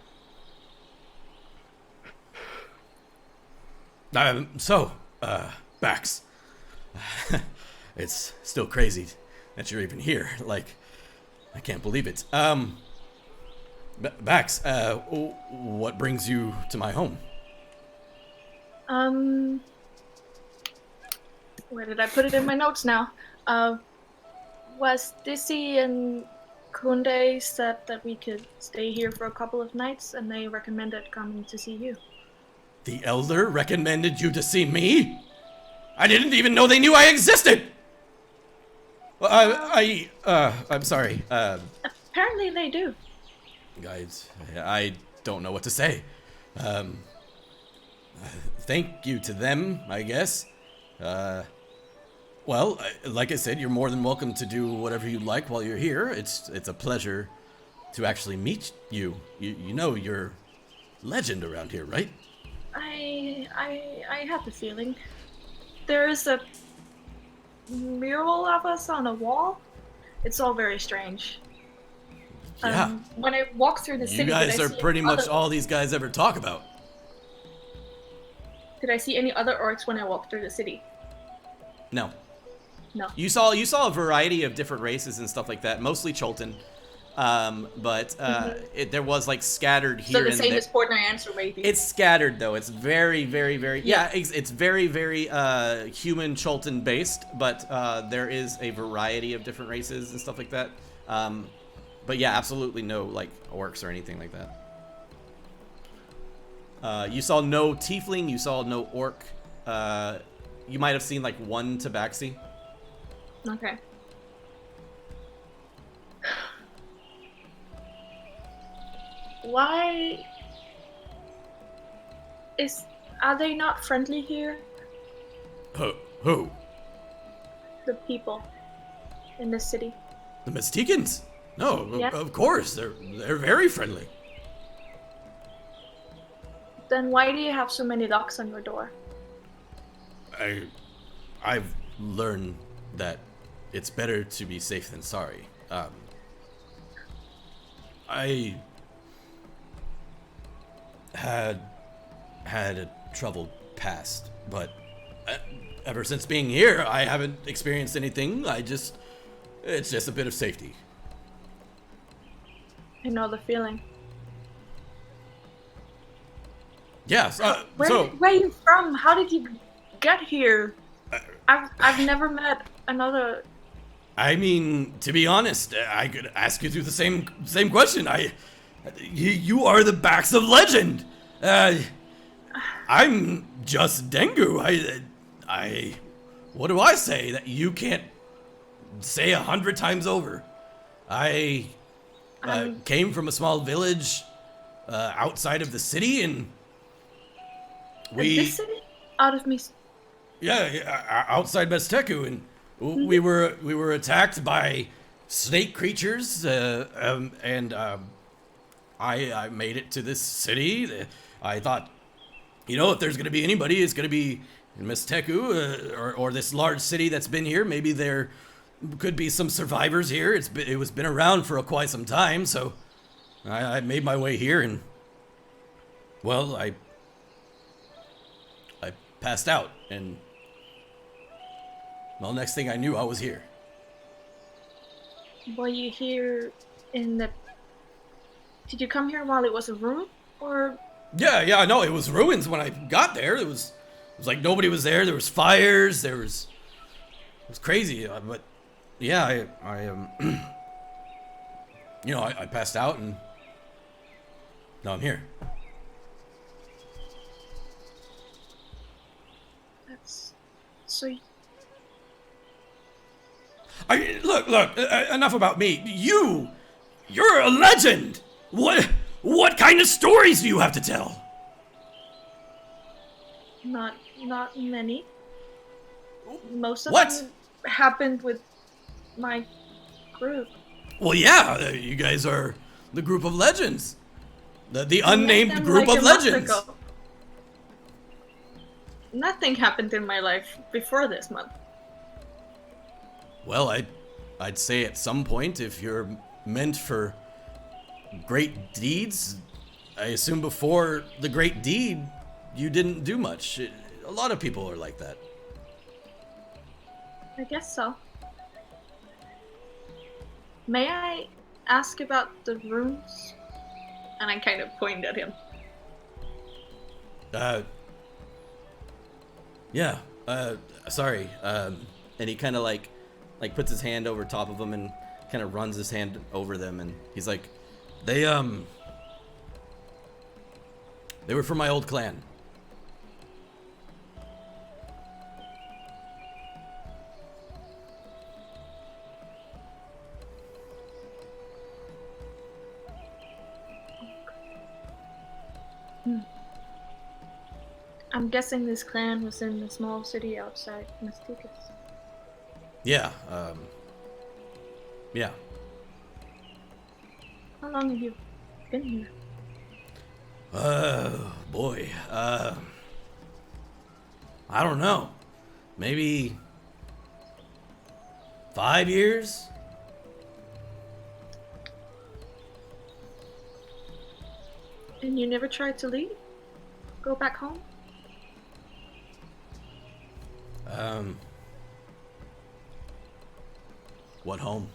Bax, it's still crazy that you're even here. Like, I can't believe it. Bax, what brings you to my home? Where did I put it in my notes now? Was Dizzy and Kunde said that we could stay here for a couple of nights, and they recommended coming to see you. The Elder recommended you to see me? I didn't even know they knew I existed! Well, I'm sorry. Apparently they do. Guys, I don't know what to say. Thank you to them, I guess. Well, like I said, you're more than welcome to do whatever you like while you're here. It's a pleasure to actually meet you. You know you're legend around here, right? I have the feeling. There is a mural of us on a wall. It's all very strange. Yeah. When I walk through the city, you guys are pretty much all these guys ever talk about. Did I see any other orcs when I walked through the city? No. No. You saw a variety of different races and stuff like that, mostly Cholton. But there was like scattered here and there. So the same as Port Nyanser, maybe. It's scattered though. It's very, very, very it's very, very human Cholton based, but there is a variety of different races and stuff like that. But yeah, absolutely no like orcs or anything like that. You saw no tiefling. You saw no orc. You might have seen like one tabaxi. Okay. Why are they not friendly here? Who? The people in this city. The Mysticans? No, Yeah. of course they're very friendly. Then why do you have so many locks on your door? I've learned that it's better to be safe than sorry. I had a troubled past, but ever since being here, I haven't experienced anything. It's just a bit of safety. I know the feeling. Yes. Where are you from? How did you get here? I've never met another. I mean, to be honest, I could ask you through the same question. You are the backs of legend. I'm just Dengu. What do I say that you can't say 100 times over? I came from a small village outside of the city, and this city? Out of me. Yeah, outside Mesteku, and we were attacked by snake creatures, and I made it to this city. I thought, if there's gonna be anybody, it's gonna be in Mesteku, or this large city that's been here. Maybe there could be some survivors here. It was been around for quite some time, so I made my way here, and well, I passed out, and well, next thing I knew, I was here. Were you here did you come here while it was a room, or? Yeah, no, it was ruins when I got there. It was like nobody was there. There was fires. It was crazy, but yeah, I passed out, and now I'm here. So Look, enough about me. You're a legend. What kind of stories do you have to tell? not many. Most of What? them happened with my group. Well, yeah, you guys are the group of legends. The I met unnamed them group like of a month legends. ago. Nothing happened in my life before this month. Well, I'd say at some point, if you're meant for great deeds, I assume before the great deed, you didn't do much. A lot of people are like that. I guess so. May I ask about the rooms? And I kind of point at him. Yeah, sorry. And he kind of like puts his hand over top of them and kind of runs his hand over them, and he's like, they were from my old clan. I'm guessing this clan was in the small city outside Mysticus. Yeah, yeah. How long have you been here? Boy, I don't know. Maybe 5 years? And you never tried to leave? Go back home? What home?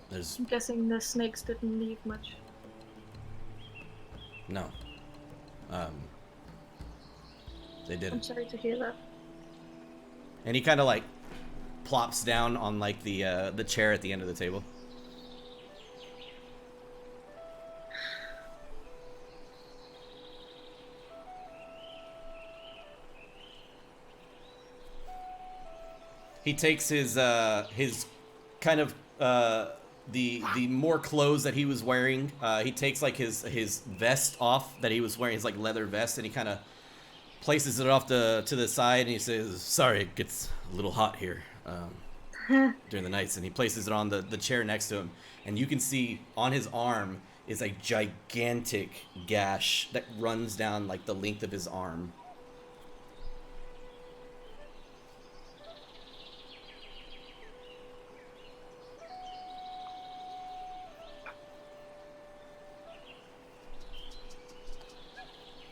There's I'm guessing the snakes didn't leave much. no. They I'm didn't. sorry to hear that. And he kind of like plops down on like the chair at the end of the table. He takes his kind of the more clothes that he was wearing. He takes like his vest off that he was wearing, his like leather vest, and he kind of places it off to the side, and he says, "Sorry, it gets a little hot here during the nights." And he places it on the chair next to him, and you can see on his arm is a gigantic gash that runs down like the length of his arm.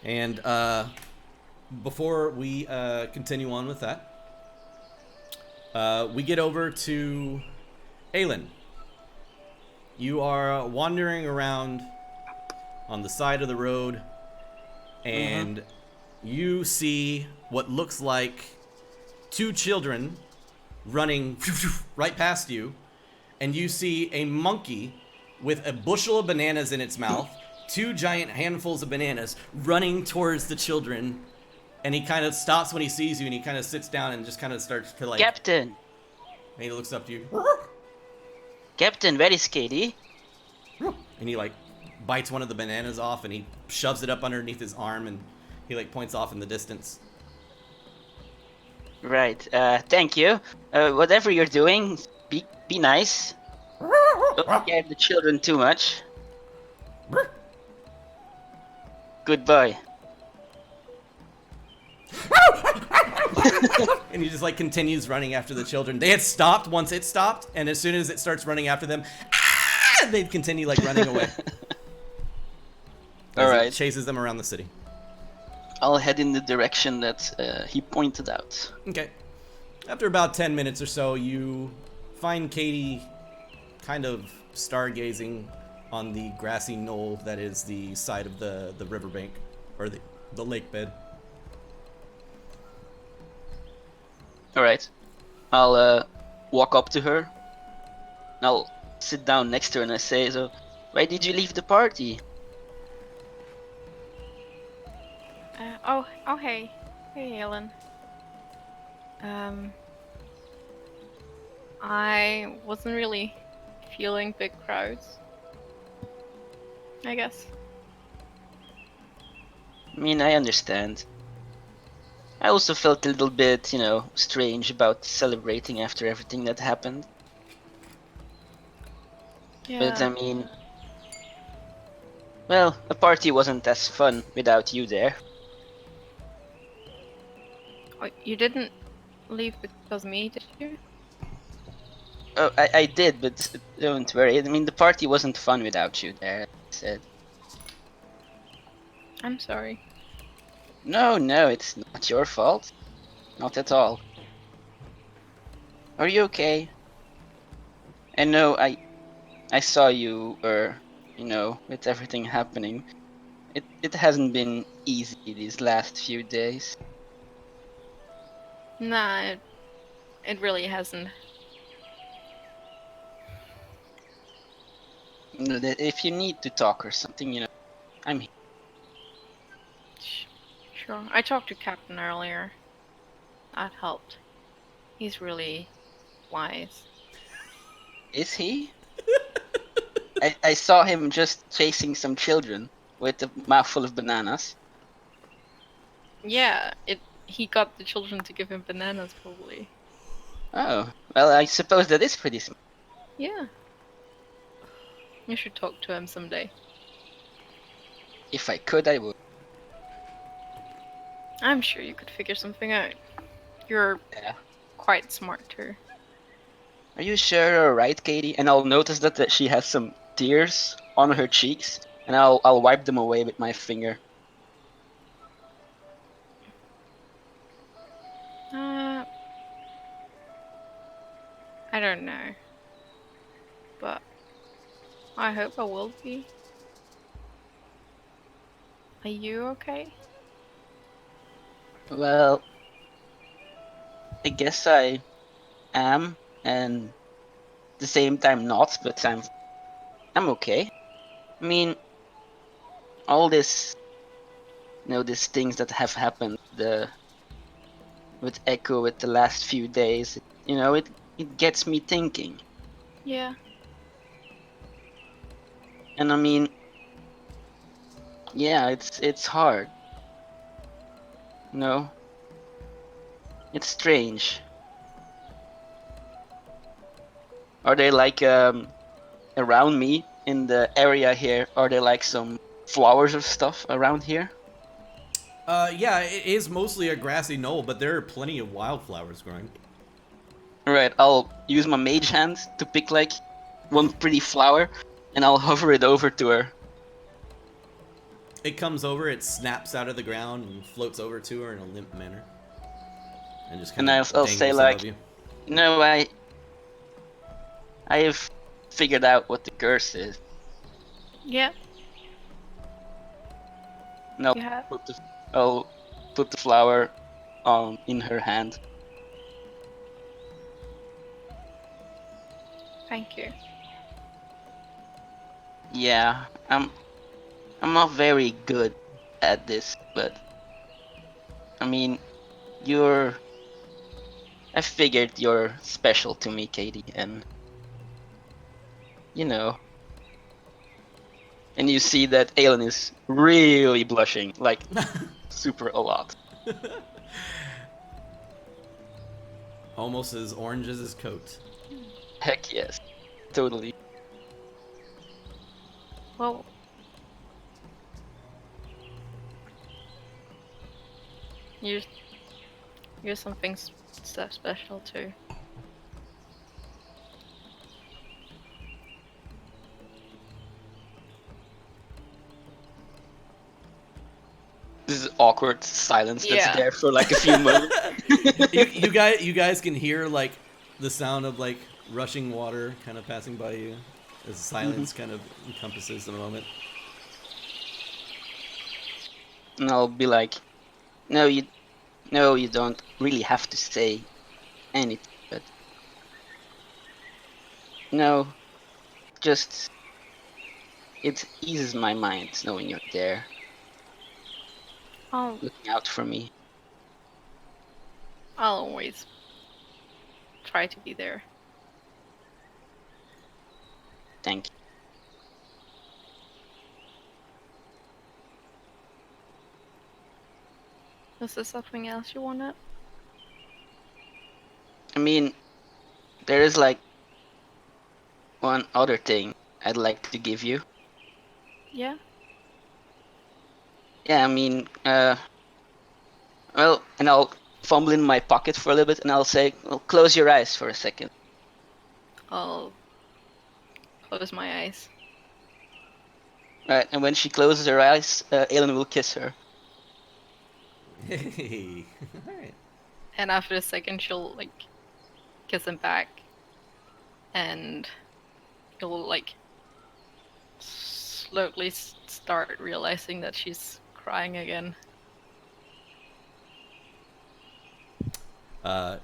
And before we continue on with that, we get over to Aelin. You are wandering around on the side of the road, and you see what looks like two children running right past you, and you see a monkey with a bushel of bananas in its mouth, two giant handfuls of bananas running towards the children, and he kind of stops when he sees you, and he kind of sits down and just kind of starts to like... Captain! And he looks up to you. Captain, very scary. And he like bites one of the bananas off, and he shoves it up underneath his arm, and he like points off in the distance. Right, thank you. Whatever you're doing, be nice. Don't scare the children too much. Good boy. And he just like continues running after the children. They had stopped once it stopped, and as soon as it starts running after them, they'd continue like running away. All right. It chases them around the city. I'll head in the direction that he pointed out. Okay. After about 10 minutes or so, you find Katie kind of stargazing on the grassy knoll that is the side of the riverbank, or the lake bed. Alright. I'll walk up to her. I'll sit down next to her and I say, "So, why did you leave the party?" Hey. Hey, Ellen. I wasn't really feeling big crowds, I guess. I mean, I understand. I also felt a little bit, strange about celebrating after everything that happened. But I Yeah. mean, well, the party wasn't as fun without you there. Oh, you didn't leave because of me, did you? Oh, I did, but don't worry. I mean, the party wasn't fun without you there, I said. I'm sorry. No, it's not your fault. Not at all. Are you okay? I know I saw you, with everything happening. It hasn't been easy these last few days. Nah, it really hasn't. If you need to talk or something, I'm here. Sure. I talked to Captain earlier. That helped. He's really wise. Is he? I saw him just chasing some children with a mouthful of bananas. Yeah, he got the children to give him bananas, probably. Oh, well, I suppose that is pretty smart. Yeah. You should talk to him someday. If I could, I would. I'm sure you could figure something out. You're Yeah. quite smart too. Are you sure you're right, Katie? And I'll notice that she has some tears on her cheeks, and I'll wipe them away with my finger. Uh, I don't know. But I hope I will be. Are you okay? Well, I guess I am, and at the same time not, but I'm okay. I mean, all this, these things that have happened, with Echo with the last few days, it gets me thinking. Yeah. And I mean, yeah, it's hard. It's strange. Are they like around me in the area here? Are there like some flowers or stuff around here? Yeah, it is mostly a grassy knoll, but there are plenty of wildflowers growing. Right, I'll use my mage hand to pick like one pretty flower, and I'll hover it over to her. It comes over, it snaps out of the ground and floats over to her in a limp manner. And just kind And I'll of say dangles like, above you. no, I've figured out what the curse is. Yeah. And I'll You have. I'll put the flower in her hand. Thank you. Yeah, I'm not very good at this, but I mean, I figured you're special to me, Katie, and you know, and you see that Aelin is really blushing, like super a lot. Almost as orange as his coat. Heck yes, totally. Well, you're something so special too. This is awkward silence that's Yeah. there for like a few moments. you guys can hear like the sound of like rushing water kind of passing by you as silence kind of encompasses the moment. And I'll be like, no, you don't really have to say anything, but no, just it eases my mind knowing you're there. I'll looking out for me. always try to be there. Thank you. Is there something else you wanted? I mean, there is like one other thing I'd like to give you. Yeah. Yeah, I mean, well, and I'll fumble in my pocket for a little bit, and I'll say, well, close your eyes for a second. I'll close my eyes. Right, and when she closes her eyes, Aelin will kiss her. Hey. All right. And after a second, she'll like kiss him back, and he'll like slowly start realizing that she's crying again. Uh,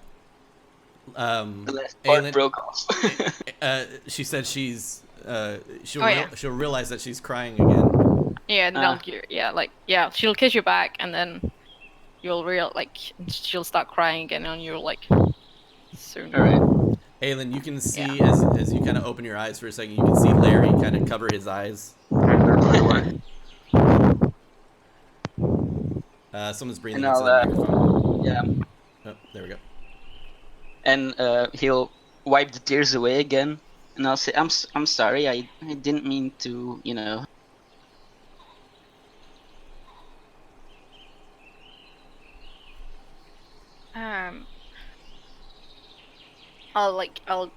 The last part Aelin, broke off. she said she's she'll Oh, yeah. she'll realize that she's crying again. Yeah, and she'll kiss you back, and then you'll she'll start crying again, and you're like, soon. All right. Aelin, you can see as you kind of open your eyes for a second, you can see Larry kind of cover his eyes. They're right away. Someone's breathing And into the microphone. yeah, Oh, there we go. and he'll wipe the tears away again, and I'll say, I'm sorry, I didn't mean to, you know. I'll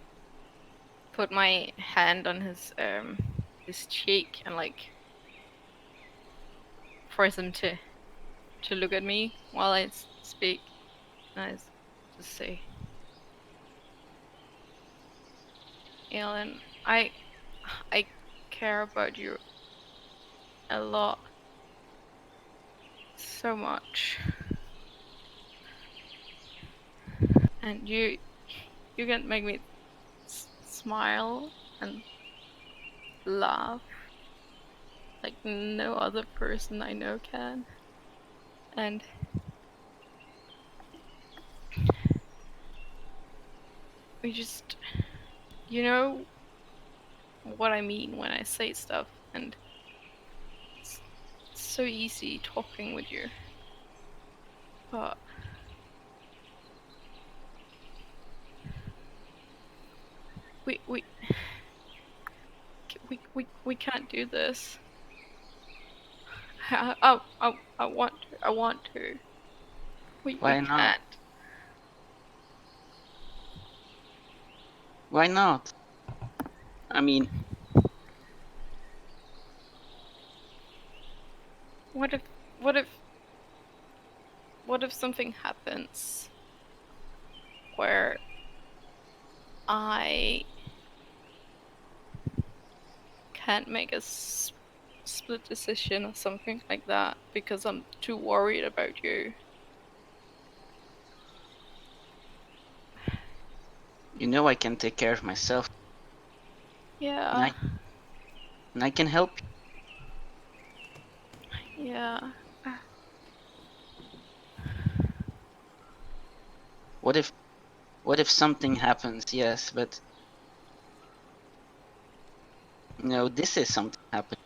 put my hand on his cheek and like force him to look at me while I speak. And I just say, Alan, I care about you a lot, so much, and you can make me smile and laugh like no other person I know can. And we just, you know what I mean when I say stuff, and it's so easy talking with you, but we can't do this. I want to. We Why not? can't. Why not? I mean, What if something happens where I can't make a split decision or something like that because I'm too worried about you? you know I can take care of myself, Yeah. and I can help you. Yeah. What if something happens? Yes, but you know, this is something happening.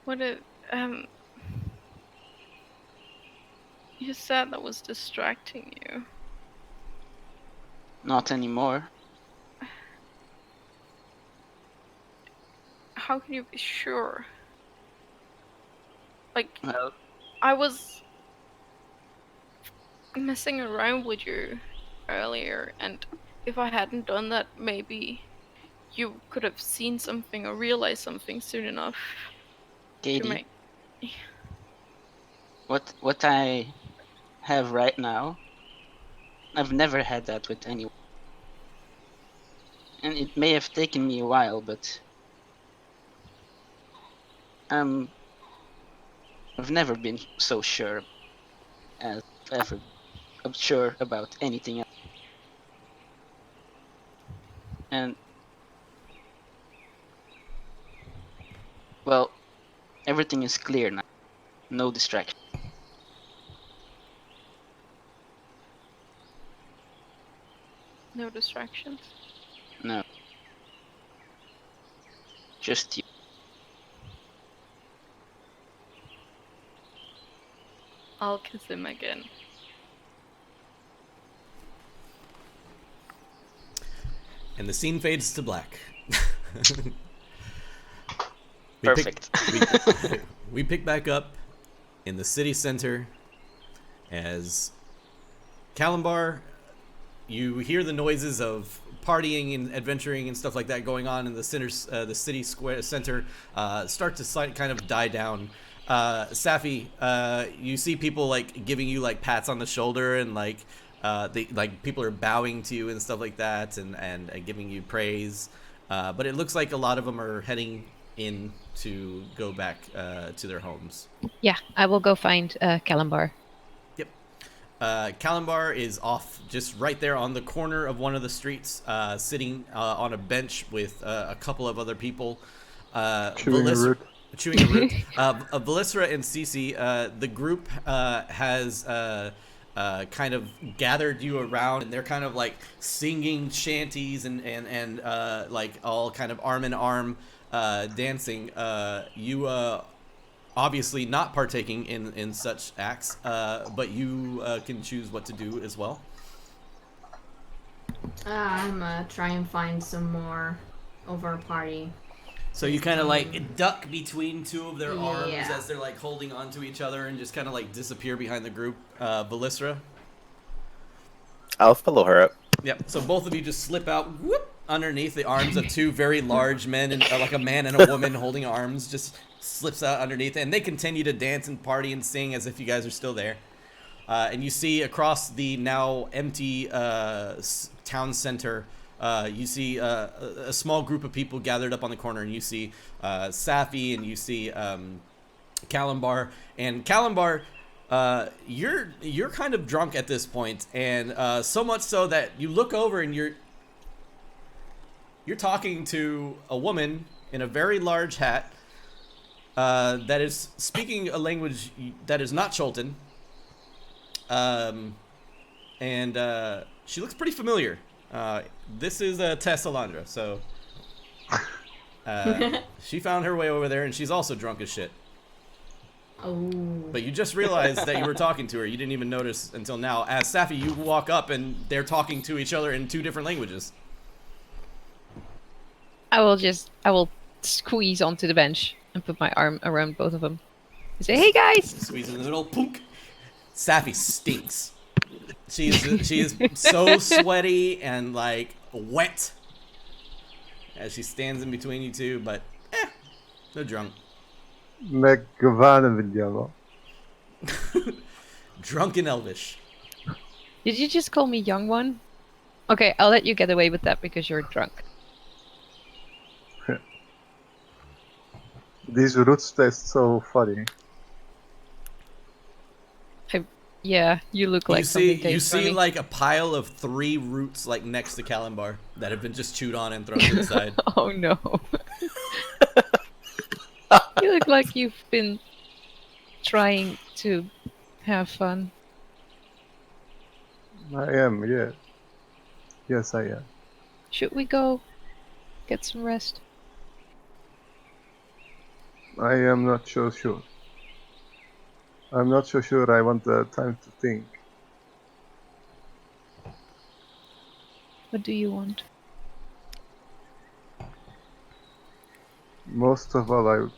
What if you said that was distracting you? Not anymore. How can you be sure? Like, Well, I was messing around with you earlier, and if I hadn't done that, maybe you could have seen something or realized something soon enough to Katie, make. what I have right now, I've never had that with anyone. And it may have taken me a while, but I've never been so sure as ever. I'm sure about anything else. And well, Everything is clear now. No distraction. No distractions. No. Just you. I'll kiss him again. And the scene fades to black. Perfect. We pick back up in the city center as Kalimbar, you hear the noises of partying and adventuring and stuff like that going on in the city square center start to kind of die down. Safi, you see people like giving you like pats on the shoulder and like people are bowing to you and stuff like that and giving you praise. But it looks like a lot of them are heading in to go back to their homes. Yeah, I will go find Kalimbar. Yep. Kalimbar is off just right there on the corner of one of the streets, sitting on a bench with a couple of other people. Chewing a root. Velisra and Cece, the group has kind of gathered you around, and they're kind of like singing shanties and like all kind of arm in arm dancing. You obviously not partaking in such acts, but you can choose what to do as well. I'm try and find some more over a party. So you kind of like duck between two of their arms Yeah. as they're like holding onto each other and just kind of like disappear behind the group. Velisra? I'll follow her up. Yep. So both of you just slip out whoop, underneath the arms of two very large men, and like a man and a woman holding arms, just slips out underneath, and they continue to dance and party and sing as if you guys are still there. And you see across the now empty town center, you see a small group of people gathered up on the corner, and you see Safi, and you see Kalimbar. And Kalimbar, you're kind of drunk at this point, and so much so that you look over and you're talking to a woman in a very large hat that is speaking a language that is not Cholton. And she looks pretty familiar. This is Tess Alondra, so she found her way over there, and she's also drunk as shit. Oh. But you just realized that you were talking to her. You didn't even notice until now. As Safi, you walk up, and they're talking to each other in two different languages. I will squeeze onto the bench and put my arm around both of them. And say, "Hey guys!" Squeeze in the middle, punk. Safi stinks. She is so sweaty and like wet as she stands in between you two, but they're drunk. Drunk in Elvish. Did you just call me young one? Okay, I'll let you get away with that because you're drunk. These roots taste so funny. Yeah, you look like something you tastes see funny. like a pile of 3 roots like next to Kalimbar that have been just chewed on and thrown to the side. Oh no. You look like you've been trying to have fun. I am, yeah. Yes, I am. Should we go get some rest? I am not so sure. I'm not so sure I want the time to think. What do you want? Most of all,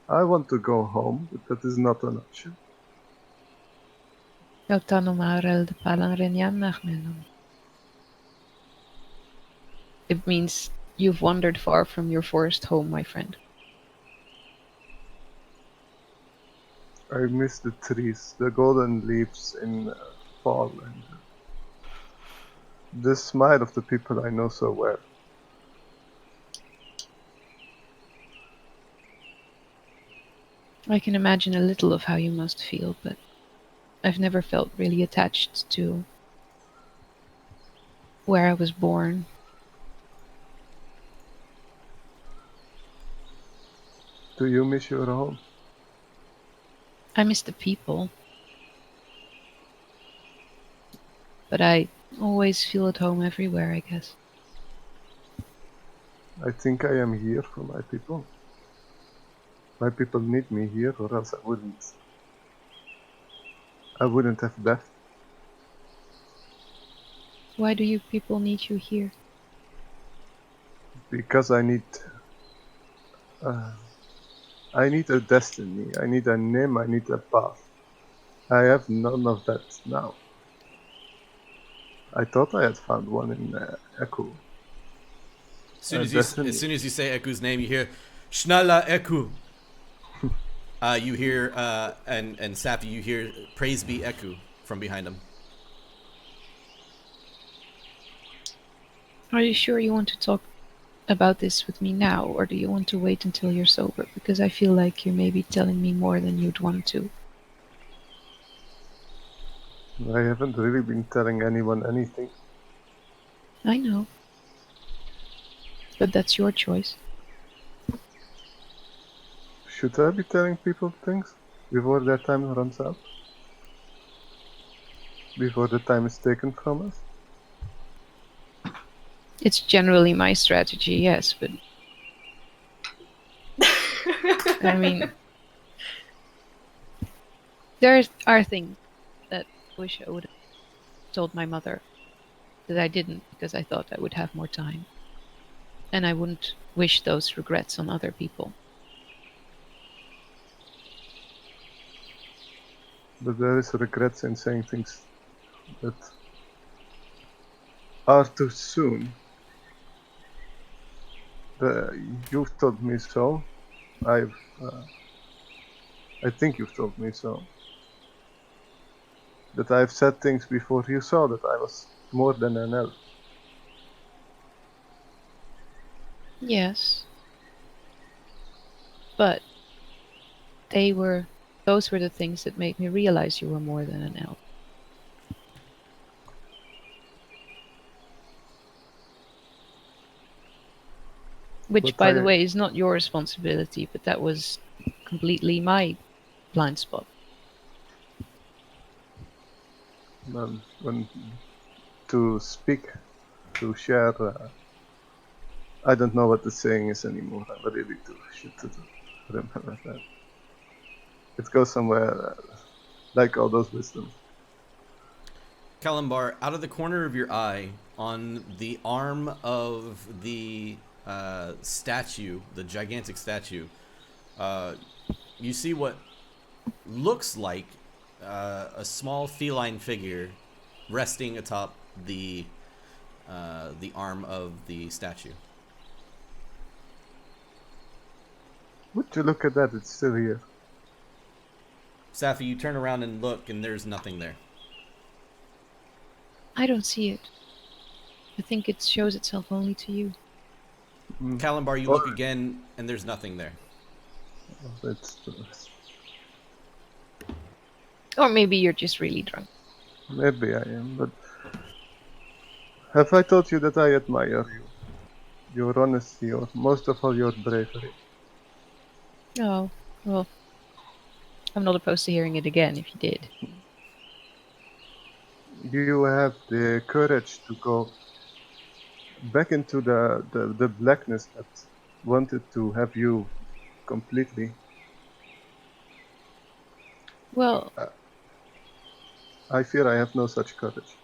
I want to go home, but that is not an option. It means you've wandered far from your forest home, my friend. I miss the trees, the golden leaves in fall, and the smile of the people I know so well. I can imagine a little of how you must feel, but I've never felt really attached to where I was born. Do you miss your home? I miss the people. But I always feel at home everywhere, I guess. I think I am here for my people. My people need me here, or else I wouldn't have left. Why do you people need you here? Because I need a destiny. I need a name. I need a path. I have none of that now. I thought I had found one in Echo. As soon as you say Eku's name, you hear Schnalla Eku. You hear and Safi, you hear praise be Eku from behind him. Are you sure you want to talk about this with me now, or do you want to wait until you're sober? Because I feel like you may be telling me more than you'd want to. I haven't really been telling anyone anything. I know. But that's your choice. Should I be telling people things before their time runs out? Before the time is taken from us? It's generally my strategy, yes, but I mean, there are things that I wish I would have told my mother that I didn't because I thought I would have more time. And I wouldn't wish those regrets on other people. But there is regrets in saying things that are too soon. You've told me so. I think you've told me so. That I've said things before you saw that I was more than an elf. Yes. But those were the things that made me realize you were more than an elf. Which, But by the way, is not your responsibility, but that was completely my blind spot. When to speak, to share, I don't know what the saying is anymore. I really should remember that. It goes somewhere like all those wisdoms. Kalimbar, out of the corner of your eye, on the arm of the statue, the gigantic statue, you see what looks like a small feline figure resting atop the arm of the statue. Would you look at that? It's still here. Safi, you turn around and look, and there's nothing there. I don't see it. I think it shows itself only to you. Kalimbar, you look again, and there's nothing there. Or maybe you're just really drunk. Maybe I am, but have I told you that I admire you? Your honesty, or most of all your bravery. Oh, well, I'm not opposed to hearing it again if you did. You have the courage to go back into the blackness that wanted to have you completely. Well, I fear I have no such courage.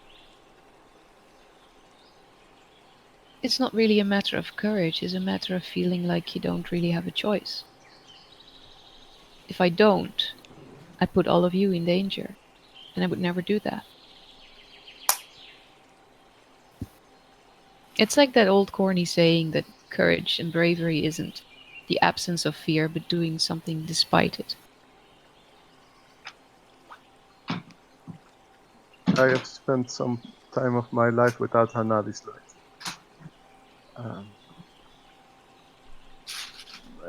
it's not really a matter of courage, it's a matter of feeling like you don't really have a choice. If I don't, I put all of you in danger, and I would never do that. It's like that old corny saying that courage and bravery isn't the absence of fear, but doing something despite it. I have spent some time of my life without Hanali's light.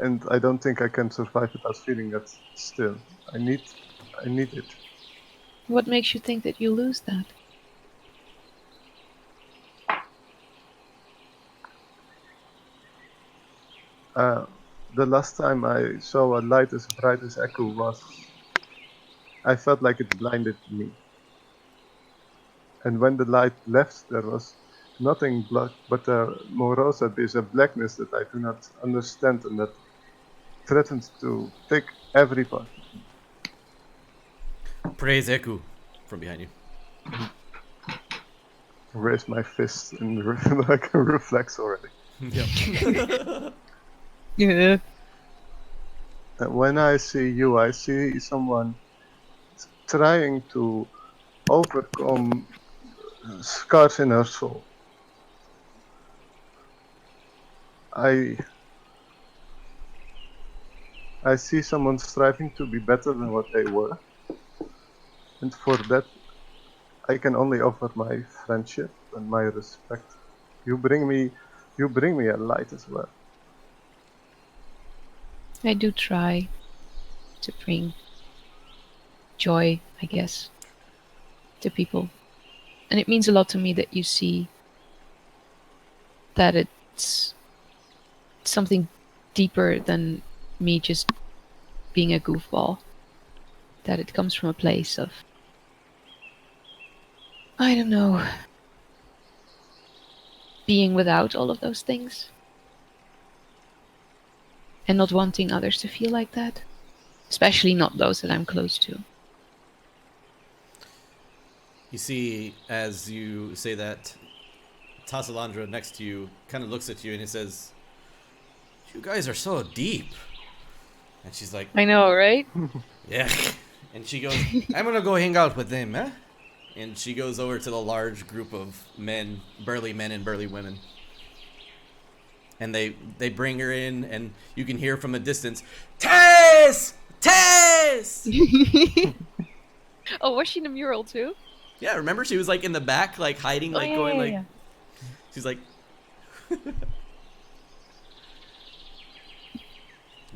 And I don't think I can survive without feeling that still. I need it. What makes you think that you lose that? the last time I saw a light as bright as Echo was, I felt like it blinded me. And when the light left, there was nothing but a morose abyss, a blackness that I do not understand and that threatens to take every part of me. Praise Eku from behind you. Raise my fist and like a reflex already. Yep. Yeah. And when I see you, I see someone trying to overcome scars in her soul. I see someone striving to be better than what they were. And for that, I can only offer my friendship and my respect. You bring me a light as well. I do try to bring joy, I guess, to people. And it means a lot to me that you see that it's something deeper than me just being a goofball. That it comes from a place of, I don't know, being without all of those things. And not wanting others to feel like that. Especially not those that I'm close to. You see, as you say that, Tassalandra next to you kind of looks at you and he says, "You guys are so deep." And she's like, I know, right? "Yeah." And she goes, "I'm gonna go hang out with them, eh?" And she goes over to the large group of men and burly women. And they bring her in, and you can hear from a distance, "Tess! Tess!" Oh, was she in the mural too? Yeah, remember she was like in the back, like hiding, like going like. She's like. Big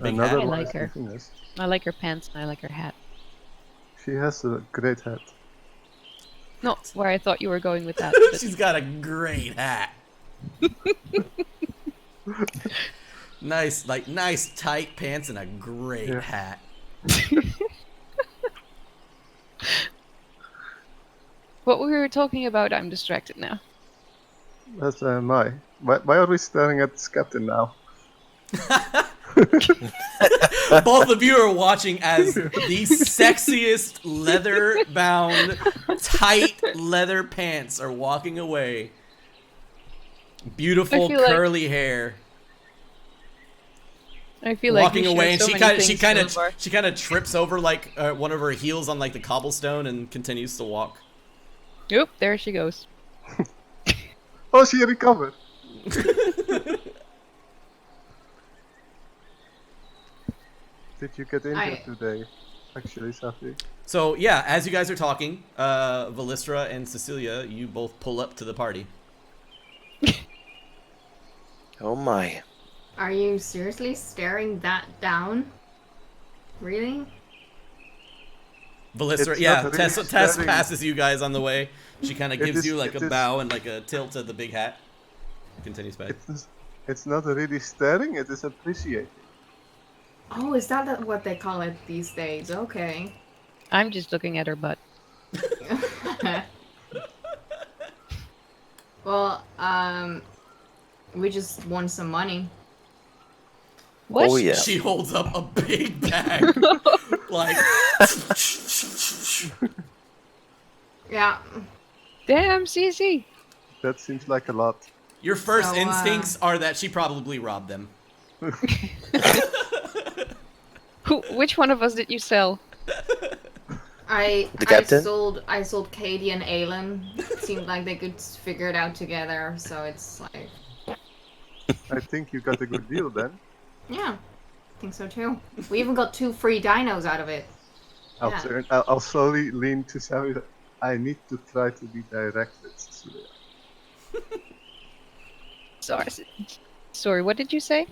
Another hat. one I like is her. leaving us. I like her pants and I like her hat. She has a great hat. Not where I thought you were going with that. But She's got a great hat. Nice tight pants and a great Yeah. hat. what we were talking about, I'm distracted now. That's my. Why are we staring at this captain now? Both of you are watching as the sexiest leather-bound, tight leather pants are walking away. Beautiful curly hair. I feel walking like away, and she kind of of trips over like one of her heels on like the cobblestone and continues to walk. Oop, there she goes. Oh, she recovered. Did you get injured today? Actually, Safi. So yeah, as you guys are talking, Velistra and Cecilia, you both pull up to the party. Oh my. Are you seriously staring that down? Really? Velistra, It's yeah, not really Tess staring. passes you guys on the way. She kind of It gives is- you like it a is- bow and like a tilt of the big hat. Continues back. It's not really staring, it is appreciating. Oh, is that what they call it these days? Okay. I'm just looking at her butt. Well, we just won some money. What? Oh yeah. She holds up a big bag, like. Yeah. Damn, Cece. That seems like a lot. Your first So, instincts are that she probably robbed them. Which one of us did you sell? I captain? sold Katie and Aelin. It seemed like they could figure it out together, so it's like, I think you got a good deal then. yeah, I think so too. We even got 2 free dinos out of it. Yeah. I'll slowly lean to Sammy. I need to try to be direct with Cecilia. Sorry, what did you say?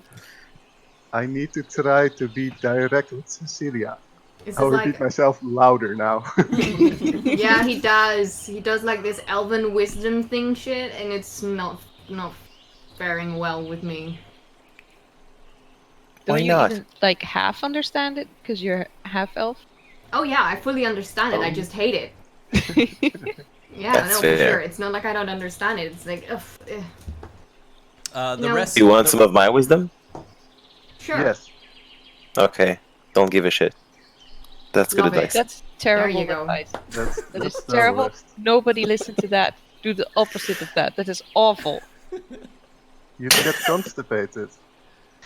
I need to try to be direct with Cecilia. This I'll is repeat like, myself louder now. yeah, he does. He does like this elven wisdom thing shit, and it's not faring well with me. Don't Why you not? even like half understand it because you're half elf? Oh yeah, I fully understand it. I just hate it. Yeah, That's no, fair. for sure. It's not like I don't understand it. It's like, ugh. The No. rest. Do you want the- some of my wisdom? Sure. Yes. Okay. Don't give a shit. That's good Love it. advice. That's terrible go. advice. That's That is the terrible. worst. Nobody listen to that. Do the opposite of that. That is awful. You get constipated.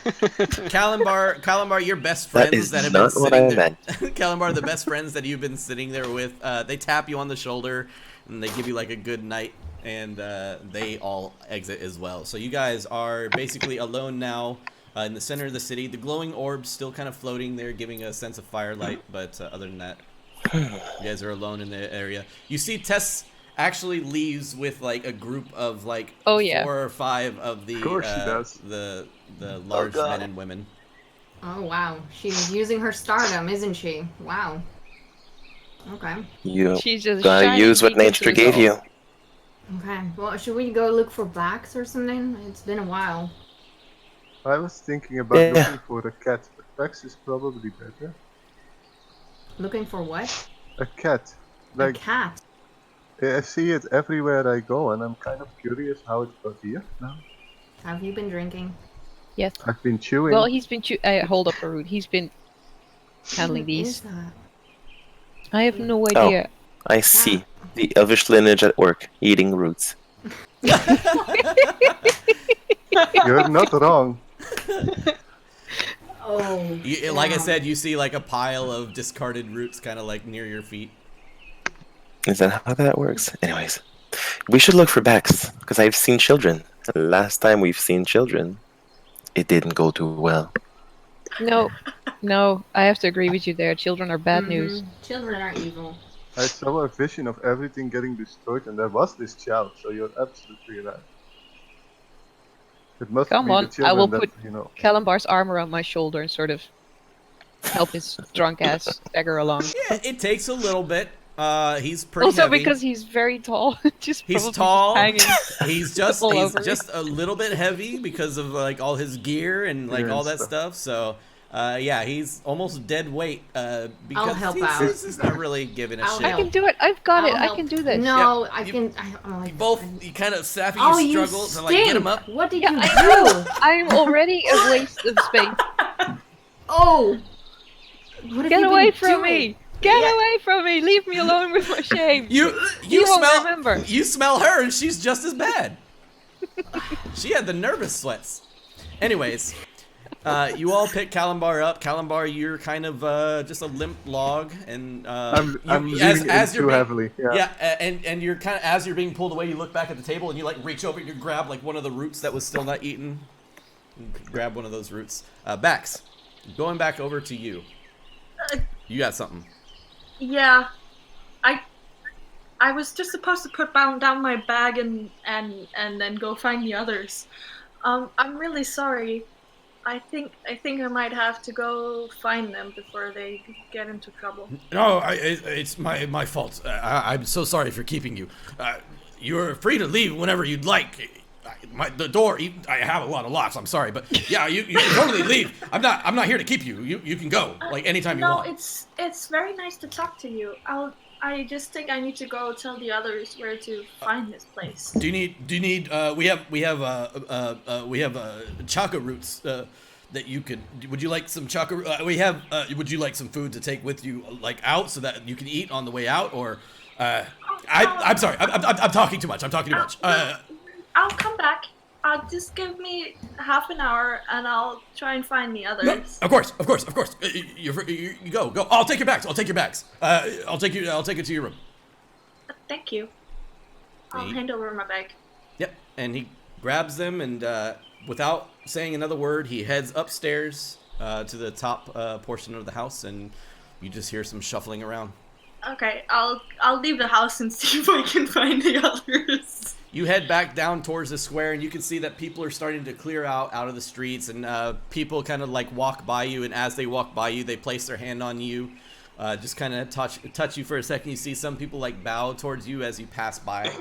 Kalimbar, your best That friends is that have been not what sitting I there. meant. Kalimbar, the best friends that you've been sitting there with, they tap you on the shoulder and they give you like a good night, and they all exit as well. So you guys are basically alone now in the center of the city. The glowing orbs still kind of floating there, giving a sense of firelight, but other than that, you guys are alone in the area. You see Tess actually leaves with like a group of like 4 or 5 of the Of course she does. the large men and women. Oh wow, she's using her stardom, isn't she? Wow. Okay. You She's just gotta shining use what beacon to nature us gave all. you. Okay. Well, should we go look for Bax or something? It's been a while. I was thinking about Yeah. looking for a cat, but Pax is probably better. Looking for what? A cat. A Like, cat. I see it everywhere I go, and I'm kind of curious how it got here now. Have you been drinking? Yes. I've been chewing. Well, he's been. Hold up, Arud. He's been handling What is these. that? I have no idea. I see. The elvish lineage at work, eating roots. You're not wrong. Oh. Like I damn. said, you see like a pile of discarded roots kind of like near your feet. Is that how that works? Anyways, we should look for Bex, because I've seen children. Last time we've seen children, it didn't go too well. No, I have to agree with you there. Children are bad news. Children are evil. I saw a vision of everything getting destroyed, and there was this child, so you're absolutely right. It must Come be on, the children I will that, put you know. Kalimbar's arm around my shoulder and sort of help his drunk ass stagger along. Yeah, it takes a little bit. He's pretty Also heavy. because he's very tall. Just He's probably tall. hanging. He's just all over. a little bit heavy because of like all his gear and like Gear all and that stuff. So yeah, he's almost dead weight because help out. he's not really giving a I'll shit. I can do it. I've got it. I'll I help. can do this. No, Yep. I You- can. I'm You like, both, you kind of sappy, Oh, you you struggle to stink. like get him up. What did Yeah, you I do? know. I'm already a waste of space. Oh. What have Get you away been from doing? me! Get away from me! Leave me alone with my shame. You won't smell remember. you smell her and she's just as bad. She had the nervous sweats. Anyways, you all pick Kalimbar up. Kalimbar, you're kind of just a limp log, and I'm you, leaning in too being, heavily. Yeah. and you're kind of as you're being pulled away, you look back at the table and you like reach over and you grab like one of the roots that was still not eaten. And grab one of those roots. Bax, going back over to you. You got something. Yeah, I was just supposed to put down my bag and then go find the others. I'm really sorry. I think I might have to go find them before they get into trouble. No, it's my fault. I'm so sorry for keeping you. You're free to leave whenever you'd like. The door, I have a lot of locks. I'm sorry, but yeah, you can totally leave. I'm not here to keep you. You can go like anytime you want. No, it's very nice to talk to you. I just think I need to go tell the others where to find this place. Do you need? We have chaka roots that you could. Would you like some chaka? We have. Would you like some food to take with you, like out, so that you can eat on the way out, or? I'm sorry. I'm talking too much. I'm talking too much. I'll come back. Just give me half an hour, and I'll try and find the others. No, of course. You go. I'll take your bags. I'll take it to your room. Thank you. I'll hand over my bag. Yep. And he grabs them, and without saying another word, he heads upstairs to the top portion of the house, and you just hear some shuffling around. Okay, I'll leave the house and see if I can find the others. You head back down towards the square, and you can see that people are starting to clear out of the streets, and people kind of like walk by you, and as they walk by you, they place their hand on you, just kind of touch you for a second. You see some people like bow towards you as you pass by.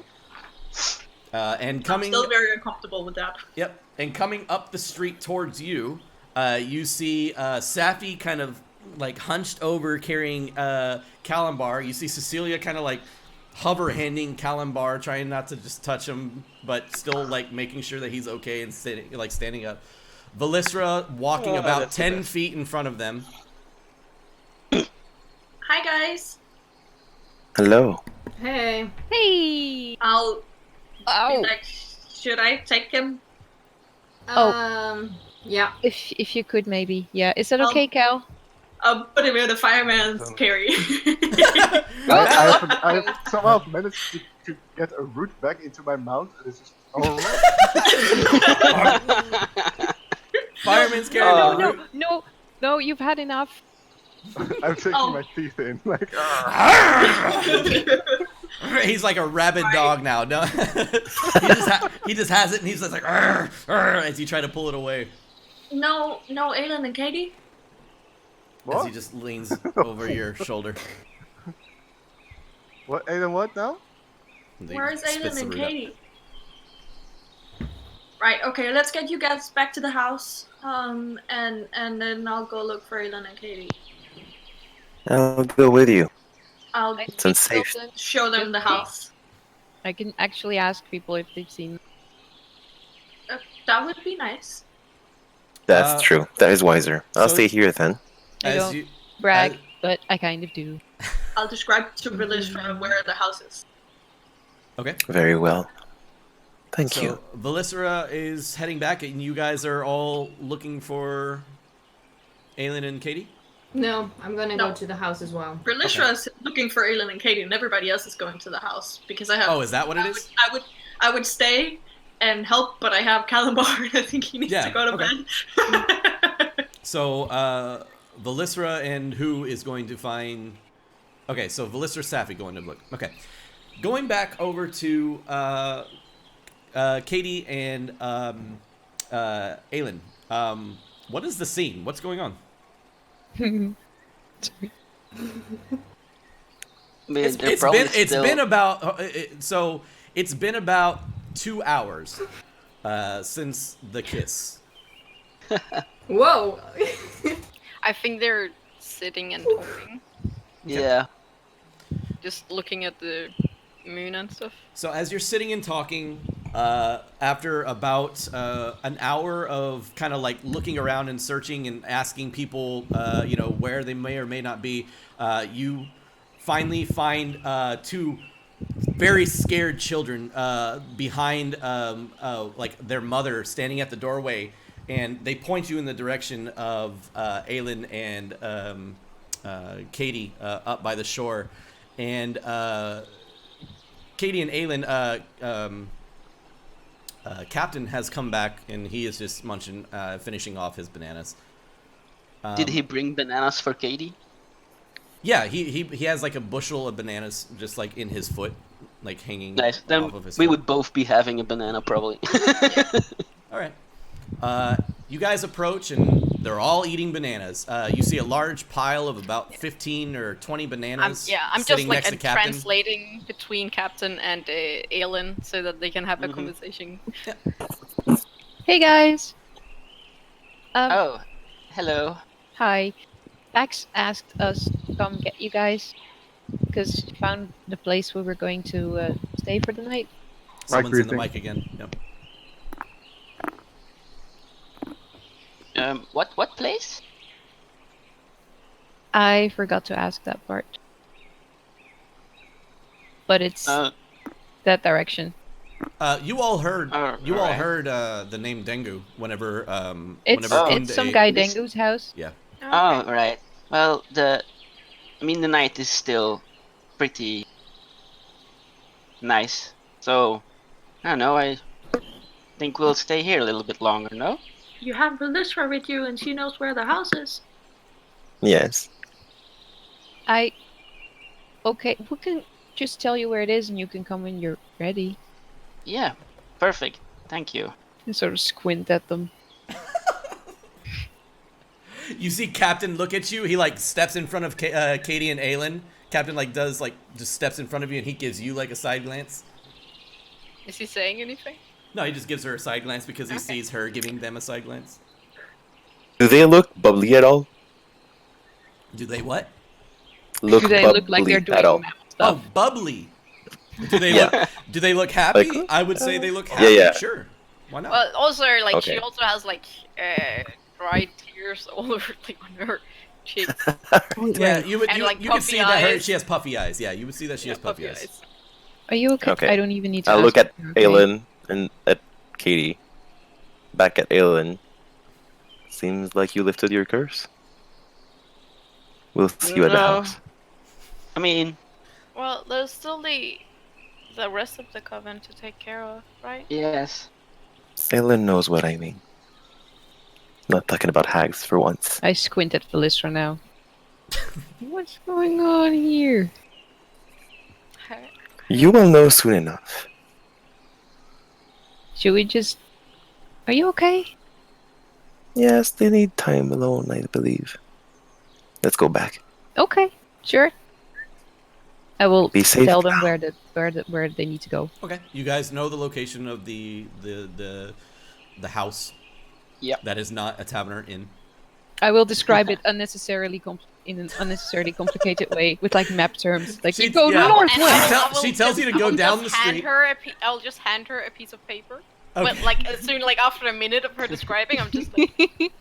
And coming, I'm still very uncomfortable with that. Yep, and coming up the street towards you You see Safi kind of like hunched over carrying Kalimbar. You see Cecilia kind of like hover handing Kalimbar, trying not to just touch him, but still like making sure that he's okay and standing up. Velisra walking about that's the 10 best. feet in front of them. Hi guys. Hello. Hey. Hey! I'll be Oh, like, should I take him? Yeah. if you could maybe, yeah. Is that I'll- okay, Cal? I'll put him in the fireman's carry. I've somehow managed to get a root back into my mouth, and it's just Fireman's carry. Oh. No, you've had enough. I'm taking Oh. my teeth in, like. He's like a rabid dog now. No, he just has it, and he's just like "Arr, arr," as you try to pull it away. no, Aelin and Katie. As What? he just leans over your shoulder. What? Aiden, what now? And he Where's spits Aelin the and root out. Katie? Right. Okay. Let's get you guys back to the house. And then I'll go look for Aelin and Katie. I'll go with you. I'll It's unsafe. show them the house. I can actually ask people if they've seen. That would be nice. That's true. That is wiser. I'll so- stay here then. I As don't you brag, as- but I kind of do. I'll describe to Velisra where the house is. okay. Very well. Thank So you. Velisra is heading back, and you guys are all looking for Aelin and Katie. No, I'm gonna No. go to the house as well. Velisra is looking for Aelin and Katie, and everybody else is going to the house because I have. Oh, is that what it is? I would stay and help, but I have Kalimbar, and I think he needs Yeah, to go to okay. bed. So Velisra and who is going to find? Okay, so Velisra, Safi going to look. Okay, going back over to Katie and Aelin. What is the scene? What's going on? Sorry. It's been about so it's been about 2 hours since the kiss. Whoa! I think they're sitting and talking, Yeah. just looking at the moon and stuff. So as you're sitting and talking, after about an hour of kind of like looking around and searching and asking people, where they may or may not be, you finally find two very scared children behind like their mother standing at the doorway, and they point you in the direction of Aelin and Katie up by the shore, and Katie and Aelin, Captain has come back, and he is just finishing off his bananas. Did he bring bananas for Katie? Yeah, he has like a bushel of bananas just like in his foot, like hanging Nice. Then off of his we foot. would both be having a banana probably. All right. You guys approach, and they're all eating bananas. You see a large pile of about 15 or 20 bananas. I'm sitting just like next to Captain. translating between Captain and Aelin so that they can have a conversation. Hey guys. Oh, hello. Hi. Pax asked us to come get you guys because she found the place we were going to stay for the night. Someone's in the greeting. mic again. Yep. What place? I forgot to ask that part. But it's that direction. You all heard. You all alright. heard the name Dengu whenever. It's whenever it's some Kunde- guy this- Dengu's house. Yeah. Oh, right. Well, the night is still pretty nice. So, I don't know, I think we'll stay here a little bit longer, no? You have Velisra with you, and she knows where the house is. Yes. Okay, we can just tell you where it is and you can come when you're ready. Yeah, perfect. Thank you. And sort of squint at them. You see Captain look at you. He like steps in front of Katie and Aelin. Captain like does like just steps in front of you, and he gives you like a side glance. Is he saying anything? No, he just gives her a side glance because he Okay. sees her giving them a side glance. Do they look bubbly at all? Do they what? Look Do they bubbly look like they're at all? doing stuff? Oh, bubbly. Do they Yeah. look? Do they look happy? Like, I would say they look yeah, happy. yeah. Sure. Why not? Well, also like Okay. she also has like dried tears all over like on her cheeks. Yeah, you would. And, You, like, you could see puffy that eyes. she has puffy eyes. Yeah, you would see that she has puffy eyes. Are you okay? Okay. I don't even need to. I'll ask look at if you're okay. Aelin and at Katie. Back at Aelin. Seems like you lifted your curse. We'll see you at the No. house. I mean, Well, there's still the rest of the coven to take care of, right? yes. Aelin knows what I mean. Not talking about hags for once. I squint at Velistra now. What's going on here? You will know soon enough. Should we just... Are you okay? Yes, they need time alone, I believe. Let's go back. Okay, sure. I will Be safe tell them now. where they need to go. Okay. You guys know the location of the house. Yep. That is not a tavern or inn. I will describe it in an unnecessarily complicated way with like map terms. Like you go yeah. northwest. She tells you to go down the street. I'll just hand her a piece of paper. Okay. But like as soon like after a minute of her describing, I'm just like,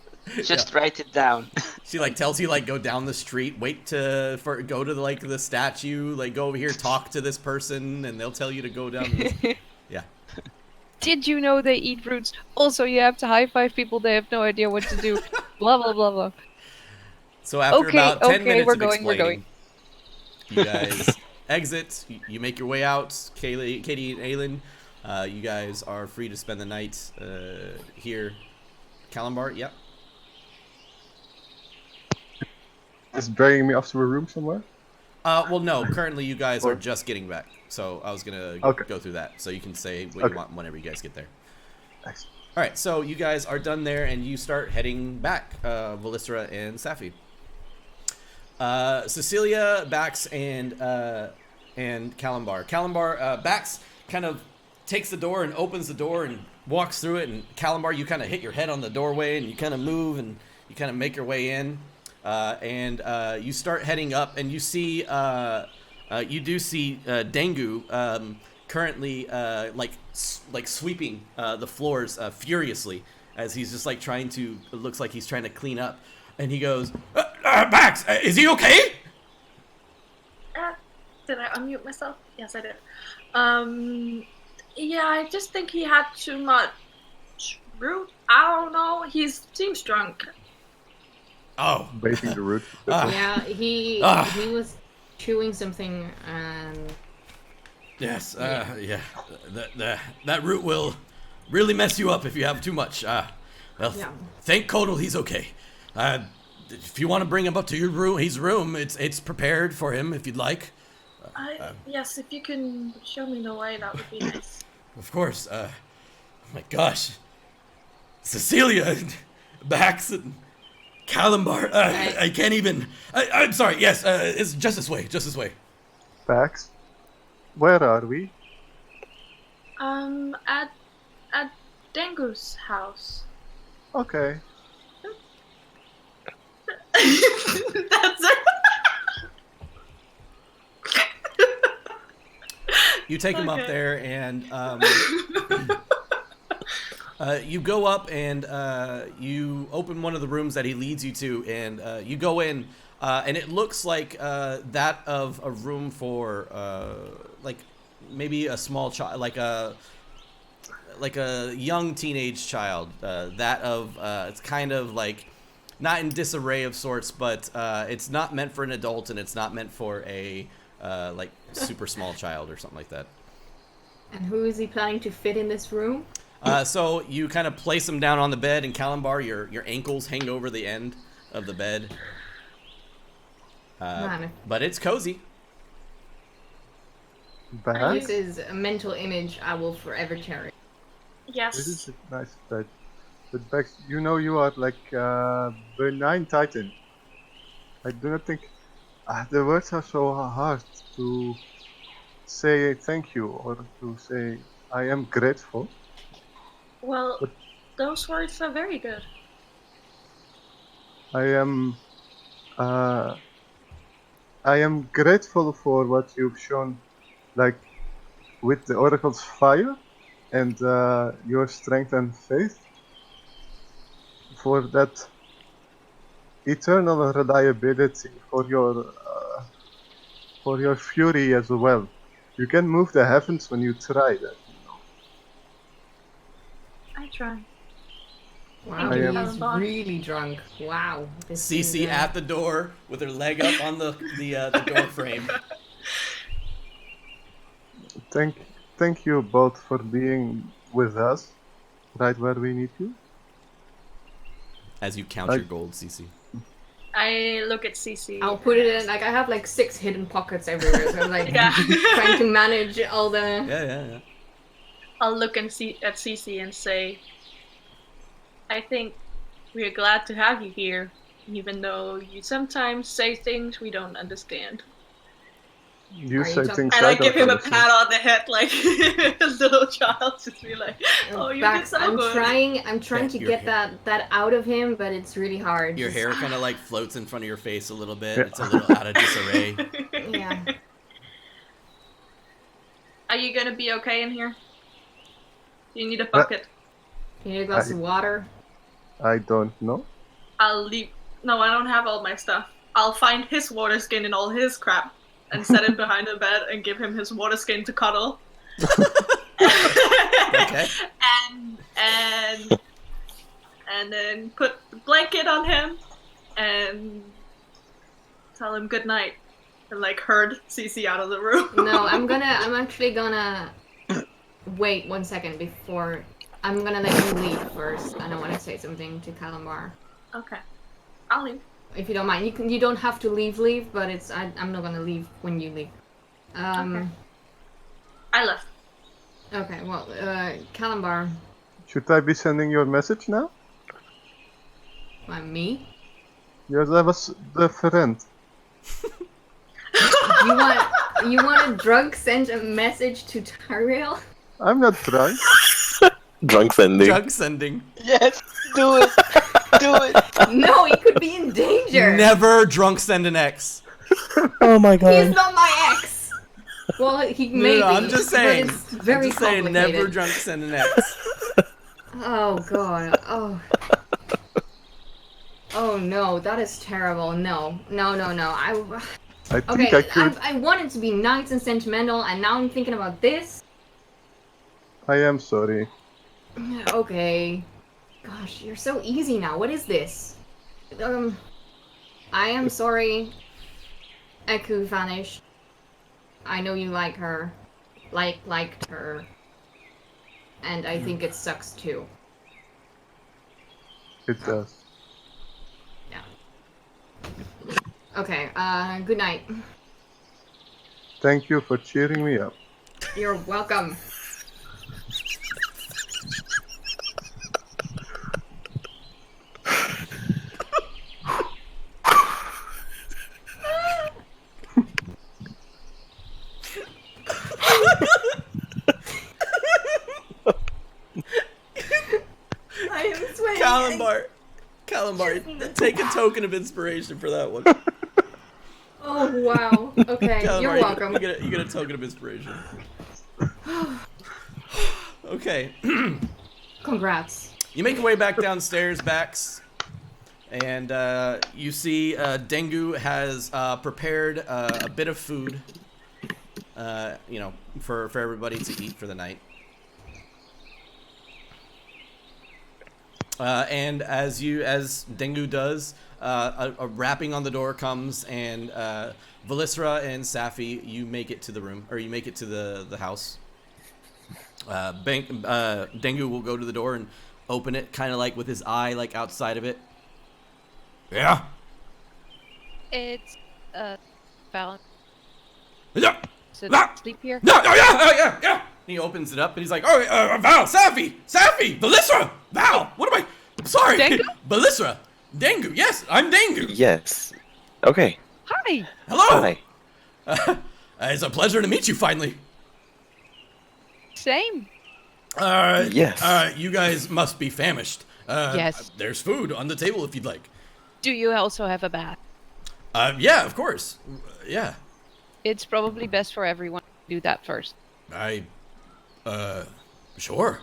Just write it down. She like tells you like go down the street, wait go to like the statue, like go over here, talk to this person, and they'll tell you to go down. Yeah. Did you know they eat roots? Also, you have to high five people. They have no idea what to do. Blah blah blah blah. So after about 10 minutes we're of going, explaining, you guys exit. You make your way out. Katie and Aelin, you guys are free to spend the night here. Kalimbar, yep. Is dragging me off to a room somewhere? Well, no. Currently, you guys are just getting back. So I was gonna go through that. So you can say what you want whenever you guys get there. Excellent. All right. So you guys are done there, and you start heading back. Velistra and Safi. Cecilia, Bax, and Kalimbar. Kalimbar, Bax kind of takes the door and opens the door and walks through it, and Kalimbar, you kind of hit your head on the doorway, and you kind of move, and you kind of make your way in, and you start heading up, and you see, you do see Dengu currently like sweeping the floors furiously as he's just like trying to. It looks like he's trying to clean up, and he goes, "Bax, is he okay?" Did I unmute myself? Yes, I did. Yeah, I just think he had too much root. I don't know. He seems drunk. Oh. Baiting the root. Yeah, he was chewing something and Yes, yeah. That root will really mess you up if you have too much. Well, Yeah. thank Kodal, he's okay. If you want to bring him up to your room, it's prepared for him if you'd like. Yes, if you can show me the way, that would be nice. Of course. Oh my gosh. Cecilia and Bax and Kalimbar. I can't even. I'm sorry. Yes, it's just this way. Just this way. Bax, where are we? At Dengu's house. Okay. That's it. You take him up there, and you go up and you open one of the rooms that he leads you to, and you go in, and it looks like that of a room for like maybe a small child, like a young teenage child. That of it's kind of like not in disarray of sorts, but it's not meant for an adult, and it's not meant for a like super small child or something like that. And who is he planning to fit in this room? So you kind of place him down on the bed, and Kalimbar, your ankles hang over the end of the bed. But it's cozy. Bax, This is a mental image I will forever cherish. Yes. this is a nice bed. But Bax, you know you are like a benign titan. I do not think the words are so hard to say thank you or to say I am grateful. Well, But- those words are very good. I am I am grateful for what you've shown, like with the Oracle's fire and your strength and faith, for that eternal reliability, for your fury as well. You can move the heavens when you try that, you know. I try. Wow, I am- he's really drunk. Wow. This is, Cece at the door with her leg up on the door frame. Thank you both for being with us, right where we need you. As you count your gold, Cece. I look at CC. I'll put it in, like, I have like 6 hidden pockets everywhere, so I'm like Yeah. trying to manage all the. Yeah. I'll look and at CC and say, I think we're glad to have you here, even though you sometimes say things we don't understand. You Are you say talking- things And I don't give him a understand. pat on the head like a little child, just be like, "Oh, you did so I'm good." trying to Your get that out of him, but it's really hard. Your Just- hair kind of like floats in front of your face a little bit. Yeah. It's a little out of disarray. Yeah. Are you gonna be okay in here? Do you need a bucket? You need a glass of water. I don't know. I'll leave. No, I don't have all my stuff. I'll find his water skin and all his crap and set it behind the bed and give him his water skin to cuddle. Okay. And then put the blanket on him and tell him good night. And like herd CC out of the room. No, I'm actually gonna wait 1 second before I'm gonna let you leave first. And I want to say something to Calamar. Okay. I'll leave. If you don't mind, you don't have to leave, but I'm not gonna leave when you leave. Okay. I left. Okay, well, Calambar, Should I be sending your message now? me? Yes, I was the friend. You want a drunk send a message to Tariel? I'm not drunk. Drunk sending. Drug sending. Yes, do it. Do it. No, he could be in danger. Never drunk send an ex. Oh my He's god. not my ex. Well, he may be. No, I'm just saying. But it's very I'm just saying, complicated. never drunk send an ex. Oh god. Oh. Oh no, that is terrible. No. I think Okay, I could. I wanted to be nice and sentimental, and now I'm thinking about this. I am sorry. Okay. Gosh, you're so easy now. What is this? I am sorry. Eku vanished. I know you like her. Liked her. And I think it sucks too. It does. Okay, good night. Thank you for cheering me up. You're welcome. I am sweating. Calambar, take a token of inspiration for that one. Oh wow. Okay, Calambar, you're welcome. You get a token of inspiration. Okay. Congrats. You make your way back downstairs, Bax, and you see Dengu has prepared a bit of food, for everybody to eat for the night. And as Dengu does, a rapping on the door comes, and Velisra and Safi, you make it to the room, or you make it to the house. Dengu will go to the door and open it, kind of like with his eye like outside of it. Yeah. It's balance. Yeah. So Ah! sleep here. Yeah. He opens it up and he's like, "Oh, Val, Safi, Velisra, Val. What am I? I'm sorry, Dengu? Velisra, Dengu. Yes, I'm Dengu. Yes. Okay. Hi. Hello. Hi. It's a pleasure to meet you finally. Same. Yes. You guys must be famished. Yes. There's food on the table if you'd like. Do you also have a bath? Yeah, of course. Yeah. It's probably best for everyone to do that first. Sure.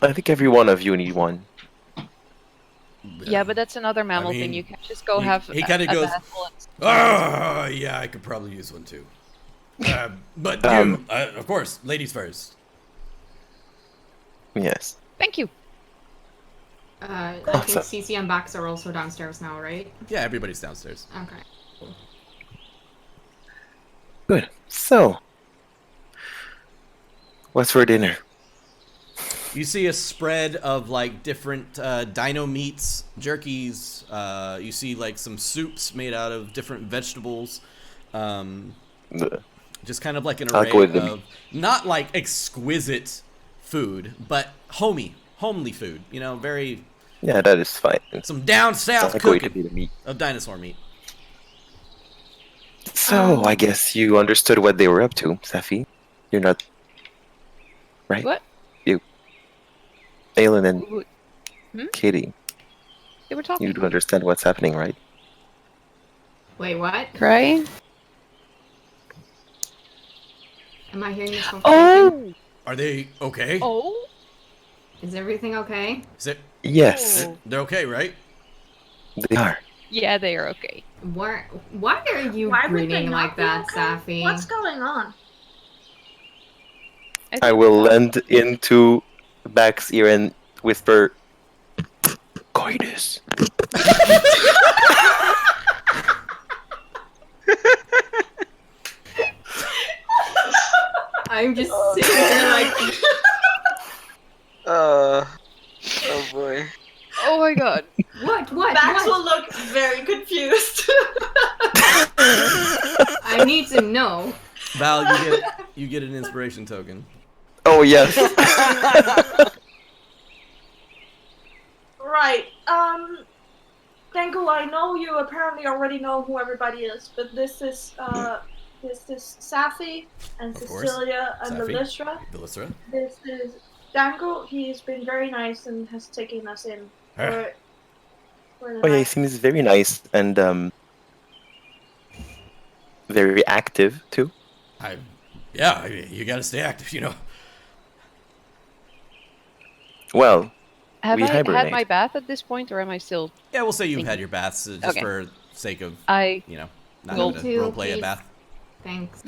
I think every one of you need one. Yeah, but that's another mammal thing. mean, You can't just go he- have he a kinda goes, bath once. Oh, yeah, I could probably use one too. But you, of course, ladies first. Yes. Thank you. I Awesome. think CC and Bax are also downstairs now, right? Yeah, everybody's downstairs. Okay. Good. So, what's for dinner? You see a spread of like different dino meats, jerkies. You see like some soups made out of different vegetables. Just kind of like an array of not like exquisite food, but homely food. You know, very. Yeah, that is fine. Some down south It's going to cooking be the meat. of dinosaur meat. So, I guess you understood what they were up to, Safi. You're not... Right? What? You. Aelin and Hmm? Katie. They were talking. You do understand what's happening, right? Wait, what? Crying? Am I hearing this conversation? Oh! Are they okay? Oh? Is everything okay? Is it, Yes, Oh. they're okay, right? they are. Yeah, they are okay. Why are you Why would they grinning not like be that, okay? Safi? What's going on? I will lend into Bax's ear and whisper, coitus. I'm just sitting there like... Oh boy. Oh my god. What? Max will look very confused. I need to know. Val, you get an inspiration token. Oh, yes. Right. Dango, I know you apparently already know who everybody is, but this is Safi and Of course. Cecilia and Safi. Belisra. Belisra. This is Dango. He's been very nice and has taken us in for the Oh, yeah, he night. seems very nice and, very active, too. You gotta stay active, you know. Well, Have we I had hibernate. my bath at this point, or am I still... Yeah, we'll say you've Thank had you. your baths just Okay. for sake of, I... you know, not Well, having to too, roleplay a please. bath. Thanks.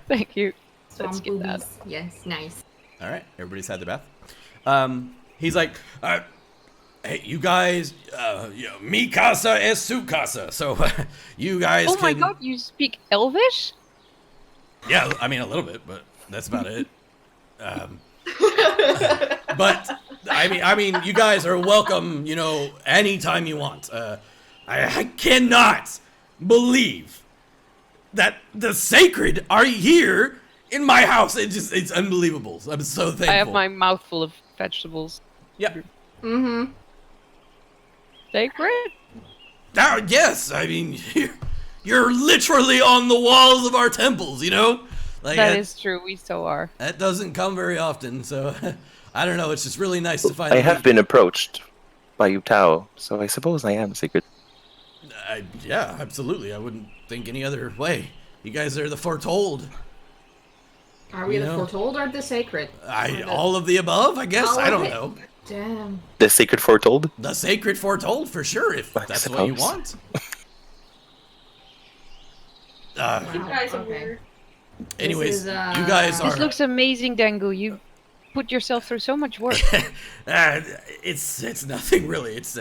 Thank you. Let's Swamp get that. boobies. Yes, nice. All right, everybody's had their bath. He's like, hey, you guys, mi casa es su casa. So you guys Oh can. my god, you speak Elvish? Yeah, I mean a little bit, but that's about it. But I mean, you guys are welcome. You know, anytime you want. I cannot believe that the sacred are here in my house. It's unbelievable. I'm so thankful. I have my mouth full of vegetables. Yep. Mm-hmm. Sacred? Yes, I mean, you're literally on the walls of our temples, you know? Like, That is true, we so are. That doesn't come very often, so I don't know, it's just really nice to find I have been approached by Utao, so I suppose I am sacred. Yeah, absolutely. I wouldn't think any other way. You guys are the Foretold. Are we You the know? Foretold or the Sacred? All of the above, I guess. All I of don't it? know. Damn. The sacred foretold? The sacred Foretold, for sure, if I that's what you suppose. want. You guys are Okay. weird. Anyways, is, you guys are... This looks amazing, Dango. You put yourself through so much work. It's nothing really. It's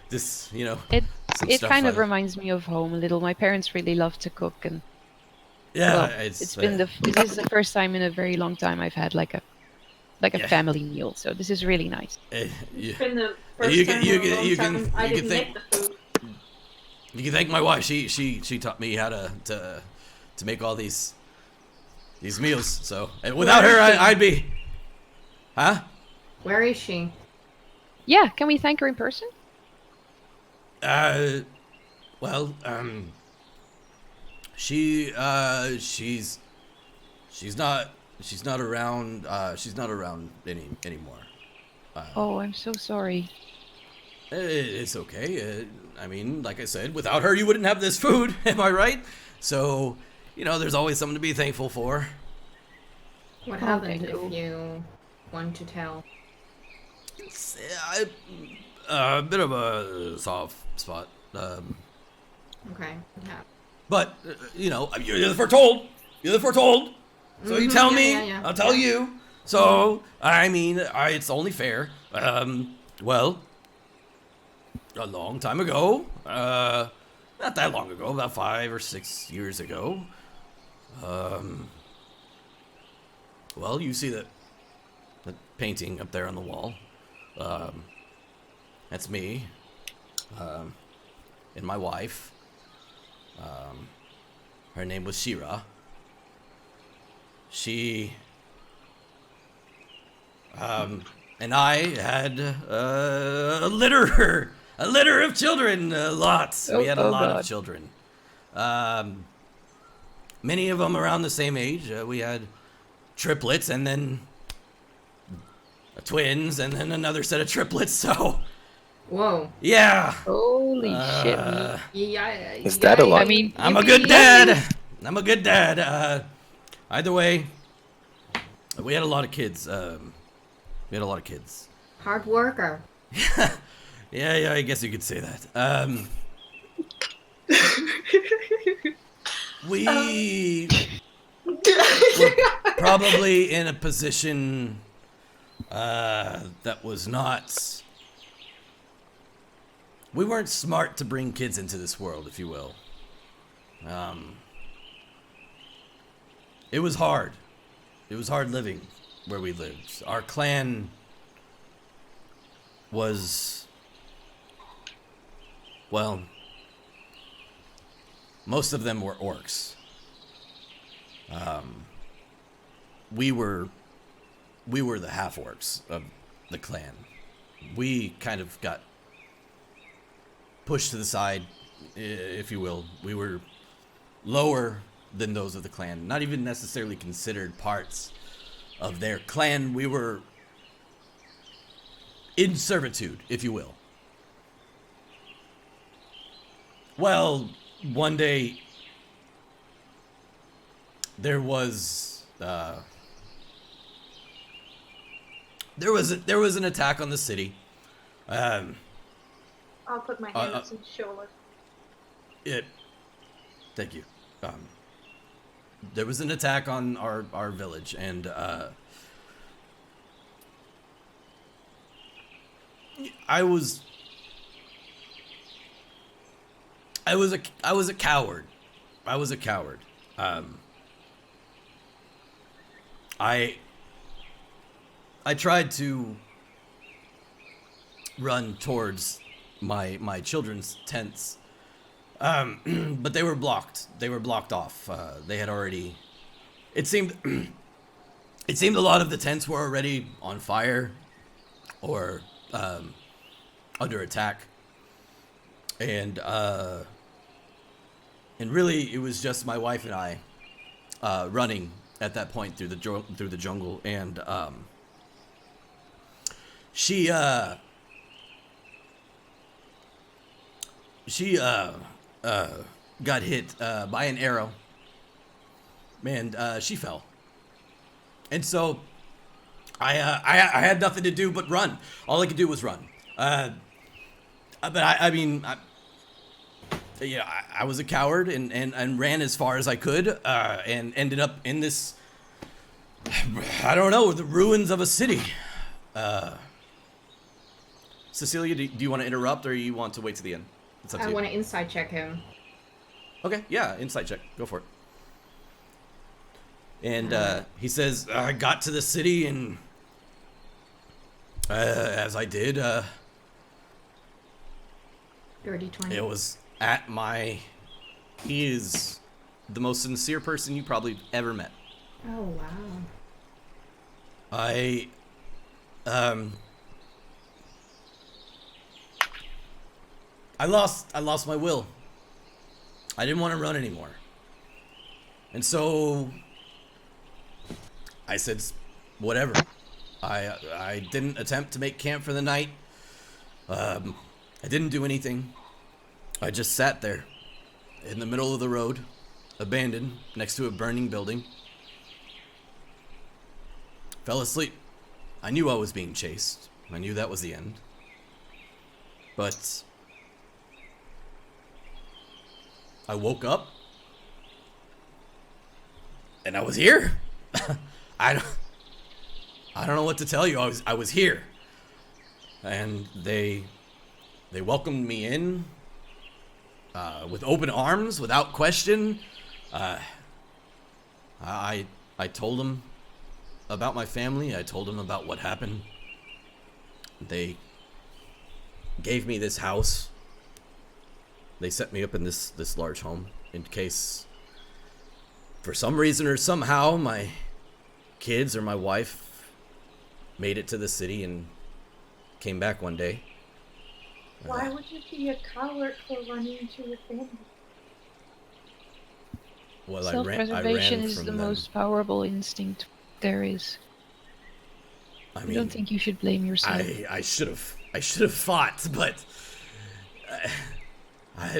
just, you know... It some it stuff kind of I- reminds me of home a little. My parents really love to cook, and Yeah, well, it's been this is the first time in a very long time I've had like a Yeah. family meal. So this is really nice. you, It's been the first You time can- you in a can- long you can- time I you can didn't think- make the food. you can thank my wife. She taught me how to make all these meals. So and without her, Where is she? I'd be... Huh? Where is she? Yeah, can we thank her in person? Well, she's not around. She's not around anymore. Oh, I'm so sorry. It's okay. I mean, like I said, without her, you wouldn't have this food. Am I right? So, there's always something to be thankful for. What Oh, happened thank you. if you want to tell? It's a bit of a soft spot. Okay. What happened? But, you're the foretold. You're the foretold. So you tell me, yeah. I'll tell you. So, I mean, it's only fair. Well, a long time ago, not that long ago, about 5 or 6 years ago, well, you see that painting up there on the wall. That's me, and my wife. Her name was Shira. She, and I had a litter of children, lots. We had a lot of children. Many of them around the same age. We had triplets, and then twins, and then another set of triplets. So, Whoa. yeah. Holy shit. Yeah. Is that a lot? I mean, I'm a good dad. I'm a good dad. Either way, we had a lot of kids. Hard worker. Yeah, I guess you could say that. We were probably in a position that was not. We weren't smart to bring kids into this world, if you will. It was hard. It was hard living where we lived. Our clan was, well, most of them were orcs. We were the half-orcs of the clan. We kind of got pushed to the side, if you will. We were lower than those of the clan, not even necessarily considered parts of their clan. We were in servitude, if you will. Well, one day there was an attack on the city. I'll put my hand on his shoulder. Thank you. There was an attack on our village, and I was a coward. I was a coward. I tried to run towards my children's tents, but they were blocked. They were blocked off. They had already. It seemed a lot of the tents were already on fire, or under attack, and really it was just my wife and I running at that point through the jungle, and she got hit by an arrow, and she fell. And so I had nothing to do but run. All I could do was run. But I was a coward and ran as far as I could, and ended up in this, I don't know, the ruins of a city. Cecilia, do you want to interrupt, or you want to wait to the end? It's up to you. I want to inside check him. Okay, yeah, insight check. Go for it. And he says, I got to the city, and as I did, Dirty 20. it was at my... He is the most sincere person you probably ever met. Oh, wow. I lost my will. I didn't want to run anymore. And so I said, whatever. I didn't attempt to make camp for the night. I didn't do anything. I just sat there, in the middle of the road, abandoned, next to a burning building. Fell asleep. I knew I was being chased. I knew that was the end. But I woke up, and I was here. I don't know what to tell you. I was here, and they welcomed me in with open arms, without question. I told them about my family. I told them about what happened. They gave me this house. They set me up in this large home in case, for some reason or somehow, my kids or my wife made it to the city and came back one day. Why would you be a coward for running into your family? Well, Self-preservation I ran is from the them. most powerful instinct there is. I I don't think you should blame yourself. I should have fought, but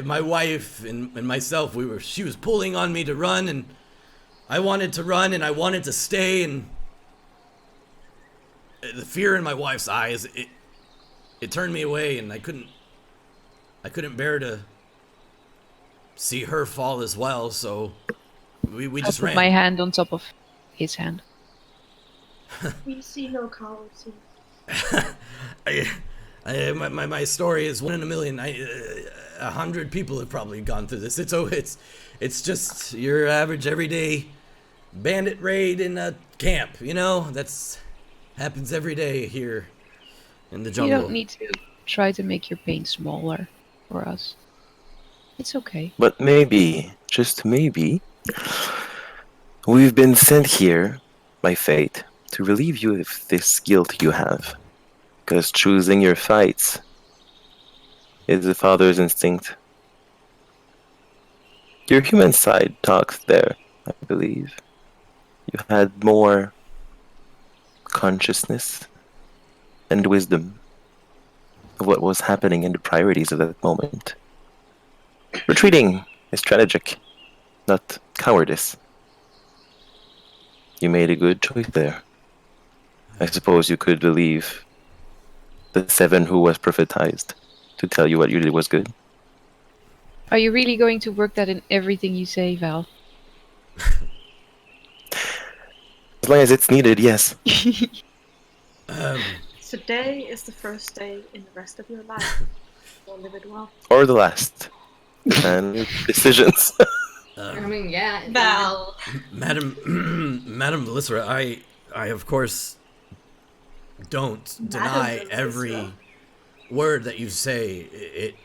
my wife and myself, she was pulling on me to run, and I wanted to run, and I wanted to stay, and the fear in my wife's eyes, it turned me away, and I couldn't bear to see her fall as well, so we just I put ran. my hand on top of his hand. We see no cowards here. My story is 1 in a million. 100 people have probably gone through this. It's just your average everyday bandit raid in a camp. You know, that's happens every day here in the jungle. You don't need to try to make your pain smaller for us. It's okay. But maybe, just maybe, we've been sent here by fate to relieve you of this guilt you have. Because choosing your fights is a father's instinct. Your human side talks there, I believe. You had more consciousness and wisdom of what was happening and the priorities of that moment. Retreating is strategic, not cowardice. You made a good choice there. I suppose you could believe the 7 who was prophetized to tell you what you did was good. Are you really going to work that in everything you say, Val? As long as it's needed, yes. Today is the first day in the rest of your life. You'll live it well. Or the last. And decisions. I mean, yeah. Val. Madam Melissa, I of course don't deny Melissa. every word that you say.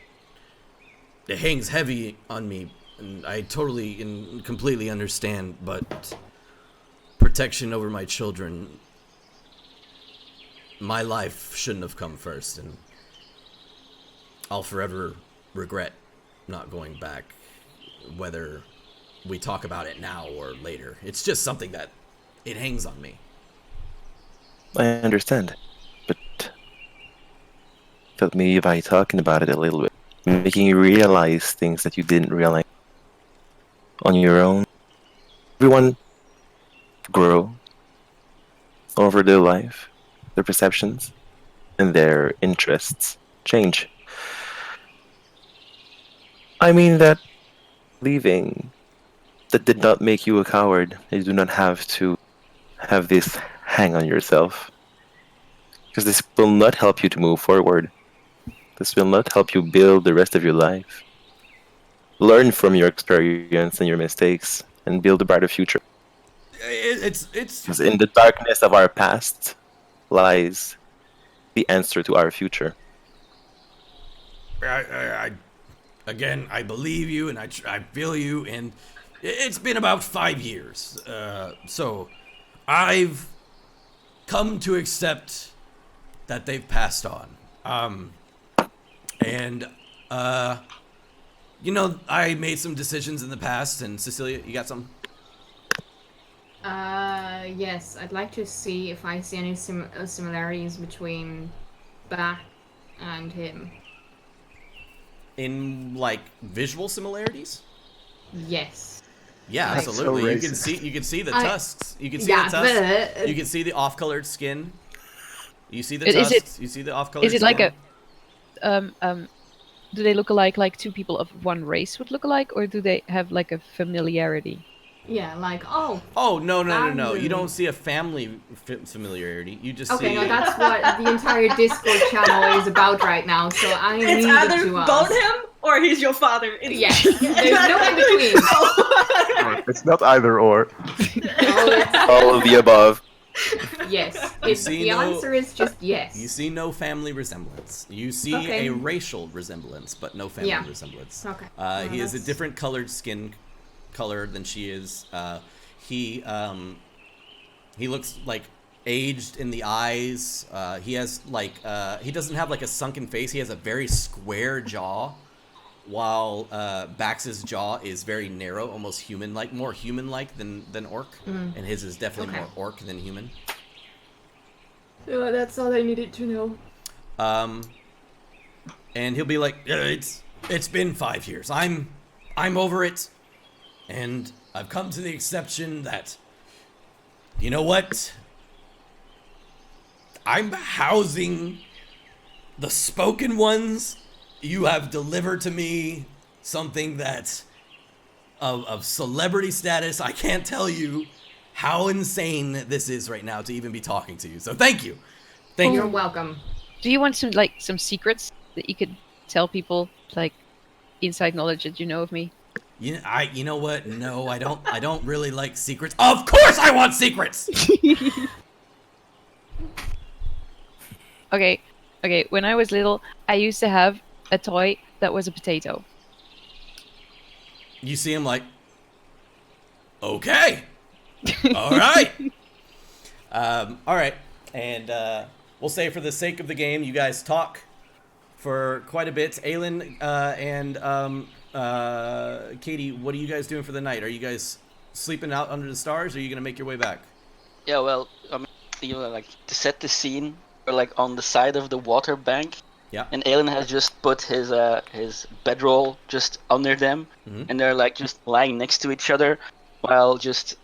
It hangs heavy on me, and I totally and completely understand, but protection over my children, my life shouldn't have come first, and I'll forever regret not going back, whether we talk about it now or later. It's just something that it hangs on me. I understand. But felt maybe by talking about it a little bit, making you realize things that you didn't realize on your own. Everyone grow over their life, their perceptions, and their interests change. I mean that leaving, that did not make you a coward. You do not have to have this hang on yourself. Because this will not help you to move forward. This will not help you build the rest of your life. Learn from your experience and your mistakes and build a brighter future. It's Because in the darkness of our past lies the answer to our future. Again, I believe you, and I feel you, and it's been about 5 years. So I've come to accept that they've passed on. You know, I made some decisions in the past, and Cecilia, you got some? Yes, I'd like to see if I see any similarities between Bat and him. in like visual similarities? Yes. Yeah, Like- absolutely. So You can racist. see the I- tusks. You can see Yeah, the tusks. but You can see the off-colored skin. You see the Is it- tusks. You see the off-colored Is it skin. like do they look alike like two people of one race would look alike, or do they have like a familiarity? yeah, like oh. Oh, no. You Family. don't see a family familiarity. You just Okay, see... no, that's what the entire Discord channel is about right now. So I It's needed either to bone ask. him or he's your father. Yes, there's no in between. It's not either or. All of the above. Yes, see the no- answer is just yes. You see no family resemblance. You see Okay. a racial resemblance, but no family Yeah. resemblance. Okay. He is a That's- different colored skin color than she is. He looks like aged in the eyes. He has like he doesn't have like a sunken face. He has a very square jaw, while Bax's jaw is very narrow, almost human-like, more human-like than orc, and his is definitely Okay. more orc than human. So that's all I needed to know. And he'll be like, it's been 5 years. I'm over it, and I've come to the exception that, you know what? I'm housing the spoken ones. You have delivered to me something that's of celebrity status. I can't tell you how insane this is right now to even be talking to you. So thank you. Thank You're you. welcome. Do you want some secrets that you could tell people, like inside knowledge that you know of me? You know what? No, I don't really like secrets. Of course I want secrets. Okay. When I was little, I used to have a toy that was a potato. You see him like, okay, all right, all right, and we'll say for the sake of the game, you guys talk for quite a bit. Aelin and Katie, what are you guys doing for the night? Are you guys sleeping out under the stars, or are you gonna make your way back? Yeah, well, like to set the scene, we're like on the side of the water bank. Yeah. And Aelin has just put his bedroll just under them, and they're like just lying next to each other, while just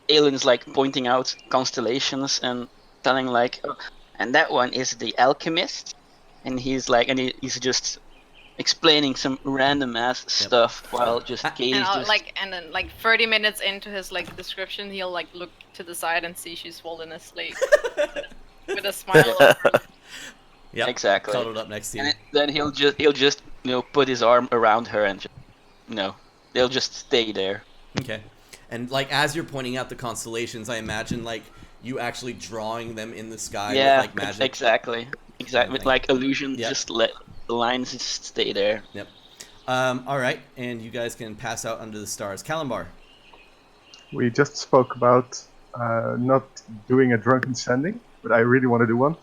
Aelin's like pointing out constellations and telling like, oh, and that one is the alchemist, and he's like, and he's just explaining some random ass stuff while just Katie's And just and then 30 minutes into his like description, he'll like look to the side and see she's fallen asleep with a smile on her. Yeah, exactly. Cuddled up next to you. And then he'll just put his arm around her and just, they'll just stay there. Okay. And like as you're pointing out the constellations, I imagine like you actually drawing them in the sky with like magic. Exactly. With like illusion, just let the lines just stay there. Yep. All right, and you guys can pass out under the stars. Kalimbar. We just spoke about not doing a drunken sending, but I really want to do one.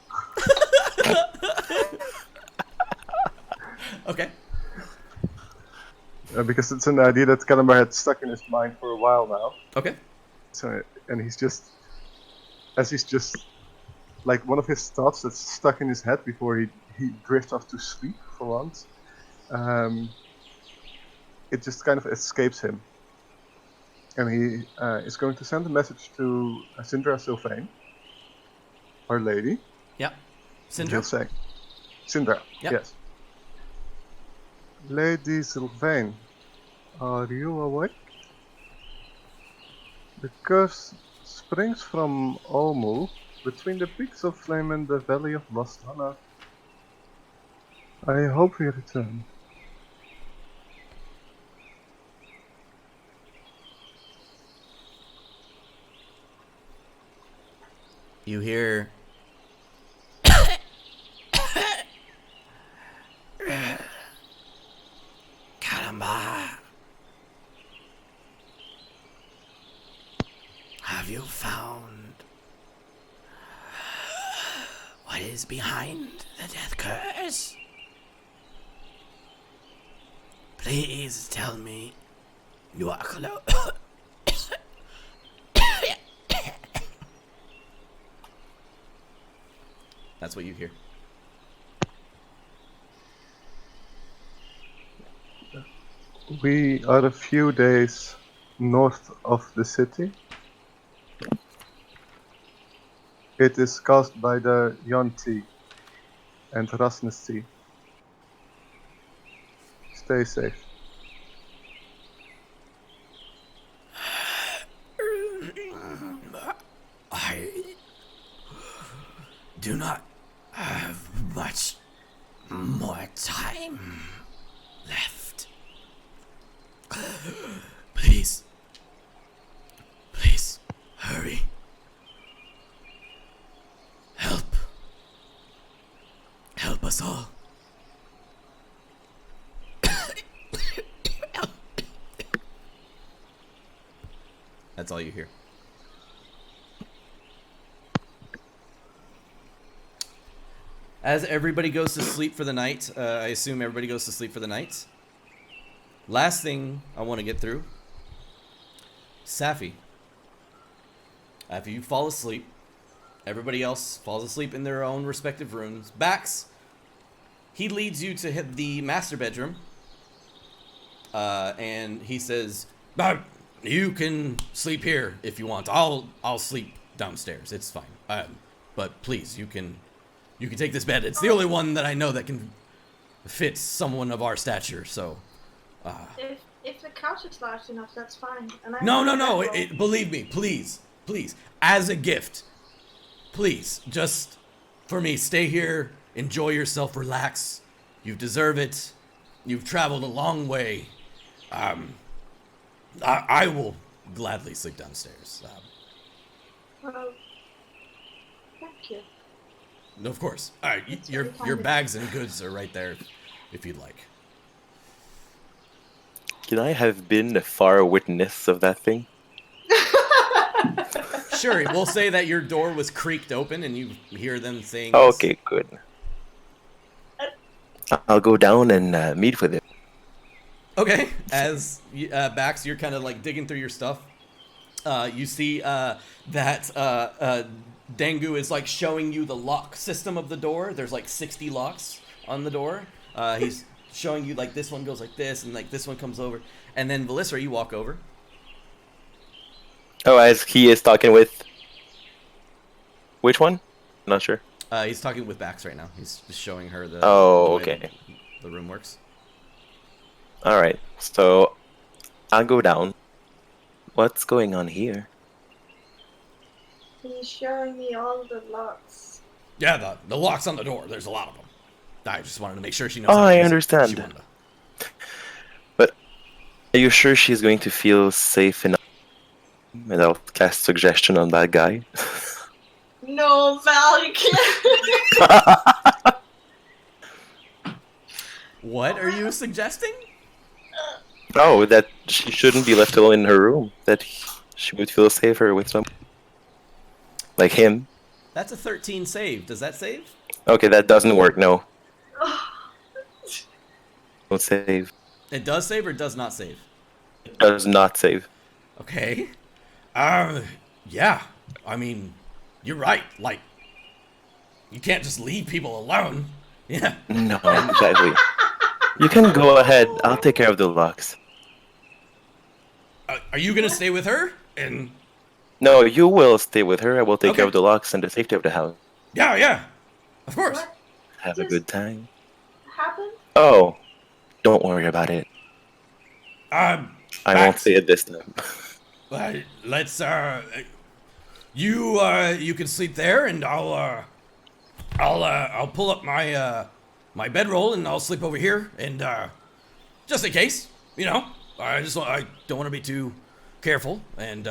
Okay. Because it's an idea that Kalimbar had stuck in his mind for a while now. Okay. So, and he's just like one of his thoughts that's stuck in his head before he drifts off to sleep for once. It just kind of escapes him, and he is going to send a message to Syndra Sylvain, Our Lady. Yeah. And he'll say, Syndra, Yep. yes. Lady Sylvain, are you awake? The curse springs from Olmu, between the peaks of flame and the valley of Vastana. I hope you return. You hear Kalimbar. Have you found what is behind the death curse? Please tell me you are close. That's what you hear. We are a few days north of the city. It is caused by the Yonti and Rasmus Sea. Stay safe. I do not have much more time left. Please, hurry. Help us all. That's all you hear. As everybody goes to sleep for the night, I assume everybody goes to sleep for the night. Last thing I want to get through. Safi. After you fall asleep, everybody else falls asleep in their own respective rooms. Bax, he leads you to hit the master bedroom. And he says, you can sleep here if you want. I'll sleep downstairs. It's fine. But please, you can take this bed. It's the only one that I know that can fit someone of our stature. So, if the couch is large enough, that's fine. And I no. Believe me, please, as a gift, please, just for me, stay here, enjoy yourself, relax. You deserve it. You've traveled a long way. I will gladly sleep downstairs. Well, thank you. Of course. All right, your bags and goods are right there, if you'd like. Can I have been a far witness of that thing? Sure, we'll say that your door was creaked open and you hear them saying this. Okay, good. I'll go down and meet with it. Okay, as Bax, you're kind of like digging through your stuff. You see that Dangu is like showing you the lock system of the door. There's like 60 locks on the door. He's showing you like this one goes like this and like this one comes over. And then Velisra, you walk over. Oh, as he is talking with... Which one? Not sure. He's talking with Bax right now. He's just showing her the, Oh, the way okay. the room works. Alright, so I'll go down. What's going on here? He's showing me all the locks. Yeah, the locks on the door. There's a lot of them. I just wanted to make sure she knows. Oh, how to I use it. understand. She wanted to- But are you sure she's going to feel safe enough? And I'll cast suggestion on that guy. No, Val, you can't. What are you suggesting? Oh, that she shouldn't be left alone in her room. That she would feel safer with someone like him. That's a 13 save. Does that save? Okay, that doesn't work. No, don't save. It does save or does not save? It does not save. Okay. Yeah. I mean, you're right. Like, you can't just leave people alone. Yeah. No, exactly. You can go ahead. I'll take care of the locks. Are you gonna stay with her? And No, you will stay with her. I will take care Okay. of the locks and the safety of the house. yeah, of course. What Have a Yes. good time. happened? Oh, don't worry about it. I won't Bax, say it this time. let's you can sleep there, and I'll pull up my my bedroll and I'll sleep over here, and just in case, you know, I don't want to be too careful, and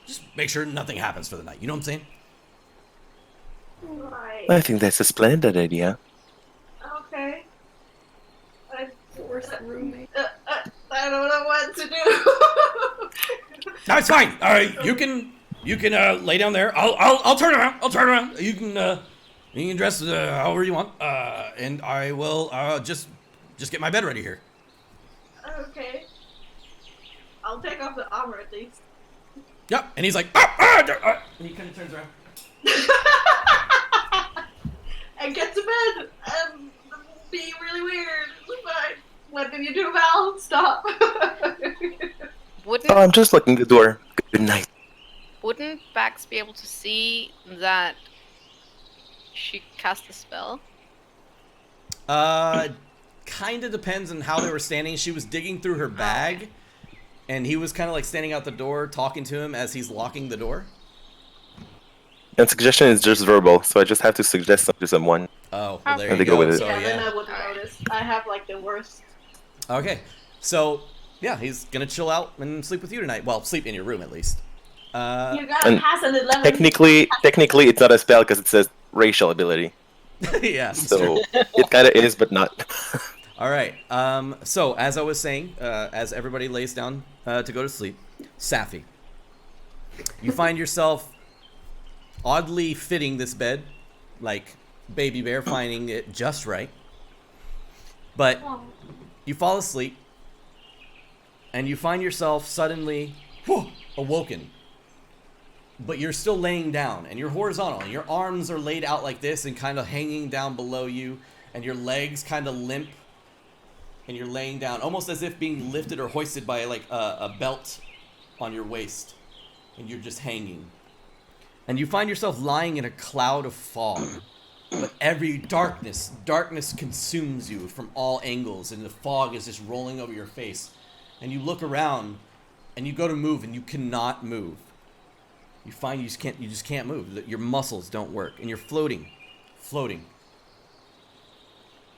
just make sure nothing happens for the night. You know what I'm saying? Right. I think that's a splendid idea. Okay. Worst roommate. I don't know what to do. No, it's fine. All right, you can lay down there. I'll turn around. You can dress however you want. And I will just get my bed ready here. Okay. I'll take off the armor at least. Yep. And he's like, and he kind of turns around. And get to bed and be really weird. But What did you do, Val? Stop. Wouldn't Oh, I'm just looking the door. Good night. wouldn't Bax be able to see that she cast a spell? Kind of depends on how they were standing. She was digging through her bag, and he was kind of like standing out the door, talking to him as he's locking the door. And suggestion is just verbal, so I just have to suggest something to someone. Oh, well, there And you they go go. with it. So, Yeah, then yeah. I wouldn't notice. I have like the worst. Okay. So, yeah, he's gonna chill out and sleep with you tonight. Well, sleep in your room at least. You gotta And pass an 11. Technically, it's not a spell because it says racial ability. Yeah. It's So true. it kind of is, but not. All right. So as I was saying, as everybody lays down to go to sleep, Safi, you find yourself oddly fitting this bed, like Baby Bear finding it just right. But you fall asleep, and you find yourself suddenly awoken. But you're still laying down, and you're horizontal, and your arms are laid out like this and kind of hanging down below you, and your legs kind of limp, and you're laying down, almost as if being lifted or hoisted by like a belt on your waist, and you're just hanging. And you find yourself lying in a cloud of fog, but every darkness consumes you from all angles, and the fog is just rolling over your face. And you look around, and you go to move, and you cannot move. You find you just can't move. Your muscles don't work, and you're floating.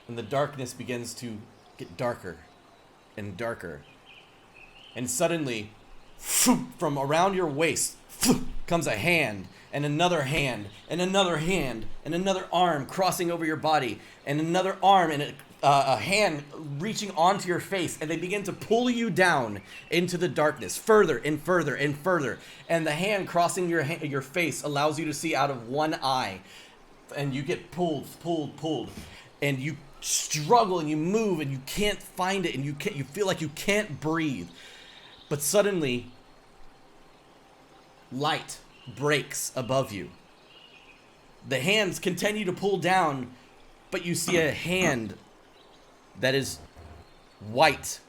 And the darkness begins to get darker and darker. And suddenly, from around your waist, comes a hand, and another hand, and another hand, and another arm crossing over your body, and another arm, and a hand reaching onto your face, and they begin to pull you down into the darkness, further and further and further. And the hand crossing your face allows you to see out of one eye, and you get pulled, and you struggle and you move and you can't find it, and you feel like you can't breathe. But suddenly, light breaks above you. The hands continue to pull down, but you see a hand that is white,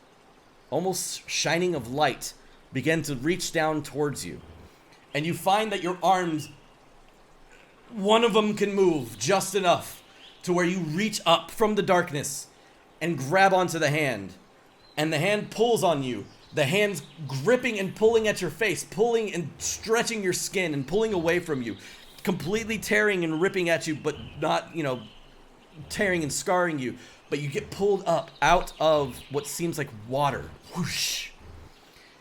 almost shining of light, begin to reach down towards you. And you find that your arms, one of them can move just enough to where you reach up from the darkness and grab onto the hand. And the hand pulls on you. The hand's gripping and pulling at your face, pulling and stretching your skin and pulling away from you, completely tearing and ripping at you, but not, tearing and scarring you. But you get pulled up out of what seems like water. Whoosh.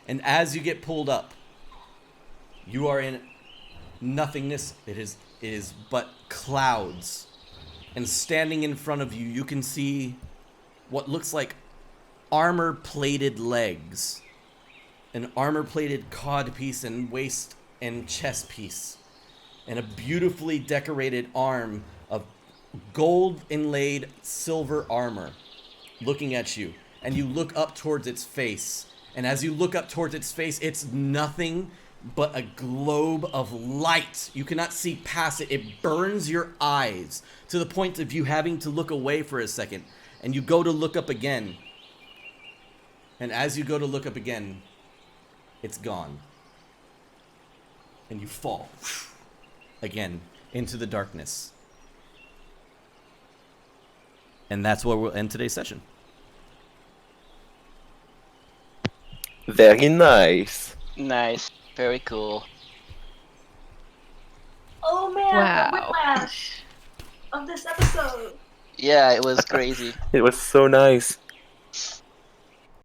And as you get pulled up, you are in nothingness. It is but clouds. And standing in front of you, you can see what looks like armor-plated legs, an armor-plated codpiece and waist and chest piece, and a beautifully decorated arm of gold inlaid silver armor looking at you. And you look up towards its face, and as you look up towards its face, it's nothing but a globe of light. You cannot see past it. It burns your eyes to the point of you having to look away for a second, and you go to look up again. And as you go to look up again, it's gone. And you fall again into the darkness. And that's where we'll end today's session. Very nice. Nice. Very cool. Oh man, Wow. the whiplash of this episode. Yeah, it was crazy. It was so nice.